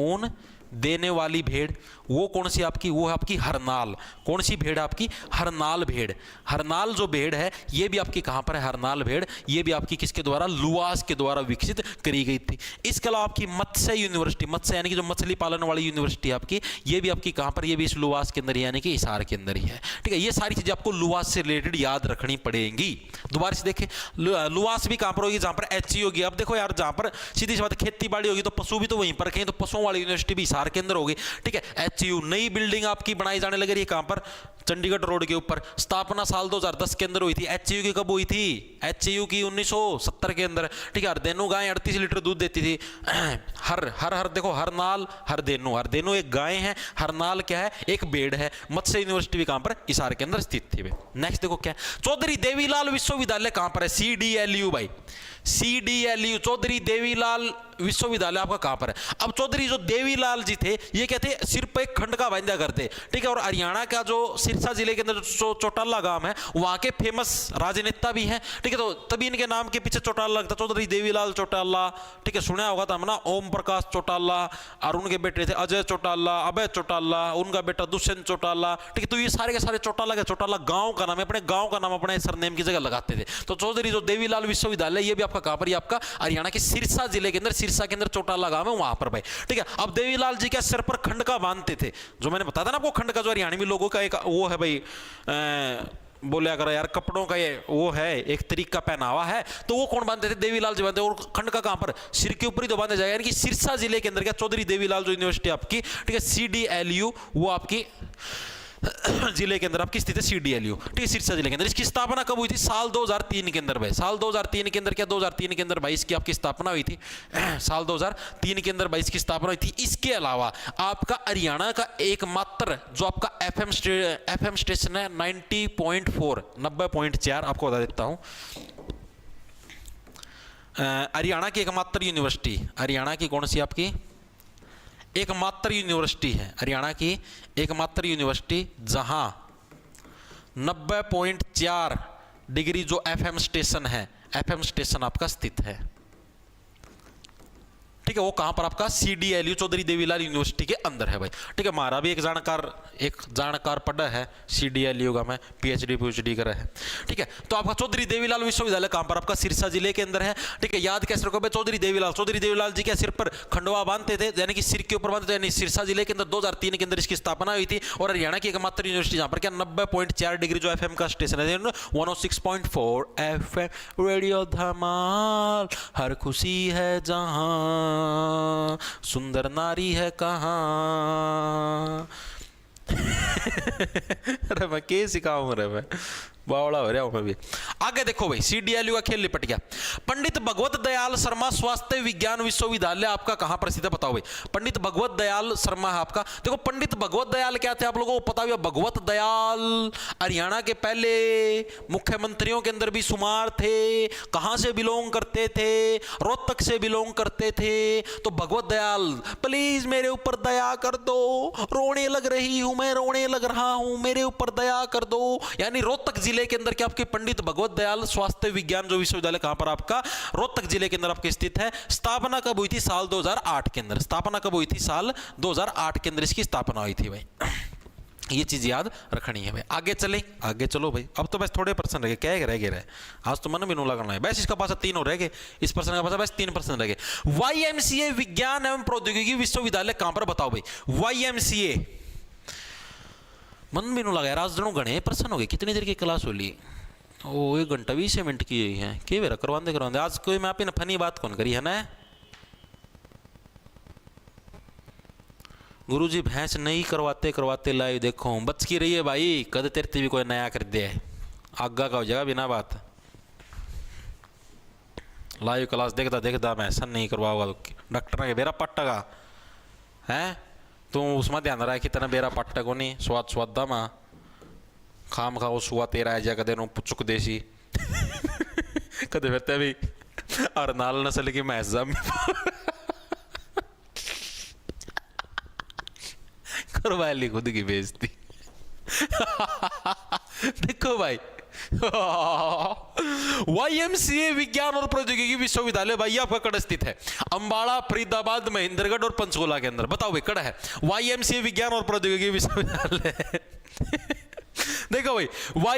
ऊन देने वाली भेड़ वो कौन सी आपकी, वो है आपकी हरनाल। कौन सी भेड़ आपकी, हरनाल भेड़। हरनाल जो भेड़ है ये भी आपकी कहां पर है, हरनाल भेड़, ये भी आपकी किसके द्वारा, लुवास के द्वारा विकसित करी गई थी। इसके अलावा आपकी मत्स्य यूनिवर्सिटी, मत्स्य यानी कि जो मछली पालन वाली यूनिवर्सिटी आपकी, ये भी आपकी कहां पर, ये भी इस लुवास के अंदर यानी कि हिसार के अंदर ही है। ठीक है, ये सारी चीजें आपको लुवास से रिलेटेड याद रखनी पड़ेगी। दोबारा से देखें, लुवास भी कहां पर होगी, जहां पर एचयू होगी। अब देखो यार, जहां पर सीधी सी बात खेती बाड़ी होगी तो पशु भी तो वहीं पर रखें, तो पशुओं वाली यूनिवर्सिटी भी हिसार के अंदर होगी। ठीक है, एचयू नई बिल्डिंग आपकी बनाई जाने लग रही है कहां पर, चंडीगढ़ रोड के ऊपर। स्थापना साल 2010 के अंदर हुई थी। एचयू की कब हुई थी? एचयू की 1970 के अंदर, ठीक है। हरदेनु गाय 38 लीटर दूध देती थी। हर देखो, हरनाल हरदेनु एक गाय है, हरनाल क्या है? एक बेड़ है। मत्स्य यूनिवर्सिटी भी कहां पर? हिसार के अंदर स्थित थी। नेक्स्ट देखो क्या, चौधरी देवीलाल विश्वविद्यालय कहां पर है? CDLU भाई, CDLU चौधरी देवीलाल विश्वविद्यालय आपका कहां पर है? अब चौधरी जो देवीलाल जी थे, ये कहते सिर पे एक खंड का बांधा करते, ठीक है। और हरियाणा का जो सिरसा जिले के अंदर जो चौटाला गांव है, वहां के फेमस राजनेता भी हैं, ठीक है। तो तभी इनके नाम के पीछे चौटाला लगता, चौधरी देवीलाल चौटाला, ठीक है। सुना होगा था ना, ओम प्रकाश चौटाला, और उनके बेटे थे अजय चौटाला, अभय चौटाला, उनका बेटा दुष्यंत चौटाला, ठीक है। तो ये सारे के सारे चौटाला के चौटाला गांव का नाम है, अपने गांव का नाम अपने सरनेम की जगह लगाते थे। तो चौधरी जो देवीलाल विश्वविद्यालय, ये भी आपका कहां पर? ये आपका हरियाणा के सिरसा जिले के अंदर, सिरसा के अंदर चौटाला गांव है, वहां पर भाई, ठीक है। अब देवीलाल जी क्या सिर पर खंड का बांधते थे, जो मैंने बताया था ना आपको, खंड का जो हरियाणवी लोगों का एक वो है भाई, बोलिया करो यार, कपड़ों का ये वो है, एक तरीका पहनावा है, तो वो कौन बांधते थे? देवीलाल जी बांधते। और खंड का कहां पर? सिर के ऊपर ही तो बांधा जाएगा, यानी कि सिरसा जिले के अंदर क्या चौधरी देवीलाल जो यूनिवर्सिटी आपकी, ठीक है, CDLU, वो आपकी जिले के अंदर आपकी स्थित है, CDLU, ठीक है, सिरसा जिले के अंदर। इसकी स्थापना कब हुई थी? साल 2003 के अंदर भाई, साल 2003 के अंदर क्या, 2003 के अंदर 22 की आपकी स्थापना हुई थी। साल 2003 के अंदर 22 की स्थापना हुई थी। इसके अलावा आपका हरियाणा का एकमात्र जो आपका FM स्टेशन है 90.4 90.4 आपको बता देता हूं। हरियाणा की एकमात्र यूनिवर्सिटी, हरियाणा की कौन सी आपकी एकमात्र यूनिवर्सिटी है? हरियाणा की एकमात्र यूनिवर्सिटी जहां 90.4 डिग्री जो FM स्टेशन है, FM स्टेशन आपका स्थित है, ठीक है। वो कहां पर? आपका CDLU चौधरी देवीलाल यूनिवर्सिटी के अंदर है भाई, ठीक है। हमारा भी एक जानकार पढ़ा है CDLU का, मैं PhD करा है, ठीक है। तो आपका चौधरी देवीलाल विश्वविद्यालय कहां पर? आपका सिरसा जिले के अंदर है, ठीक है। याद कैसे रखो भाई? चौधरी देवीलाल जी क्या सिर पर खंडवा बांधते थे, यानी कि सिर के ऊपर बांधते थे, यानी सिरसा जिले के अंदर 2003 के अंदर इसकी स्थापना हुई थी। और हरियाणा की एकमात्र यूनिवर्सिटी जहां पर क्या 90.4 डिग्री जो FM का स्टेशन है, 106.4 FM रेडियो धमाल, हर खुशी है जहां, सुंदर नारी है कहां। अरे मैं क्या सिखाऊं रे, मैं बावड़ा हो रहा हूं मैं भी। आगे देखो भाई, CDLU का खेल लिपट गया। पंडित भगवत दयाल शर्मा स्वास्थ्य विज्ञान विश्वविद्यालय आपका कहां पर स्थित है? बताओ भाई। पंडित भगवत दयाल शर्मा है आपका। देखो पंडित भगवत दयाल क्या थे आप लोगों को पता है? भगवत दयाल हरियाणा के पहले मुख्यमंत्रियों के अंदर भी शुमार थे। कहां से बिलोंग करते थे? रोहतक से बिलोंग करते थे। तो भगवत दयाल, प्लीज मेरे ऊपर दया कर दो, रोने लग रही हूं, मैं रोने लग रहा हूं, मेरे ऊपर दया कर दो। यानी रोहतक जिले के अंदर क्या आपके पंडित भगवत दयाल स्वास्थ्य विज्ञान जो विश्वविद्यालय कहां पर? आपका रोहतक जिले के अंदर आपके स्थित है। स्थापना कब हुई थी? साल 2008 के अंदर। स्थापना कब हुई थी? साल 2008 के अंदर इसकी स्थापना हुई थी भाई। ये चीज याद रखनी है भाई। आगे चले, आगे चलो भाई। अब तो बस थोड़े % रह गए, क्या रह गए? आज तो मन भी नो लगाना है। बस इसका पास 3 और रह गए, इस पर्सन का पास बस 3% रह गए। YMCA विज्ञान एवं प्रौद्योगिकी विश्वविद्यालय कहां पर? बताओ भाई। YMCA मन भी नो लगा, आज जनों गणे प्रश्न हो गए। कितनी देर की क्लास हो ली? ओ 1 घंटा 20 मिनट की है। के बेरा करवाते आज कोई मैं आपने फनी बात कौन करी है ना? गुरुजी भैंस नहीं करवाते लाइव देखो, बच की रही है भाई, कद तेरती भी कोई नया कर दिया है, आगा का हो जाएगा बिना बात। लाइव क्लास देखता मैं सन नहीं करवाऊंगा तो डॉक्टर ने बेरा पट्टगा है, तू उसमें ध्यान रहा कि तेना बेरा पट्टा को नहीं स्वाद मा खाम खाओ सुआ तेरा है कदे नो चुक देसी कदे फिरते भी और नाल नस्ल की मैस जम करवा ली खुद की बेइज्जती। देखो भाई YMCA विज्ञान और प्रौद्योगिकी विश्वविद्यालय भाई आपका कड़ स्थित है अंबाला, फरीदाबाद, महेंद्रगढ़ और पंचकुला के अंदर। बताओ भाई कड़ है YMCA विज्ञान और प्रौद्योगिकी विश्वविद्यालय देखो भाई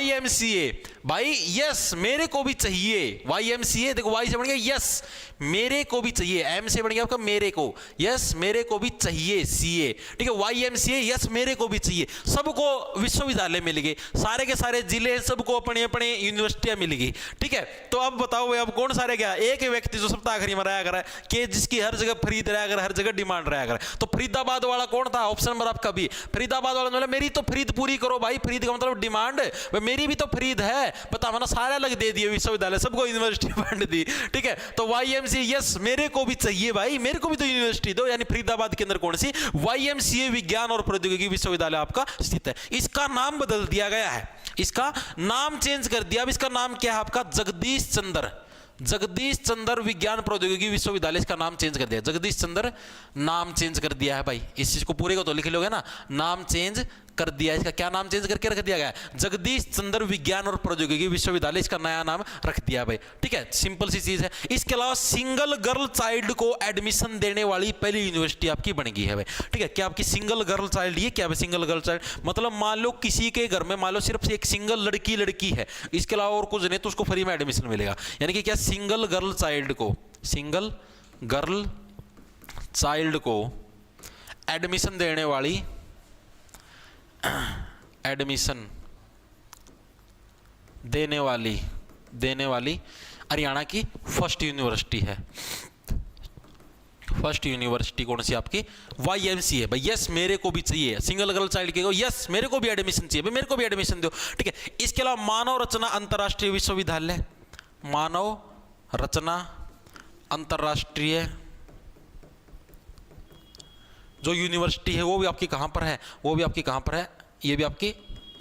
YMCA, भाई यस मेरे को भी चाहिए YMCA, देखो Y से बन गया यस मेरे को भी चाहिए, M से बन गया आपका मेरे को, यस मेरे को भी चाहिए CA, ठीक है YMCA यस मेरे को भी चाहिए। सबको विश्वविद्यालय मिल गए, सारे के सारे जिले सबको अपने अपने यूनिवर्सिटियां मिल गई, ठीक है। तो अब बताओ भाई अब कौन सारे गया, एक व्यक्ति जो सप्ताहखरी में रहा करा कि जिसकी हर जगह खरीद रहा कर, हर जगह डिमांड रहा कर। तो फरीदाबाद वाला कौन था, ऑप्शन नंबर आपका बी फरीदाबाद वाला। मतलब मेरी तो खरीद पूरी करो भाई, खरीद का मतलब डिमांड, मेरी भी तो खरीद है, बता मैंने सारे अलग दे दिए विश्वविद्यालय, सबको यूनिवर्सिटी बांट दी, ठीक है। तो YMCA यस मेरे को भी चाहिए भाई, मेरे को भी तो यूनिवर्सिटी दो, यानी फरीदाबाद के अंदर कौन सी YMCA विज्ञान और प्रौद्योगिकी विश्वविद्यालय आपका स्थित है। इसका नाम बदल दिया गया है, इसका नाम चेंज कर दिया। अब इसका नाम क्या है आपका, जगदीश चंद्र विज्ञान प्रौद्योगिकी विश्वविद्यालय, इसका नाम चेंज कर दिया, जगदीश चंद्र नाम चेंज कर दिया है भाई। इस चीज को पूरे को तो लिख लोगे ना, नाम चेंज कर दिया, इसका क्या नाम चेंज करके रख दिया गया है, जगदीश चंद्र विज्ञान और प्रौद्योगिकी विश्वविद्यालय, इसका नया नाम रख दिया भाई, ठीक है। सिंपल सी चीज है। इसके अलावा सिंगल गर्ल चाइल्ड को एडमिशन देने वाली पहली यूनिवर्सिटी आपकी बन गई है भाई, ठीक है। क्या आपकी सिंगल गर्ल चाइल्ड, ये क्या है सिंगल गर्ल चाइल्ड, मतलब मान लो किसी के घर में मान लो सिर्फ एक सिंगल लड़की है, इसके अलावा और कुछ नहीं, तो उसको फ्री में एडमिशन मिलेगा। यानी कि क्या सिंगल गर्ल चाइल्ड को एडमिशन देने वाली हरियाणा की फर्स्ट यूनिवर्सिटी है। फर्स्ट यूनिवर्सिटी कौन सी आपकी, YMCA भाई यस मेरे को भी चाहिए, सिंगल गर्ल चाइल्ड के यस मेरे को भी एडमिशन चाहिए भाई, मेरे को भी एडमिशन दो, ठीक है। इसके अलावा मानव रचना अंतरराष्ट्रीय विश्वविद्यालय, मानव रचना अंतरराष्ट्रीय जो यूनिवर्सिटी है वो भी आपकी कहां पर है, ये भी आपकी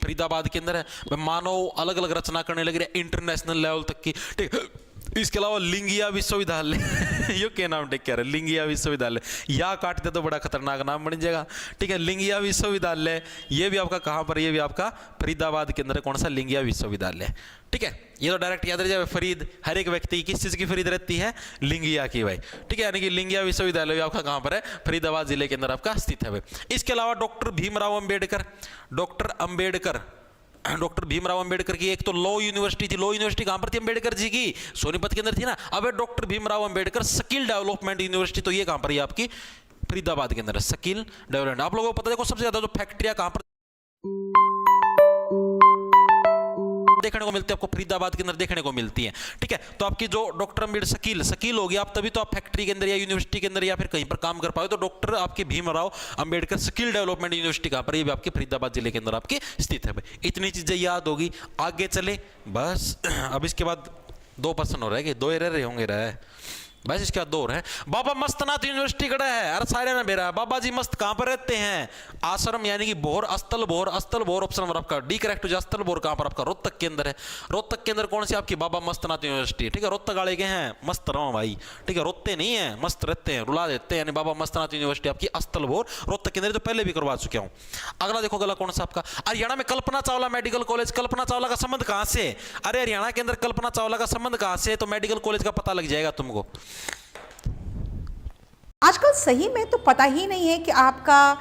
फरीदाबाद के अंदर है। मानव अलग अलग रचना करने लग रही है इंटरनेशनल लेवल तक की, ठीक है। इसके अलावा लिंगिया विश्वविद्यालय यो क्या नाम टेक कर रहा है, लिंगिया विश्वविद्यालय, या काटते तो बड़ा खतरनाक नाम बन जाएगा, ठीक है। लिंगिया विश्वविद्यालय ये भी आपका कहां पर, ये भी आपका फरीदाबाद के अंदर, कौन सा, लिंगिया विश्वविद्यालय, ठीक है। ये तो डायरेक्ट याद रह जाए, फरीद हर एक व्यक्ति की किस चीज की फरीद रहती है, लिंगिया की भाई, ठीक है। यानी कि लिंगिया विश्वविद्यालय आपका कहां पर है, फरीदाबाद जिले के अंदर आपका स्थित है भाई। इसके अलावा डॉक्टर भीमराव अंबेडकर की एक तो लॉ यूनिवर्सिटी थी, लॉ यूनिवर्सिटी कहां पर थी, अंबेडकर जी की सोनीपत के अंदर थी ना। अब doctor Bhimrao Ambedkar skill development university, तो ये कहां पर है आपकी फरीदाबाद के अंदर, स्किल डेवलपमेंट। आप लोगों को पता है देखो सबसे ज्यादा जो फैक्ट्रियां कहां पर देखने को मिलती है, आपको फरीदाबाद के अंदर देखने को मिलती है, ठीक है। तो आपकी जो डॉक्टर अम्बेडकर स्किल होगी, आप तभी तो आप फैक्ट्री के अंदर या यूनिवर्सिटी के अंदर या फिर कहीं पर काम कर पाओ। तो डॉक्टर आपके Bhimrao Ambedkar skill development university कहां पर, ये भी आपके फरीदाबाद जिले के अंदर आपकी स्थित है भाई। इतनी चीजें याद होगी, आगे चले बस। अब इसके बाद 2 प्रश्न हो रहे, 2 रह रहे होंगे रहे बस, इसके बाद 2 और है। बाबा मस्तनाथ यूनिवर्सिटी खड़ा है, अरे सारे ना बेरा बाबा जी मस्त कहां पर रहते हैं, आश्रम यानी कि बोर, अस्तल बोर ऑप्शन नंबर आपका डी करेक्ट हो जाए। अस्तल बोर कहां पर आपका, रोहतक के अंदर है। रोहतक के अंदर कौन सी आपकी, बाबा मस्तनाथ यूनिवर्सिटी, ठीक है। रोहतक वाले के हैं मस्त रहो भाई, ठीक है, रोते नहीं है मस्त रहते हैं, रुला देते हैं, यानी बाबा मस्तनाथ यूनिवर्सिटी आपकी अस्तल बोर रोहतक के अंदर, तो पहले भी करवा चुके हूं। अगला देखो, अगला कौन सा आपका, हरियाणा में कल्पना चावला मेडिकल कॉलेज, कल्पना चावला का संबंध कहां से, अरे हरियाणा के अंदर कल्पना चावला का संबंध कहां से, तो मेडिकल कॉलेज का पता लग जाएगा तुमको। आजकल सही में तो पता ही नहीं है कि आपका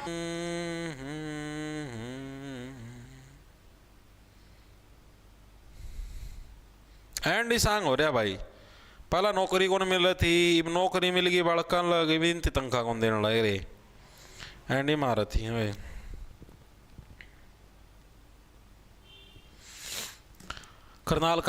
एंड सांग हो रहा भाई, पहला नौकरी कौन मिल रही थी, अब नौकरी मिल गई, बड़का लगे भी तनख्वाह कौन देने लगे रे, एंड ही मार थी भाई। करनाल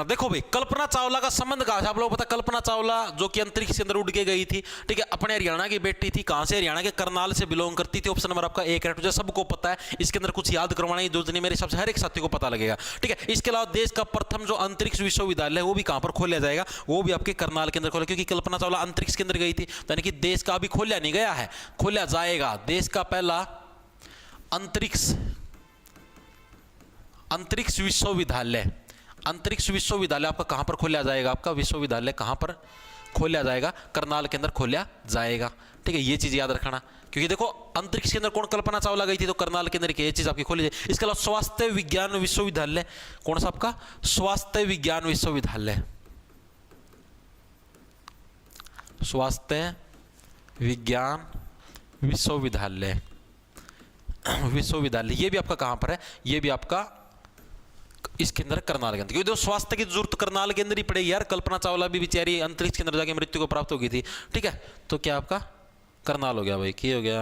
देखो भाई, कल्पना चावला का संबंध कहां से, आप लोगों को पता, कल्पना चावला जो कि अंतरिक्ष के अंदर उड़ के गई थी, ठीक है, अपने हरियाणा की बेटी थी, कहां से, हरियाणा के करनाल से बिलोंग करती थी। ऑप्शन नंबर आपका A करेक्ट हो, सबको पता है, इसके अंदर कुछ याद करवाना की जरूरत नहीं, मेरे हिसाब से हर एक साथी को पता लगेगा, ठीक है। इसके अलावा देश का प्रथम जो अंतरिक्ष विश्वविद्यालय है वो भी कहां पर खोला जाएगा, वो भी आपके करनाल के अंदर खोला, क्योंकि कल्पना चावला अंतरिक्ष के अंदर गई थी, यानी कि देश का अभी खोला नहीं गया है, खोला जाएगा। देश का पहला अंतरिक्ष विश्वविद्यालय आपका कहां पर खोला जाएगा, आपका विश्वविद्यालय कहां पर खोला जाएगा, करनाल के अंदर खोला जाएगा, ठीक है। ये चीज याद रखना, क्योंकि देखो अंतरिक्ष के अंदर कौन, कल्पना चावला गई थी, तो करनाल के अंदर ये चीज आपकी खोली जाए। इसके अलावा स्वास्थ्य विज्ञान विश्वविद्यालय, कौन सा आपका, स्वास्थ्य विज्ञान विश्वविद्यालय, स्वास्थ्य विज्ञान विश्वविद्यालय, ये भी आपका कहां पर है, ये भी आपका इसके अंदर करनाल के अंदर, क्योंकि देखो स्वास्थ्य की जरूरत करनाल के अंदर ही पड़ेगी यार। कल्पना चावला भी बेचारी अंतरिक्ष के अंदर जाके मृत्यु को प्राप्त हो गई थी, ठीक है। तो क्या आपका करनाल हो गया भाई, की हो गया,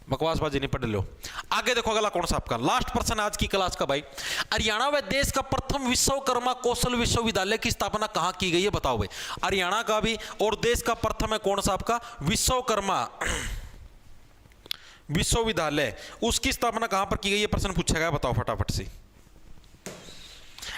बकवासबाजी नहीं, पढ़ लो। आगे देखो अगला कौन सा आपका लास्ट पर्सन आज की क्लास का भाई। हरियाणा व देश का प्रथम विश्वकर्मा कौशल विश्वविद्यालय की स्थापना कहां की गई है, बताओ भाई। हरियाणा का भी और देश का प्रथम है कौन सा आपका विश्वकर्मा विश्वविद्यालय, उसकी स्थापना कहां पर की गई है, प्रश्न पूछा गया, बताओ फटाफट से।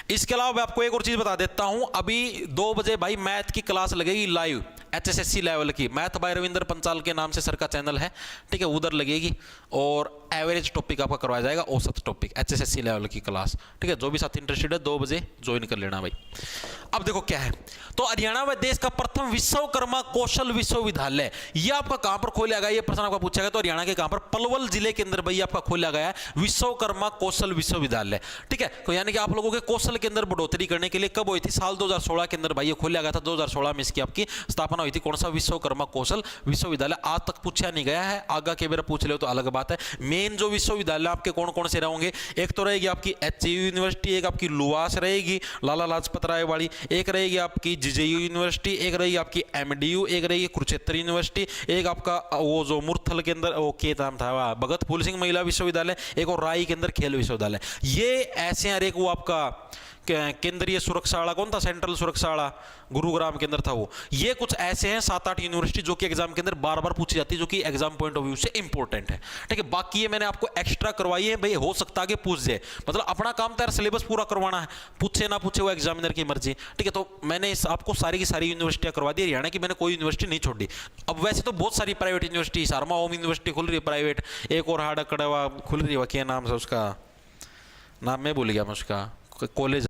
इसके अलावा मैं आपको एक और चीज बता देता हूं, अभी 2 बजे भाई मैथ की क्लास लगेगी लाइव, HSSC लेवल की, मैथ बाय रविंद्र पंचाल के नाम से सर का चैनल है, ठीक है, उधर लगेगी। और एवरेज टॉपिक आपका करवाया जाएगा, औसत टॉपिक, HSSC लेवल की क्लास, ठीक है। जो भी साथी इंटरेस्टेड है 2 बजे ज्वाइन कर लेना भाई। अब देखो क्या है, तो हरियाणा व देश का प्रथम विश्वकर्मा कौशल विश्वविद्यालय ये आपका कहां पर खोला गया, ये प्रश्न आपका पूछा गया। तो हरियाणा के कहां पर, पलवल जिले के अंदर भाई आपका खोला गया है विश्वकर्मा कौशल विश्वविद्यालय, ठीक है। तो यानी कि आप लोगों के कौशल के अंदर बढ़ोतरी करने के लिए कब हुई थी, साल 2016 के अंदर भाई ये खोला गया था। 2016 में इसकी आपकी स्थापना हुई थी, कौन सा विश्वकर्मा कौशल विश्वविद्यालय। आज तक पूछा नहीं गया है, आगा के बेरा पूछ ले तो अलग बात है। मेन जो विश्वविद्यालय आपके कौन कौन से रहेंगे, एक तो रहेगी आपकी HU यूनिवर्सिटी, एक आपकी लुवास रहेगी लाला लाजपत राय वाली, एक रहेगी आपकी JJU यूनिवर्सिटी, एक रहेगी आपकी MDU, एक रहेगी कुरुक्षेत्र यूनिवर्सिटी, एक आपका वो जो मुरथल के अंदर वो क्या नाम था, भगत फूल सिंह महिला विश्वविद्यालय, एक और राई के अंदर खेल विश्वविद्यालय। ये ऐसे हैं, एक वो आपका केंद्रीय सुरक्षावाला कौन था, सेंट्रल सुरक्षावाला गुरुग्राम के अंदर था वो। ये कुछ ऐसे हैं 7-8 यूनिवर्सिटी जो कि एग्जाम के अंदर बार बार पूछी जाती है, जो कि एग्जाम पॉइंट ऑफ व्यू से इंपॉर्टेंट है, ठीक है। बाकी ये मैंने आपको एक्स्ट्रा करवाई है भाई, हो सकता है कि पूछ जाए, मतलब अपना काम तो यार सिलेबस पूरा करवाना है, पूछे ना पूछे वो एग्जामिनर की मर्जी, ठीक है। तो मैंने आपको सारी की सारी यूनिवर्सिटियां करवा दी, हरियाणा की मैंने कोई यूनिवर्सिटी नहीं छोड़ी। अब वैसे तो बहुत सारी private university, Sharma home university खुल रही है प्राइवेट, एक और हाड़ा कड़वा खुल रही है, क्या नाम है उसका, नाम मैं भूल गया मैं उसका, कॉलेज